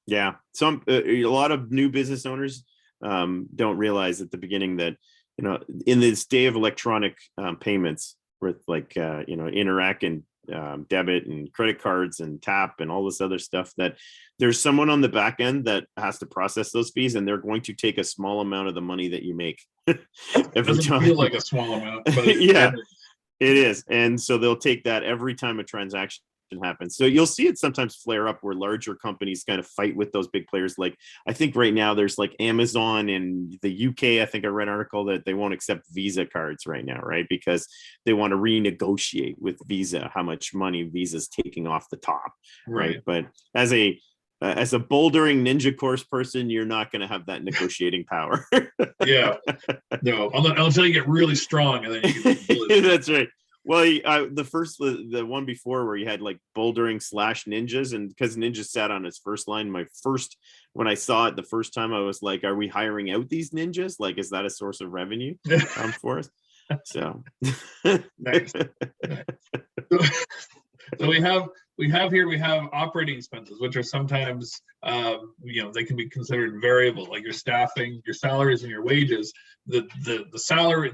Yeah, a lot of new business owners don't realize at the beginning that, in this day of electronic payments with Interac and debit and credit cards and tap and all this other stuff, that there's someone on the back end that has to process those fees, and they're going to take a small amount of the money that you make every Doesn't time. feel like a small amount, but it, Yeah. It is. And so they'll take that every time a transaction happens. So you'll see it sometimes flare up where larger companies kind of fight with those big players. Like, I think right now there's like Amazon in the UK. I think I read an article that they won't accept Visa cards right now, right? Because they want to renegotiate with Visa how much money Visa's taking off the top, right? But as a bouldering ninja course person, you're not going to have that negotiating power. Yeah. No, until you get really strong, and then you can That's right. Well, the one before where you had like bouldering / ninjas, and because Ninja sat on his first line, when I saw it the first time, I was like, are we hiring out these ninjas? Like, is that a source of revenue for us? So nice. So we have operating expenses, which are sometimes they can be considered variable, like your staffing, your salaries, and your wages. The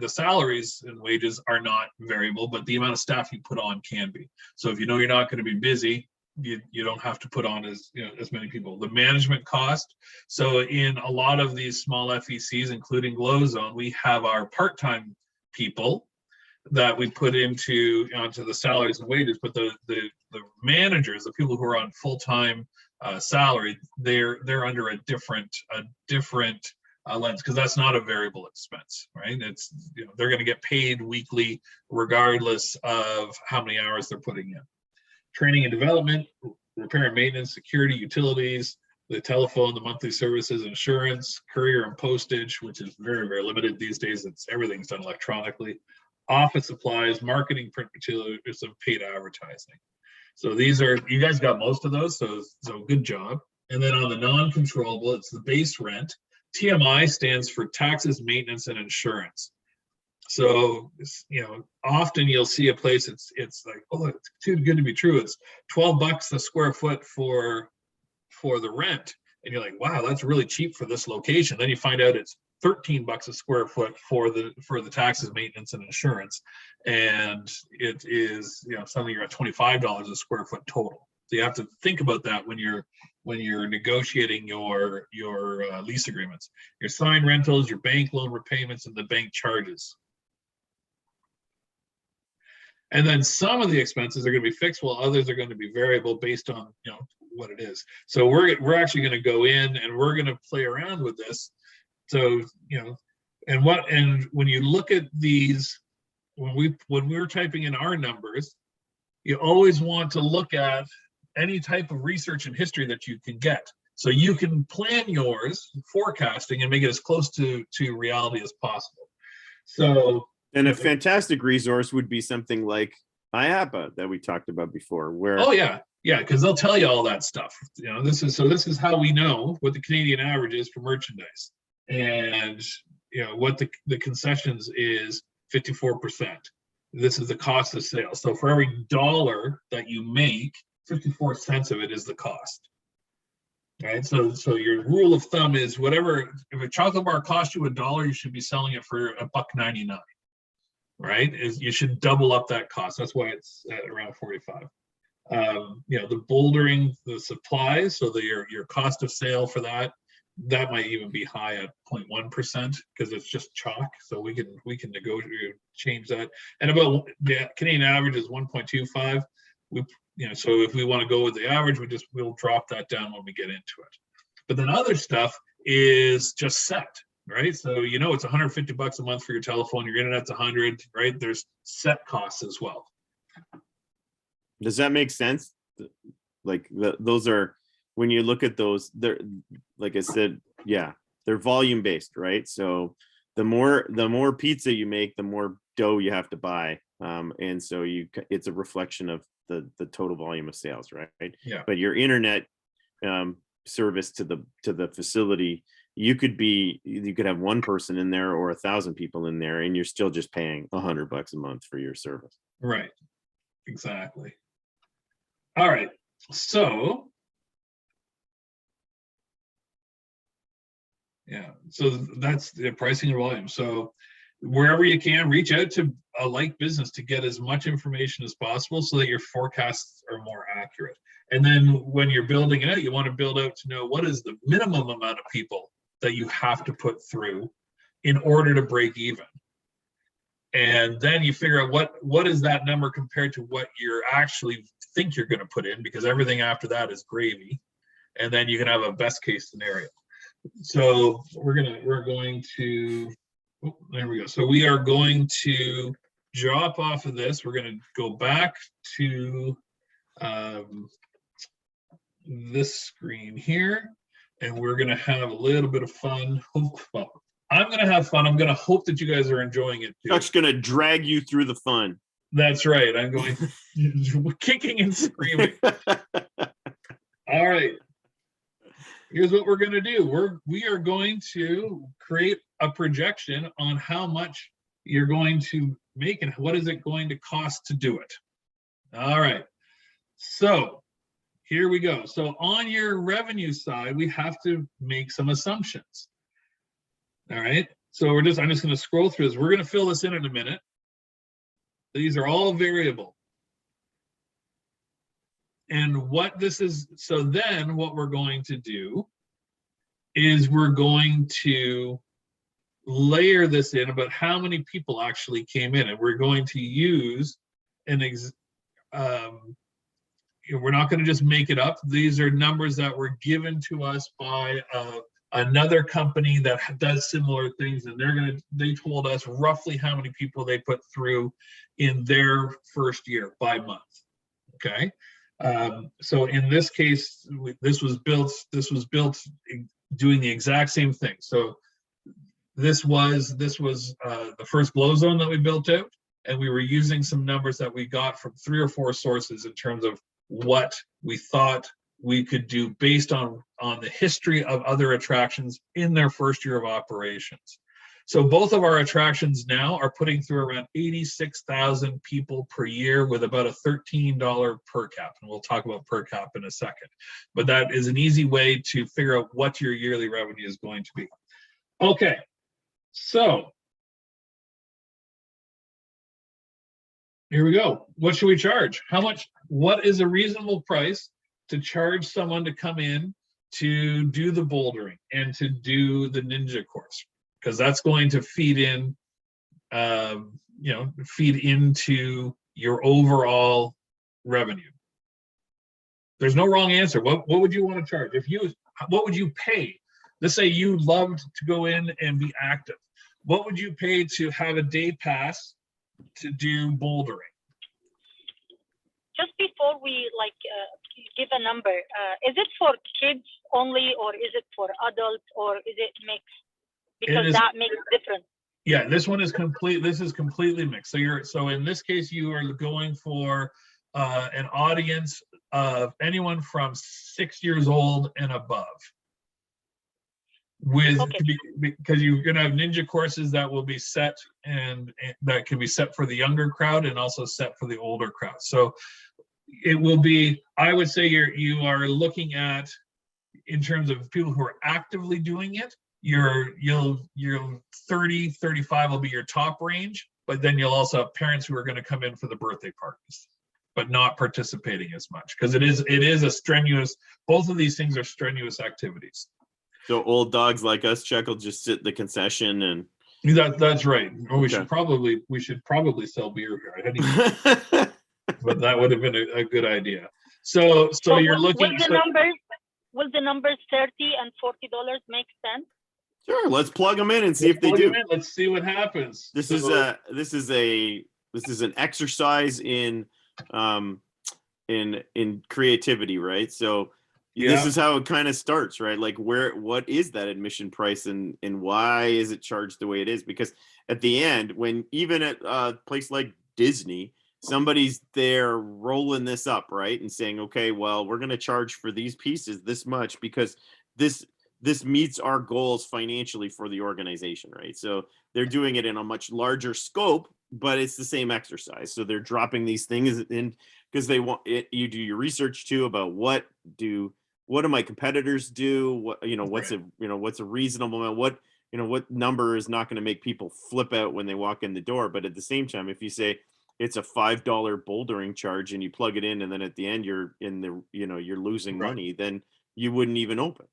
salaries and wages are not variable, but the amount of staff you put on can be. So if you know you're not going to be busy, you don't have to put on as many people. The management cost. So in a lot of these small FECs, including GlowZone, we have our part-time people that we put onto the salaries and wages, but the managers, the people who are on full-time salary, they're under a different lens, because that's not a variable expense, right? It's they're going to get paid weekly regardless of how many hours they're putting in. Training and development, repair and maintenance, security, utilities, the telephone, the monthly services, insurance, courier and postage, which is very, very limited these days. Everything's done electronically. Office supplies, marketing, print materials, and paid advertising. So you guys got most of those, so good job. And then on the non-controllable, it's the base rent. TMI stands for taxes, maintenance, and insurance. So often you'll see a place, it's like, oh, it's too good to be true. It's $12 a square foot for the rent, and you're like, wow, that's really cheap for this location. Then you find out it's $13 a square foot for the taxes, maintenance, and insurance, and it is suddenly you're at $25 a square foot total. So you have to think about that when you're negotiating your lease agreements, your sign rentals, your bank loan repayments, and the bank charges. And then some of the expenses are going to be fixed, while others are going to be variable based on what it is. So we're actually going to go in and we're going to play around with this. So and when you look at these, when we're typing in our numbers, you always want to look at any type of research and history that you can get, so you can plan yours forecasting and make it as close to reality as possible. So, and a fantastic resource would be something like IAPA that we talked about before, where because they'll tell you all that stuff. This is how we know what the Canadian average is for merchandise, and what the concessions is 54%. This is the cost of sales. So for every dollar that you make, 54 cents of it is the cost. Right. So your rule of thumb is whatever, if a chocolate bar costs you $1, you should be selling it for $1.99. Right? You should double up that cost. That's why it's at around 45. The bouldering, the supplies, so your cost of sale for that might even be high at 0.1% because it's just chalk. So we can negotiate, change that. And about the Canadian average is 1.25. So if we want to go with the average, we'll drop that down when we get into it. But then other stuff is just set, right? So it's $150 a month for your telephone, your internet's $100, right? There's set costs as well. Does that make sense? Like those are, when you look at those, they're, like I said, they're volume based, right? So the more pizza you make, the more dough you have to buy, and so it's a reflection of the total volume of sales, right? Yeah. But your internet service to the facility, you could have one person in there or 1,000 people in there, and you're still just paying $100 a month for your service. Right. Exactly. All right. So so that's the pricing and volume. So wherever you can, reach out to a like business to get as much information as possible so that your forecasts are more accurate. And then when you're building it out, you want to build out to know what is the minimum amount of people that you have to put through in order to break even. And then you figure out what is that number compared to what you're actually think you're going to put in, because everything after that is gravy. And then you can have a best case scenario. So we're going to, oh, there we go. So we are going to drop off of this. We're going to go back to this screen here, and we're going to have a little bit of fun. Well, I'm going to have fun. I'm going to hope that you guys are enjoying it too. Chuck's going to drag you through the fun. That's right. I'm going kicking and screaming. All right. Here's what we're going to do. We are going to create a projection on how much you're going to make and what is it going to cost to do it. All right. So here we go. So on your revenue side, we have to make some assumptions. All right. So I'm just going to scroll through this. We're going to fill this in a minute. These are all variable. And what this is, so then what we're going to do is we're going to layer this in about how many people actually came in, and we're going to use we're not going to just make it up. These are numbers that were given to us by another company that does similar things, and they told us roughly how many people they put through in their first year by month. Okay. So in this case, this was built doing the exact same thing. So this was the first glow zone that we built out, and we were using some numbers that we got from 3 or 4 sources in terms of what we thought we could do based on the history of other attractions in their first year of operations. So both of our attractions now are putting through around 86,000 people per year with about a $13 per cap. And we'll talk about per cap in a second. But that is an easy way to figure out what your yearly revenue is going to be. Okay, so here we go. What should we charge? How much? What is a reasonable price to charge someone to come in to do the bouldering and to do the ninja course? Because that's going to feed in, feed into your overall revenue. There's no wrong answer. What would you want to charge? What would you pay? Let's say you loved to go in and be active. What would you pay to have a day pass to do bouldering? Just before we give a number, is it for kids only, or is it for adults, or is it mixed? Because that makes a difference. Yeah, this one is complete. This is completely mixed. So in this case, you are going for an audience of anyone from 6 years old and above. Because you're going to have ninja courses that will be set and that can be set for the younger crowd and also set for the older crowd. So it will be, I would say you are looking at, in terms of people who are actively doing it, your 30, 35 will be your top range, but then you'll also have parents who are going to come in for the birthday parties, but not participating as much, because it is a strenuous, both of these things are strenuous activities. So old dogs like us, Chuck, will just sit at the concession and. That's right. Oh, we should probably sell beer here. But that would have been a good idea. So you're looking. Will the numbers $30 and $40 make sense? Sure, let's plug them in and see if they do. Let's see what happens. This is an exercise in creativity, right? So this is how it kind of starts, right? Like what is that admission price and why is it charged the way it is? Because at the end, when even at a place like Disney, somebody's there rolling this up, right? And saying, okay, well, we're going to charge for these pieces this much because this meets our goals financially for the organization, right? So they're doing it in a much larger scope, but it's the same exercise. So they're dropping these things in because they want it. You do your research too about what do my competitors do? What's a reasonable amount? you know, what number is not going to make people flip out when they walk in the door. But at the same time, if you say it's a $5 bouldering charge and you plug it in, and then at the end you're in the, you know, you're losing Right. money, then you wouldn't even open.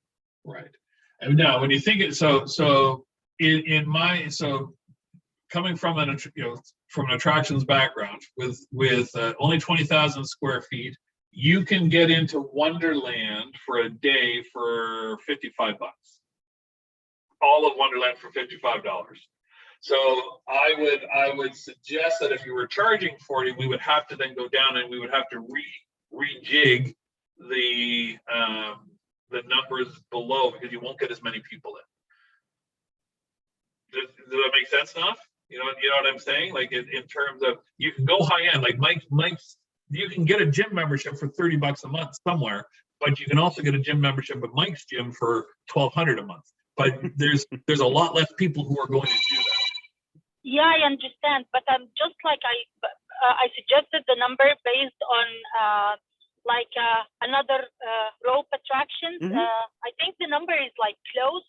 Right. And now when you think it, so in my, so coming from an, you know, from an attractions background with only 20,000 square feet, you can get into Wonderland for a day for $55. All of Wonderland for $55. So I would suggest that if you were charging 40, we would have to then go down and we would have to rejig the numbers below, because you won't get as many people in. Does that make sense enough? You know what I'm saying? Like in terms of, you can go high end, like Mike's, you can get a gym membership for $30 a month somewhere, but you can also get a gym membership at Mike's gym for $1,200 a month. But there's a lot less people who are going to do that. Yeah, I understand, but I'm just like I suggested the number based on another rope attractions. Mhm. I think the number is like close.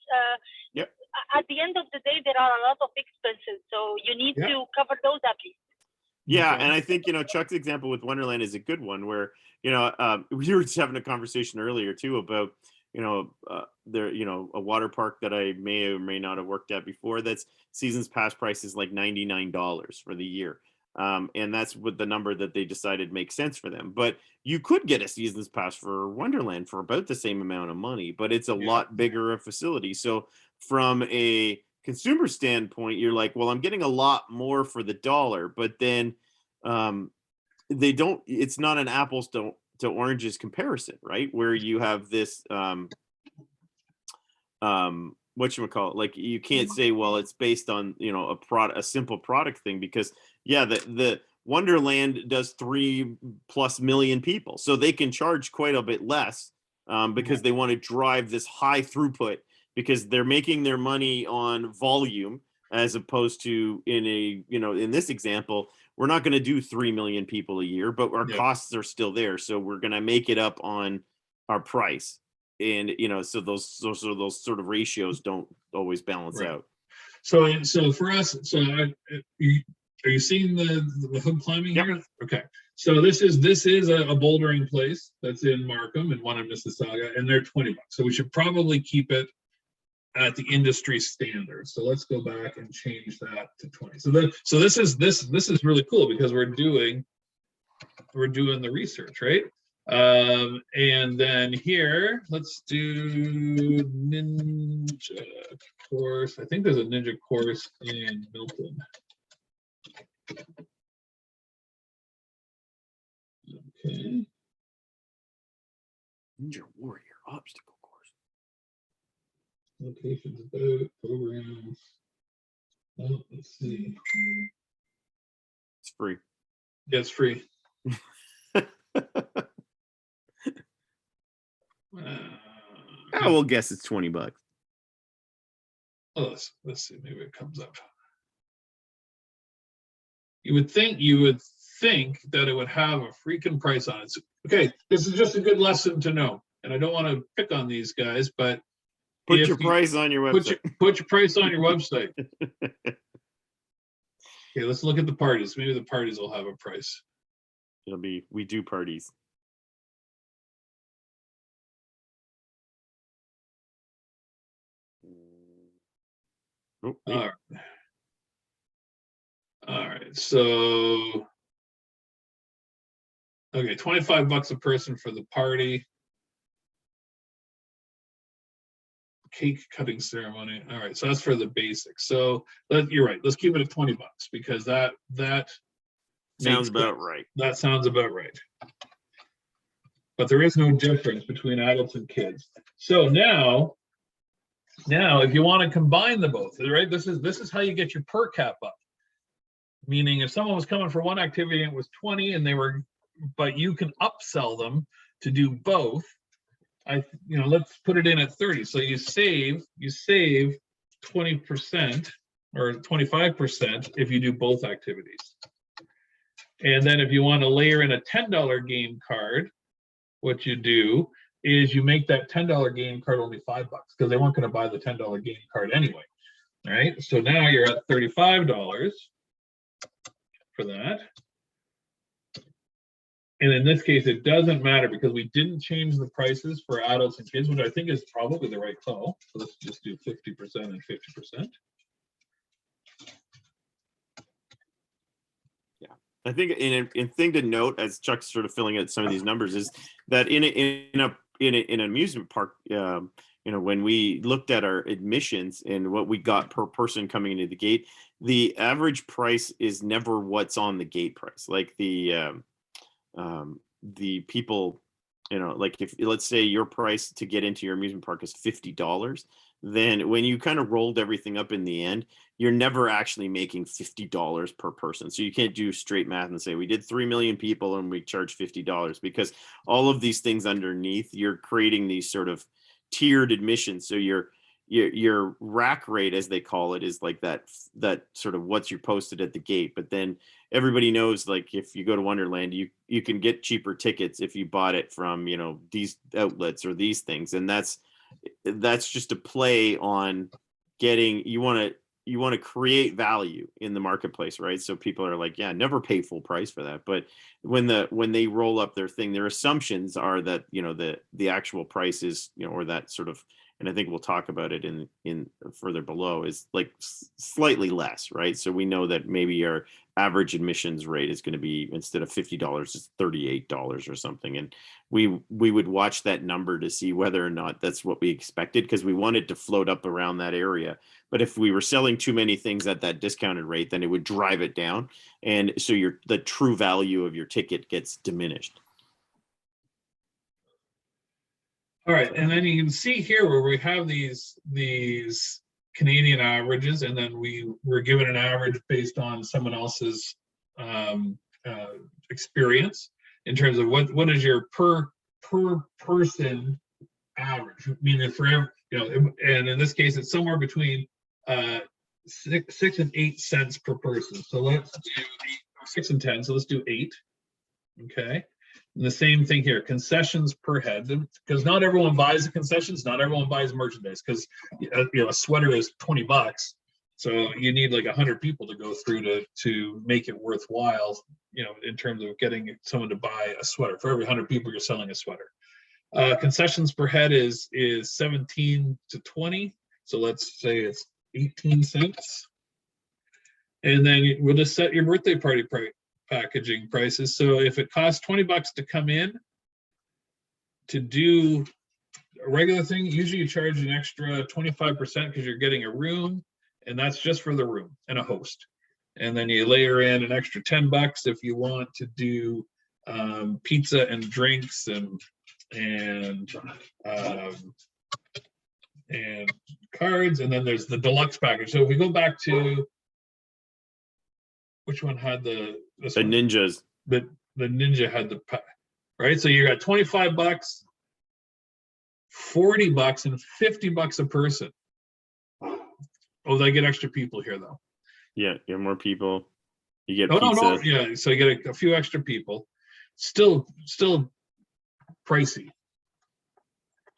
Yep. At the end of the day, there are a lot of expenses, so you need Yeah. to cover those at least. Yeah, Okay. and I think, you know, Chuck's example with Wonderland is a good one, where, you know, we were just having a conversation earlier too about, you know, there, you know, a water park that I may or may not have worked at before, that's seasons pass price is like $99 for the year. And that's what the number that they decided makes sense for them. But you could get a seasons pass for Wonderland for about the same amount of money, but it's a Yeah. lot bigger a facility. So from a consumer standpoint, you're like, well, I'm getting a lot more for the dollar, but then they don't, it's not an apples to oranges comparison, right? Where you have this whatchamacallit, like, you can't say, well, it's based on, you know, a simple product thing, because yeah, the Wonderland does 3+ million people, so they can charge quite a bit less, because they want to drive this high throughput, because they're making their money on volume, as opposed to, in a, you know, in this example, we're not going to do 3 million people a year, but our Yeah. costs are still there, so we're going to make it up on our price. And, you know, so those sort of ratios don't always balance Right. out. So for us, are you seeing the hood climbing Yep. here? Okay. So this is a bouldering place that's in Markham and one in Mississauga, and they're $20. So we should probably keep it at the industry standard. So let's go back and change that to 20. So this is really cool, because we're doing the research, right? And then here, let's do Ninja course. I think there's a Ninja course in Milton. Okay. Ninja Warrior obstacle course. Locations, about programs. Oh, let's see. It's free. Yeah, it's free. I will guess it's $20. Oh, let's see. Maybe it comes up. You would think that it would have a freaking price on it. So, okay, this is just a good lesson to know. And I don't want to pick on these guys, but Put if your you- price on your put website. your price on your website. Okay, let's look at the parties. Maybe the parties will have a price. It'll be, we do parties. Oh, wait. All right. So, okay, $25 a person for the party. Cake cutting ceremony. All right, so that's for the basics. So you're right. Let's keep it at $20, because that Sounds makes about sense. right. That sounds about right. But there is no difference between adults and kids. So now if you want to combine the both, right? This is how you get your per cap up. Meaning, if someone was coming for one activity and it was 20, but you can upsell them to do both. Let's put it in at 30. So you save 20% or 25% if you do both activities. And then if you want to layer in a $10 game card, what you do is you make that $10 game card only $5, because they weren't going to buy the $10 game card anyway. All right, so now you're at $35 for that. And in this case, it doesn't matter because we didn't change the prices for adults and kids, which I think is probably the right call. So let's just do 50% and 50%. I think in thing to note, as Chuck's sort of filling out some of these numbers, is that in an amusement park, when we looked at our admissions and what we got per person coming into the gate, the average price is never what's on the gate price. Like the people, like if let's say your price to get into your amusement park is $50, then when you kind of rolled everything up in the end, you're never actually making $50 per person. So you can't do straight math and say we did 3 million people and we charge $50, because all of these things underneath, you're creating these sort of tiered admissions. So your rack rate, as they call it, is like that sort of what's you posted at the gate. But then everybody knows, like if you go to Wonderland, you can get cheaper tickets if you bought it from these outlets or these things, and that's just a play on getting, you want to create value in the marketplace, right? So people are like, yeah, never pay full price for that. But when they roll up their thing, their assumptions are that the actual price is or that sort of, and I think we'll talk about it in further below, is like slightly less, right? So we know that maybe your average admissions rate is going to be, instead of $50, it's $38 or something. And we would watch that number to see whether or not that's what we expected, because we wanted to float up around that area. But if we were selling too many things at that discounted rate, then it would drive it down. And so the true value of your ticket gets diminished. All right, and then you can see here where we have these Canadian averages, and then we were given an average based on someone else's experience in terms of what is your per person average, meaning for and in this case it's somewhere between 6 and 8 cents per person. So let's do 6 and 10. So let's do 8. Okay. And the same thing here, concessions per head, because not everyone buys the concessions, not everyone buys merchandise, because a sweater is $20, so you need like 100 people to go through to make it worthwhile, in terms of getting someone to buy a sweater. For every 100 people, you're selling a sweater. Concessions per head is 17 to 20, so let's say it's 18 cents, and then we'll just set your birthday party price. Packaging prices. So if it costs $20 to come in to do a regular thing, usually you charge an extra 25% because you're getting a room, and that's just for the room and a host. And then you layer in an extra $10 if you want to do pizza and drinks and cards. And then there's the deluxe package. So if we go back to, which one had the Ninjas? The Ninja had the right. So you got $25, $40, and $50 a person. Oh, they get extra people here though. Yeah, you have more people. You get pizza. No. Yeah, so you get a few extra people. Still pricey.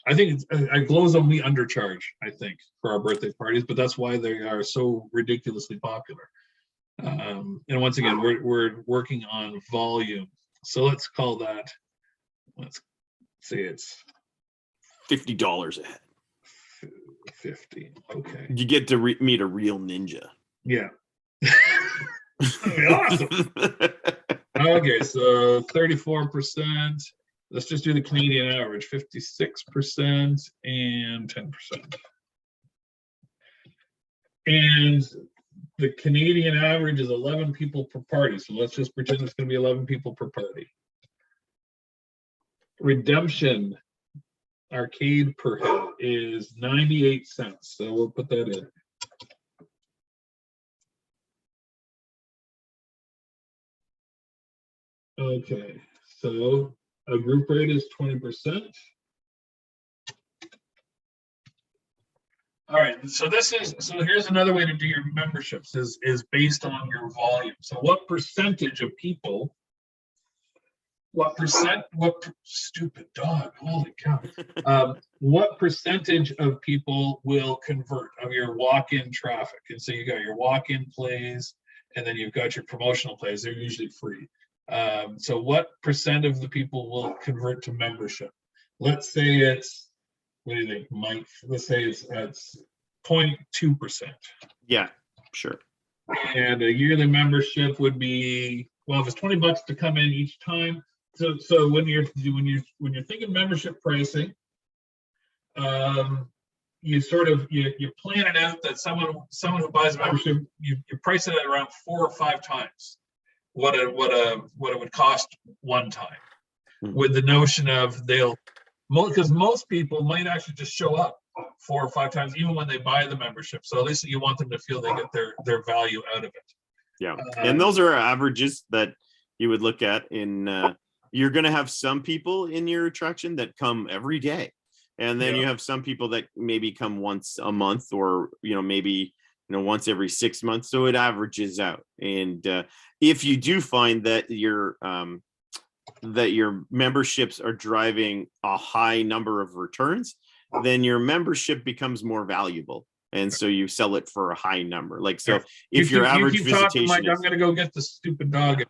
I think at Glozo we undercharge, I think, for our birthday parties, but that's why they are so ridiculously popular. And once again, we're working on volume. So let's call that, let's say it's $50 a head. 50. Okay. You get to meet a real ninja. Yeah. That'd be awesome. Okay, so 34%. Let's just do the Canadian average, 56% and 10%. And the Canadian average is 11 people per party. So let's just pretend it's going to be 11 people per party. Redemption arcade per head is 98 cents. So we'll put that in. Okay, so a group rate is 20%. All right, so here's another way to do your memberships is based on your volume. So what percentage of people Stupid dog, holy cow. What percentage of people will convert of your walk-in traffic? And so you got your walk-in plays, and then you've got your promotional plays. They're usually free. So what percent of the people will convert to membership? Let's say it's, what do you think, Mike? Let's say it's 0.2%. Yeah, sure. And a yearly membership would be, well, if it's $20 to come in each time. So when you're thinking membership pricing, you sort of you plan it out that someone who buys a membership, you price it at around 4 or 5 times what it would cost one time, with the notion of because most people might actually just show up 4 or 5 times even when they buy the membership. So at least you want them to feel they get their value out of it. Yeah, and those are averages that you would look at in. You're going to have some people in your attraction that come every day, and then you have some people that maybe come once a month, or maybe once every 6 months. So it averages out. And if you do find that your memberships are driving a high number of returns, then your membership becomes more valuable, and so you sell it for a high number. Like, so if your average visitation, Mike, I'm going to go get the stupid dog.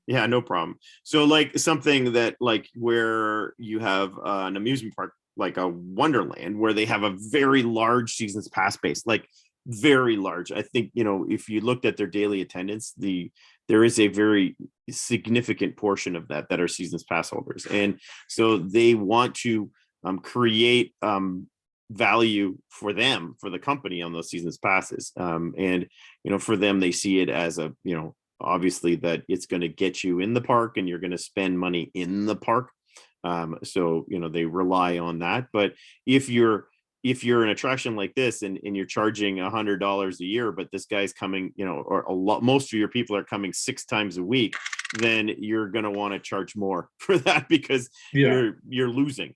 Yeah, no problem. So like something that like where you have an amusement park like a Wonderland, where they have a very large seasons pass base, like very large. I think, if you looked at their daily attendance, there is a very significant portion of that are seasons pass holders. And so they want to create value for them, for the company on those seasons passes. And, for them, they see it as a, obviously that it's going to get you in the park and you're going to spend money in the park. So, they rely on that. But if you're an attraction like this and you're charging $100 a year, but this guy's coming, or most of your people are coming 6 times a week, then you're going to want to charge more for that, because you're losing.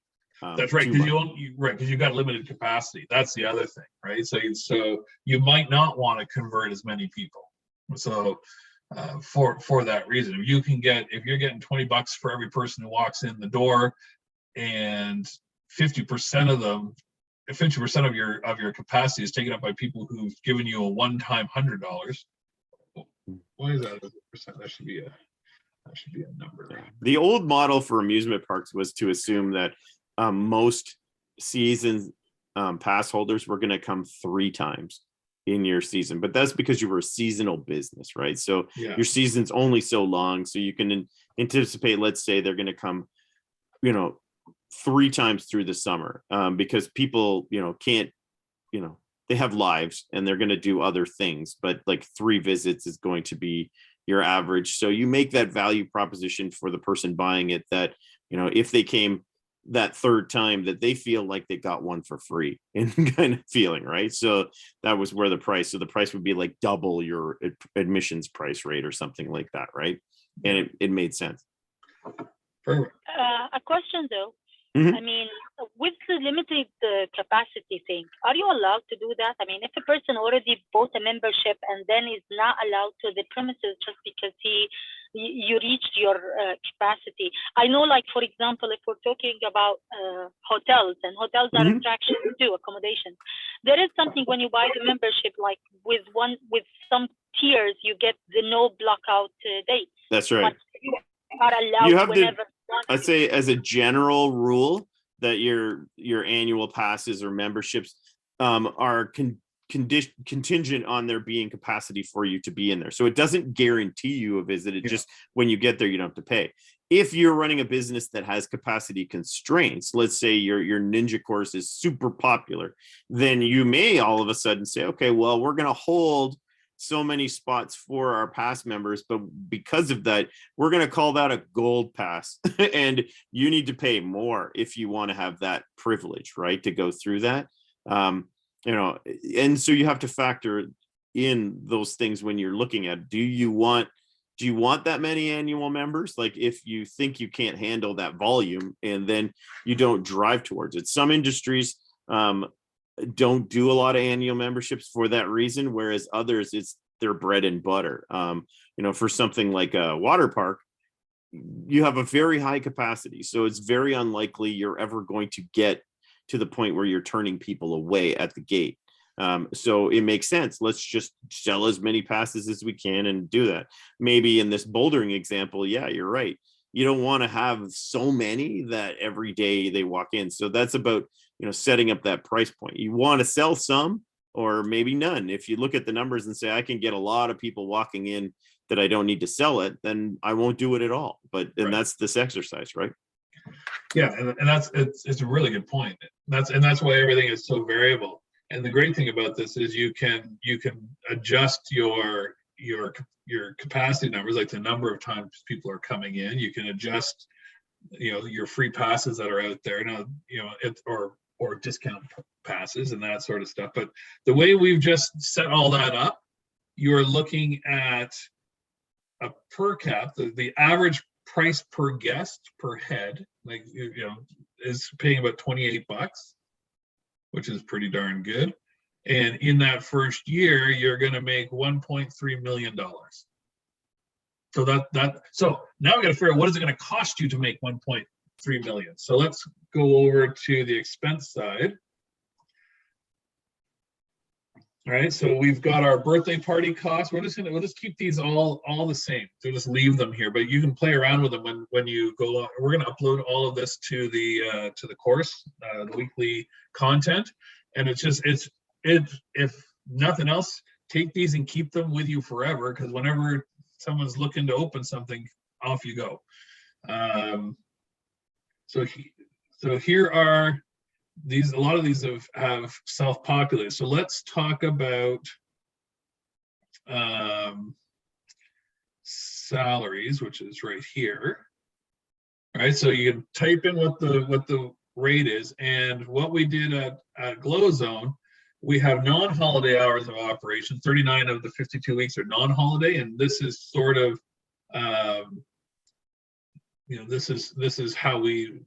That's right, because you got limited capacity. That's the other thing, right? So you might not want to convert as many people. So for that reason, if you're getting $20 for every person who walks in the door, and 50% of your capacity is taken up by people who've given you a one-time $100. Why is that as a percent? That should be a number. The old model for amusement parks was to assume that most season pass holders were going to come 3 times in your season, but that's because you were a seasonal business, right? So your season's only so long, so you can anticipate, let's say they're going to come 3 times through the summer, because people can't, they have lives and they're going to do other things, but like 3 visits is going to be your average. So you make that value proposition for the person buying it, that if they came that 3rd time, that they feel like they got one for free, and kind of feeling, right? So that was where the price would be like double your admissions price rate or something like that, right? And it made sense. Perfect. A question though. Mhm. I mean, with the limited capacity thing, are you allowed to do that? I mean, if a person already bought a membership and then is not allowed to the premises just because you reached your capacity. I know, like, for example, if we're talking about hotels, and hotels are attractions too, accommodation. There is something when you buy the membership, like with some tiers, you get the no blockout date. That's right. But you are allowed You have whenever. I'd say as a general rule that your annual passes or memberships are contingent on there being capacity for you to be in there. So it doesn't guarantee you a visit. It just, when you get there, you don't have to pay. If you're running a business that has capacity constraints, let's say your ninja course is super popular, then you may all of a sudden say, okay, well, we're going to hold so many spots for our pass members, but because of that, we're going to call that a gold pass and you need to pay more if you want to have that privilege, right, to go through that. And so you have to factor in those things when you're looking at, do you want that many annual members? Like, if you think you can't handle that volume, and then you don't drive towards it. Some industries don't do a lot of annual memberships for that reason, whereas others, it's their bread and butter. For something like a water park, you have a very high capacity, so it's very unlikely you're ever going to get to the point where you're turning people away at the gate. So it makes sense. Let's just sell as many passes as we can and do that. Maybe in this bouldering example, yeah, you're right. You don't want to have so many that every day they walk in. So that's about, setting up that price point. You want to sell some or maybe none. If you look at the numbers and say, I can get a lot of people walking in that I don't need to sell it, then I won't do it at all. And Right. that's this exercise, right? Yeah, and it's a really good point. That's why everything is so variable. And the great thing about this is you can adjust your capacity numbers, like the number of times people are coming in. You can adjust, your free passes that are out there now, or discount passes and that sort of stuff. But the way we've just set all that up, you're looking at a per cap, the average price per guest per head, is paying about $28, which is pretty darn good. And in that first year, you're going to make $1.3 million. So so now we got to figure out what is it going to cost you to make 1.3 million. So let's go over to the expense side. All right, so we've got our birthday party costs. We'll just keep these all the same. So just leave them here, but you can play around with them when you go on. We're going to upload all of this to the course, the weekly content, and if nothing else, take these and keep them with you forever, because whenever someone's looking to open something, off you go. So here are these. A lot of these have self-populated. So let's talk about salaries, which is right here. All right, so you can type in what the rate is, and what we did at GlowZone, we have non-holiday hours of operation. 39 of the 52 weeks are non-holiday, and this is sort of this is how we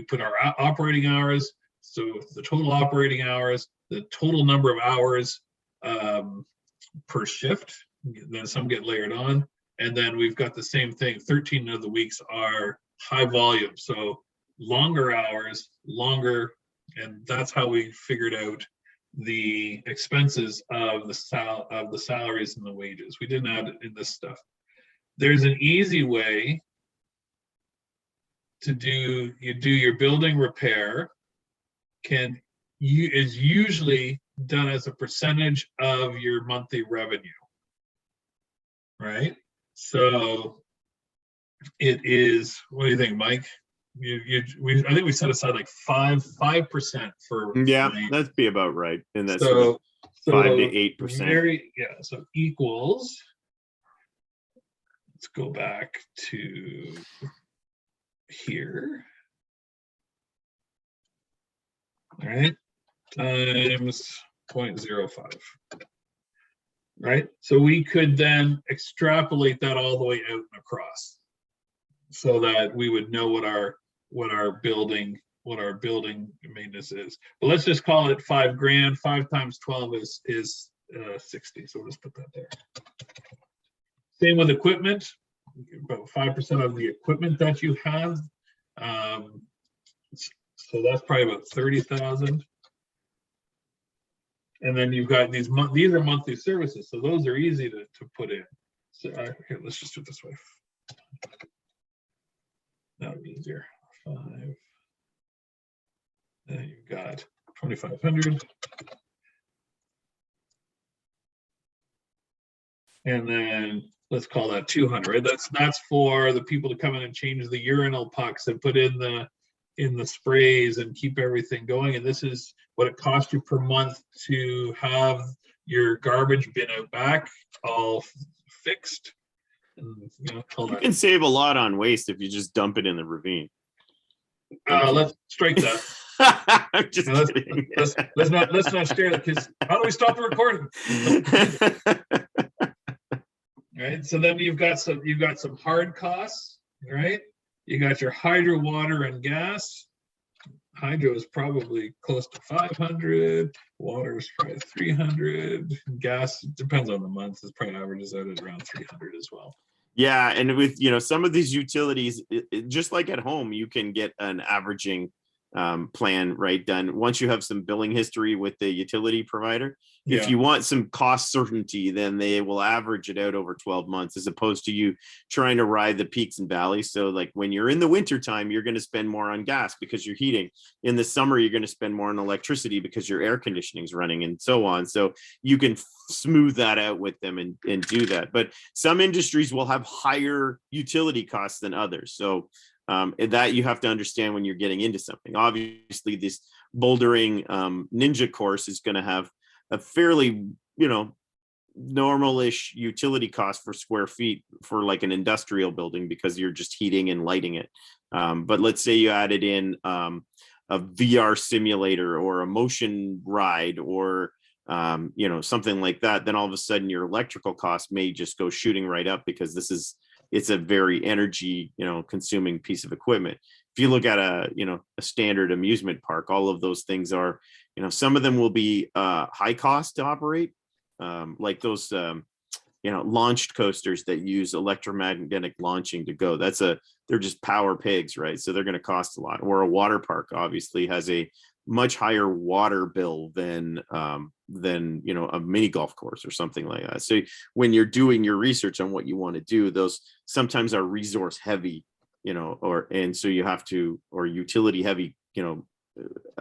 put our operating hours. So the total operating hours, the total number of hours per shift, then some get layered on, and then we've got the same thing. 13 of the weeks are high volume, so longer hours, and that's how we figured out the expenses of the salaries and the wages. We didn't add it in this stuff. There's an easy way to do your building repair. Is usually done as a percentage of your monthly revenue, right? So it is. What do you think, Mike? I think we set aside like 5% for. Yeah, that'd be about right. And that's so 5 to 8%. So equals. Let's go back to here. All right, times 0.05. Right, so we could then extrapolate that all the way out and across, so that we would know what our building maintenance is. But let's just call it $5,000. 5 times 12 is 60. So we'll just put that there. Same with equipment. About 5% of the equipment that you have. So that's probably about 30,000. And then you've got these are monthly services, so those are easy to put in. So here, let's just do it this way. That would be easier. 5. Then you've got 2,500. And then let's call that 200. That's for the people to come in and change the urinal pucks and put in the sprays and keep everything going. And this is what it costs you per month to have your garbage bin out back all fixed. And, you can save a lot on waste if you just dump it in the ravine. Let's strike that. I'm just kidding. Let's not stare at it, because how do we stop the recording? Right. So then you've got some hard costs, right? You got your hydro, water, and gas. Hydro is probably close to 500. Water is probably 300. Gas depends on the month. It probably averages out at around 300 as well. Yeah, and with some of these utilities, just like at home, you can get an averaging plan right done once you have some billing history with the utility provider. If Yeah. you want some cost certainty, then they will average it out over 12 months as opposed to you trying to ride the peaks and valleys. So like when you're in the winter time, you're going to spend more on gas because you're heating. In the summer, you're going to spend more on electricity because your air conditioning is running and so on. So you can smooth that out with them and do that. But some industries will have higher utility costs than others. So that you have to understand when you're getting into something. Obviously, this bouldering ninja course is going to have a fairly, normal-ish utility cost for square feet for like an industrial building because you're just heating and lighting it. But let's say you added in a VR simulator or a motion ride or something like that, then all of a sudden your electrical cost may just go shooting right up because it's a very energy consuming piece of equipment. If you look at a standard amusement park, all of those things are some of them will be high cost to operate, like those launched coasters that use electromagnetic launching to go. They're just power pigs, right? So they're going to cost a lot. Or a water park obviously has a much higher water bill than a mini golf course or something like that. So when you're doing your research on what you want to do, those sometimes are resource heavy, and so you have to, or utility heavy,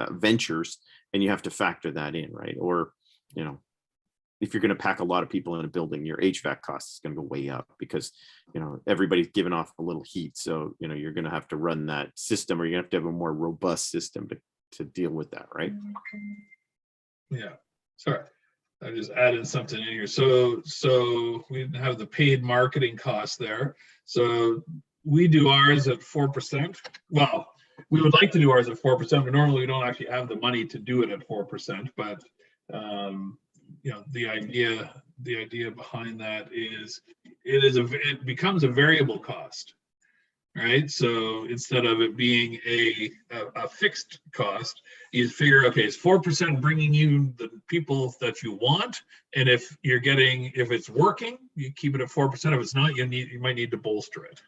ventures, and you have to factor that in, right? Or if you're going to pack a lot of people in a building, your HVAC cost is going to go way up because everybody's giving off a little heat. So you're going to have to run that system, or you're going to have a more robust system to deal with that, right? Yeah. Sorry, I just added something in here. So we have the paid marketing cost there. So we do ours at 4%. Well, we would like to do ours at 4%, but normally we don't actually have the money to do it at 4%. But the idea behind that is it becomes a variable cost. Right. So instead of it being a fixed cost, you figure, okay, it's 4% bringing you the people that you want. And if it's working, you keep it at 4%. If it's not, you might need to bolster it.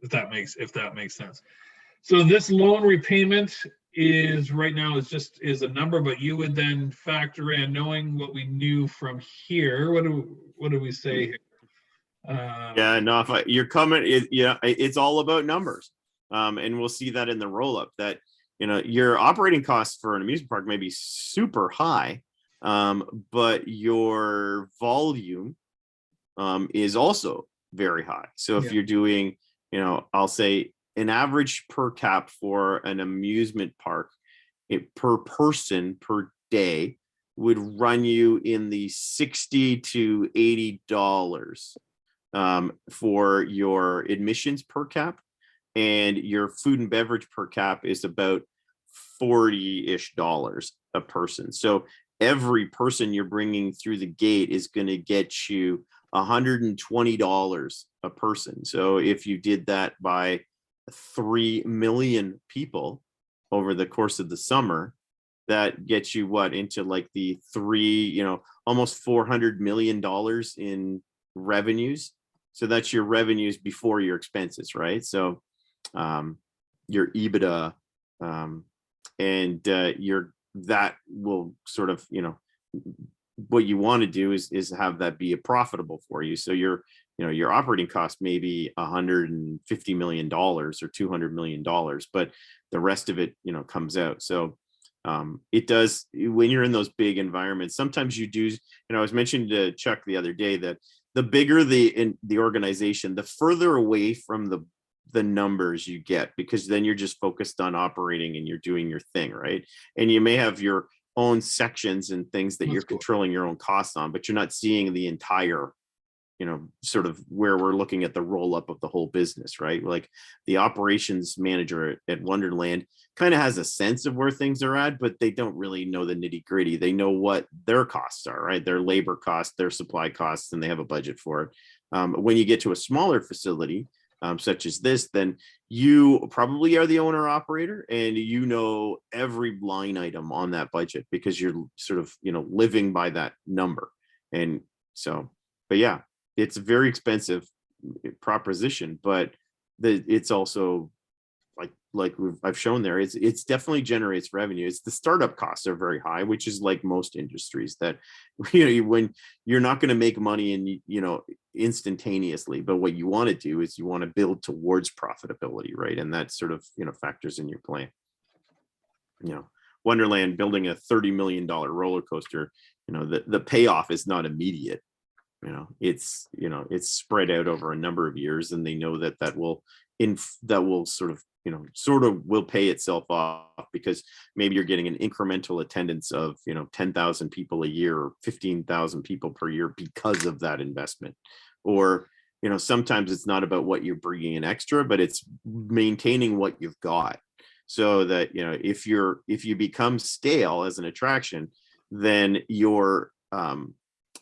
If that makes sense. So this loan repayment is right now is a number, but you would then factor in, knowing what we knew from here. What do we say here? If you're coming, it's all about numbers, and we'll see that in the roll up that your operating costs for an amusement park may be super high, but your volume is also very high. So if you're doing I'll say an average per cap for an amusement park, per person per day would run you in the $60 to $80 for your admissions per cap, and your food and beverage per cap is about $40-ish a person. So every person you're bringing through the gate is going to get you $120 a person. So if you did that by 3 million people over the course of the summer, that gets you into like the almost $400 million in revenues. So that's your revenues before your expenses, right? So your EBITDA, and that will sort of, what you want to do is have that be profitable for you. So your operating cost may be $150 million or $200 million, but the rest of it, comes out. So it does, when you're in those big environments, sometimes you do, I was mentioning to Chuck the other day that the bigger the organization, the further away from the numbers you get, because then you're just focused on operating and you're doing your thing, right? And you may have your own sections and things that you're controlling your own costs on, but you're not seeing the entire, sort of where we're looking at the roll up of the whole business, right? Like the operations manager at Wonderland kind of has a sense of where things are at, but they don't really know the nitty gritty. They know what their costs are, right? Their labor costs, their supply costs, and they have a budget for it. When you get to a smaller facility, such as this, then you probably are the owner operator and every line item on that budget because you're sort of living by that number. And so, but yeah, it's a very expensive proposition, but it's also I've shown there, it's definitely generates revenue. It's the startup costs are very high, which is like most industries that, when you're not going to make money and, instantaneously, but what you want to do is you want to build towards profitability, right? And that sort of, factors in your plan. Wonderland building a $30 million roller coaster, the payoff is not immediate. It's spread out over a number of years, and they know that will sort of will pay itself off, because maybe you're getting an incremental attendance of 10,000 people a year or 15,000 people per year because of that investment. Or sometimes it's not about what you're bringing in extra, but it's maintaining what you've got, so that if you become stale as an attraction, then your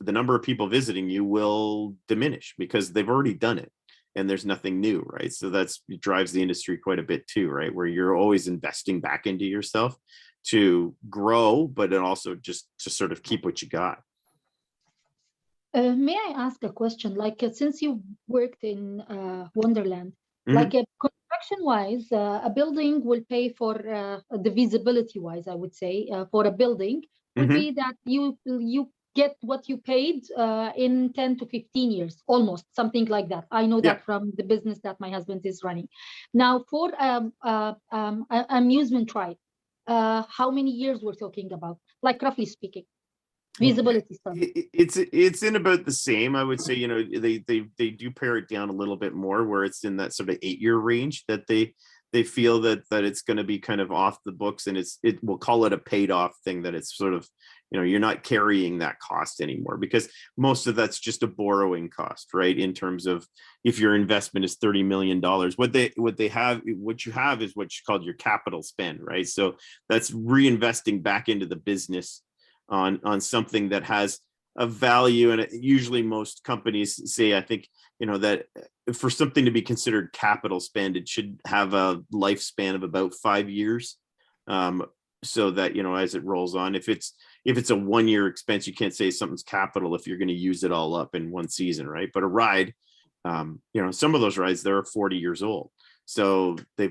the number of people visiting you will diminish because they've already done it. And there's nothing new, right? So it drives the industry quite a bit too, right? Where you're always investing back into yourself to grow, but then also just to sort of keep what you got. May I ask a question? Like, since you worked in Wonderland, Mhm. like construction-wise, a building will pay for the visibility-wise, I would say, for a building would Mhm. be that you get what you paid in 10 to 15 years, almost something like that. I know that from the business that my husband is running. Now, for amusement ride, how many years we're talking about, like roughly speaking? Visibility stuff. It's in about the same, I would say. They do pare it down a little bit more, where it's in that sort of 8-year range that they feel that it's going to be kind of off the books, and we'll call it a paid off thing, that it's sort of you're not carrying that cost anymore, because most of that's just a borrowing cost, right? In terms of, if your investment is $30 million, what you have is what's called your capital spend, right? So that's reinvesting back into the business on something that has a value. And usually most companies say, I think, that for something to be considered capital spend, it should have a lifespan of about 5 years. So that, as it rolls on, if it's a 1-year expense, you can't say something's capital if you're going to use it all up in one season, right? But a ride, some of those rides, they're 40 years old. So they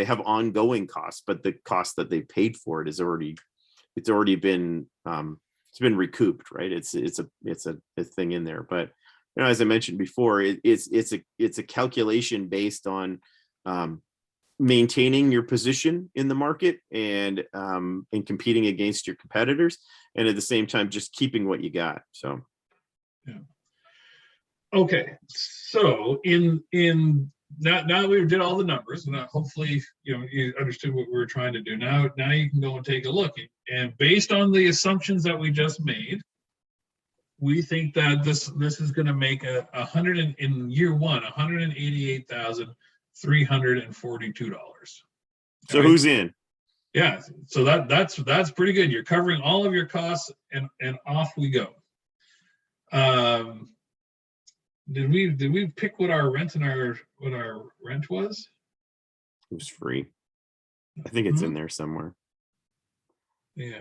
have ongoing costs, but the cost that they paid for it is already been it's been recouped, right? It's a thing in there. But as I mentioned before, it's a calculation based on maintaining your position in the market and competing against your competitors, and at the same time just keeping what you got. So okay, so in now that we did all the numbers, and hopefully you understood what we were trying to do. Now you can go and take a look, and based on the assumptions that we just made, we think that this is going to make in year one $188,342. So who's in? Yeah, so that's pretty good. You're covering all of your costs, and off we go. Did we pick what our rent was? It was free. I think it's in there somewhere. Yeah.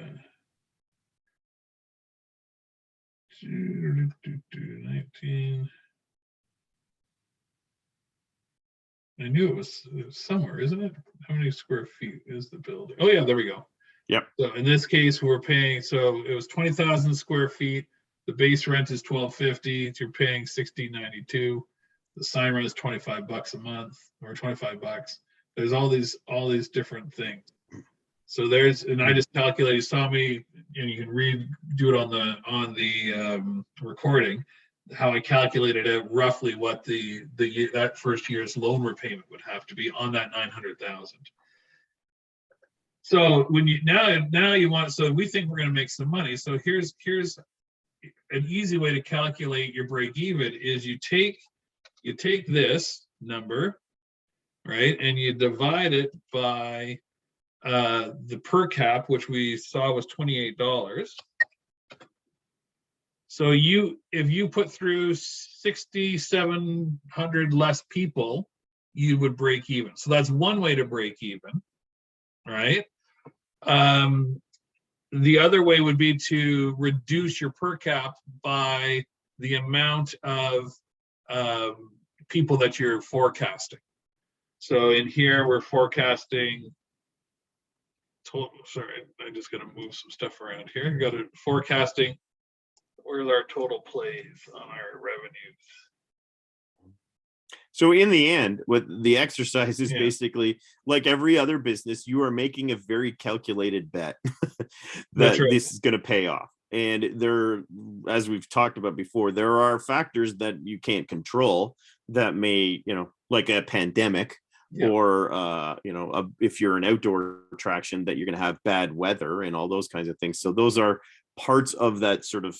19. I knew it was somewhere, isn't it? How many square feet is the building? Oh yeah, there we go. Yep. So in this case, we're paying. So it was 20,000 square feet. The base rent is $1,250. You're paying $1,692. The sign rent is $25 a month, or $25. There's all these different things. So and I just calculated. You saw me, and you can do it on the recording, how I calculated out roughly what that first year's loan repayment would have to be on that $900,000. So when you want, so we think we're going to make some money. So here's an easy way to calculate your break even is you take this number, right, and you divide it by the per cap, which we saw was $28. So if you put through 6,700 less people, you would break even. So that's one way to break even, right? The other way would be to reduce your per cap by the amount of people that you're forecasting. So in here, we're forecasting total, sorry, I'm just gonna move some stuff around here. We got it forecasting, where's our total plays on our revenues? So in the end, what the exercise is Yeah. basically like every other business, you are making a very calculated bet That's that right. this is going to pay off. And there, as we've talked about before, there are factors that you can't control that may, like a pandemic, Yeah. or if you're an outdoor attraction, that you're going to have bad weather and all those kinds of things. So those are parts of that sort of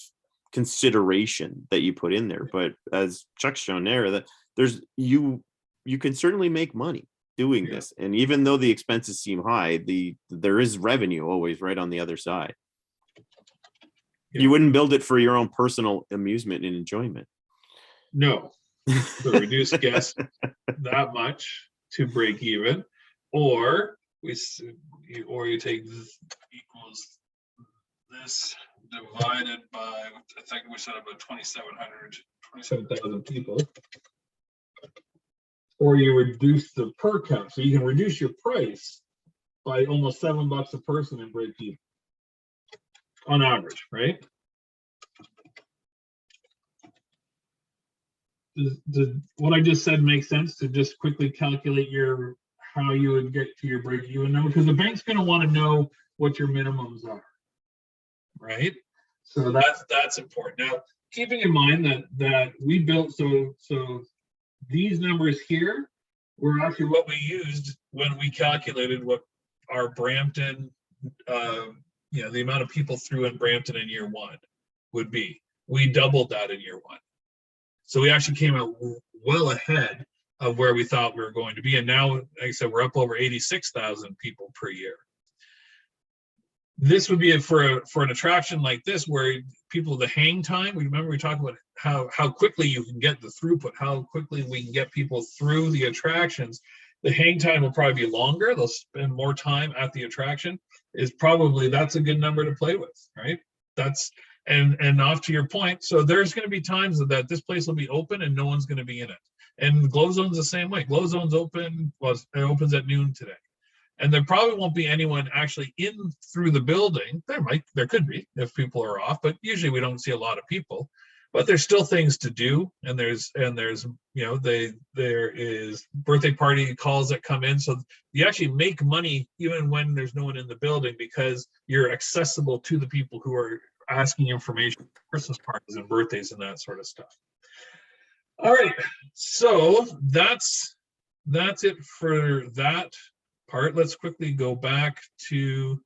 consideration that you put in there. But as Chuck's shown there, that there's you can certainly make money doing Yeah. this, and even though the expenses seem high, there is revenue always right on the other side. Yeah. You wouldn't build it for your own personal amusement and enjoyment. No, so reduce guests that much to break even, or you take this equals this divided by, I think we said about 27,000 people, or you reduce the per cap, so you can reduce your price by almost $7 a person and break even on average, right? Does what I just said make sense to just quickly calculate how you would get to your break even number? Because the bank's going to want to know what your minimums are, right? So that's important. Now, keeping in mind that we built, so these numbers here were actually what we used when we calculated what our Brampton, the amount of people through in Brampton in year one would be. We doubled that in year one. So we actually came out well ahead of where we thought we were going to be. And now, like I said, we're up over 86,000 people per year. This would be for an attraction like this, where people, the hang time, remember we talked about how quickly you can get the throughput, how quickly we can get people through the attractions. The hang time will probably be longer. They'll spend more time at the attraction. That's a good number to play with, right? And off to your point, so there's going to be times that this place will be open and no one's going to be in it. And Glow Zone's the same way. Glow Zone's open, it opens at noon today. And there probably won't be anyone actually in through the building. There could be if people are off, but usually we don't see a lot of people. But there's still things to do, and there's there is birthday party calls that come in. So you actually make money even when there's no one in the building, because you're accessible to the people who are asking information, Christmas parties and birthdays and that sort of stuff. All right, so that's it for that part. Let's quickly go back to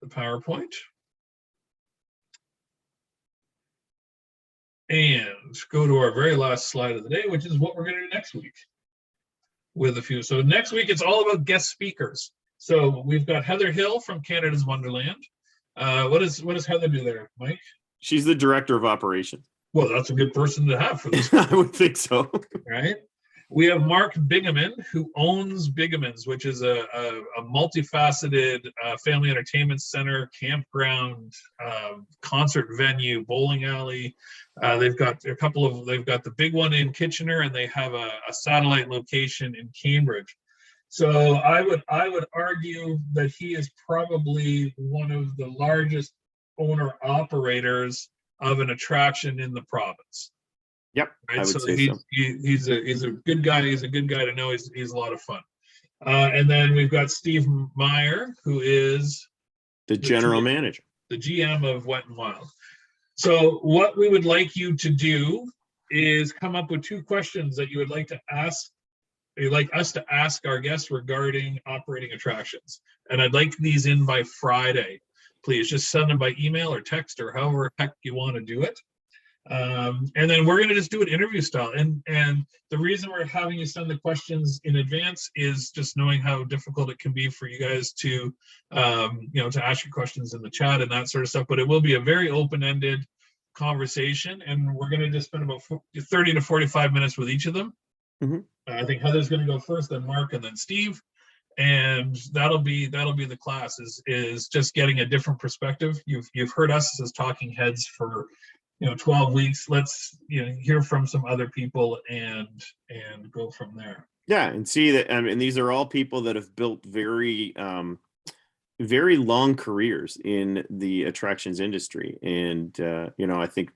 the PowerPoint and go to our very last slide of the day, which is what we're going to do next week with a few. So next week, it's all about guest speakers. So we've got Heather Hill from Canada's Wonderland. What does Heather do there, Mike? She's the director of operations. Well, that's a good person to have for this. I would think so. Right? We have Mark Bigaman, who owns Bigamans, which is a multifaceted family entertainment center, campground, concert venue, bowling alley. They've got the big one in Kitchener, and they have a satellite location in Cambridge. So I would argue that he is probably one of the largest owner operators of an attraction in the province. Yep, right? I would say so. He's a good guy. He's a good guy to know. He's a lot of fun. And then we've got Steve Meyer, who is the general manager, the GM of Wet and Wild. So what we would like you to do is come up with 2 questions that you would like to ask. You'd like us to ask our guests regarding operating attractions. And I'd like these in by Friday. Please just send them by email or text or however heck you want to do it. And then we're going to just do it interview style. And the reason we're having you send the questions in advance is just knowing how difficult it can be for you guys to, to ask your questions in the chat and that sort of stuff. But it will be a very open-ended conversation. And we're going to just spend about 30 to 45 minutes with each of them. Mm-hmm. I think Heather's going to go first, then Mark, and then Steve, and that'll be the class. Is just getting a different perspective. You've heard us as talking heads for 12 weeks. Let's hear from some other people and go from there. Yeah, and see that. I mean, these are all people that have built very very long careers in the attractions industry, and I think,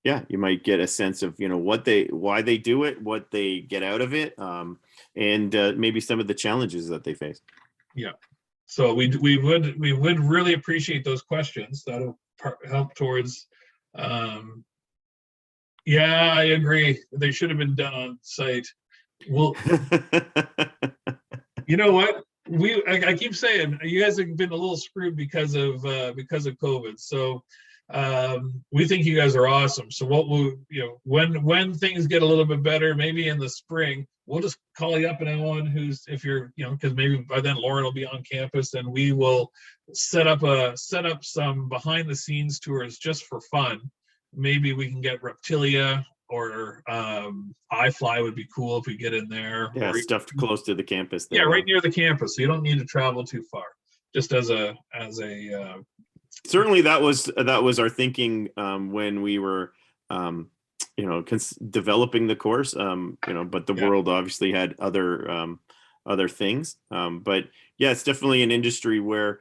yeah, you might get a sense of why they do it, what they get out of it, and maybe some of the challenges that they face. Yeah, so we would really appreciate those questions. That'll help towards. Yeah, I agree. They should have been done on site. Well, you know what? I keep saying you guys have been a little screwed because of COVID. So we think you guys are awesome. So what will when things get a little bit better, maybe in the spring, we'll just call you up, and anyone who's, if you're because maybe by then Lauren will be on campus, and we will set up some behind the scenes tours just for fun. Maybe we can get Reptilia, or iFly would be cool if we get in there. Yeah, stuff close to the campus there. Yeah, right near the campus, so you don't need to travel too far. Just as a certainly that was our thinking when we were developing the course. But the world obviously had other things. But yeah, it's definitely an industry where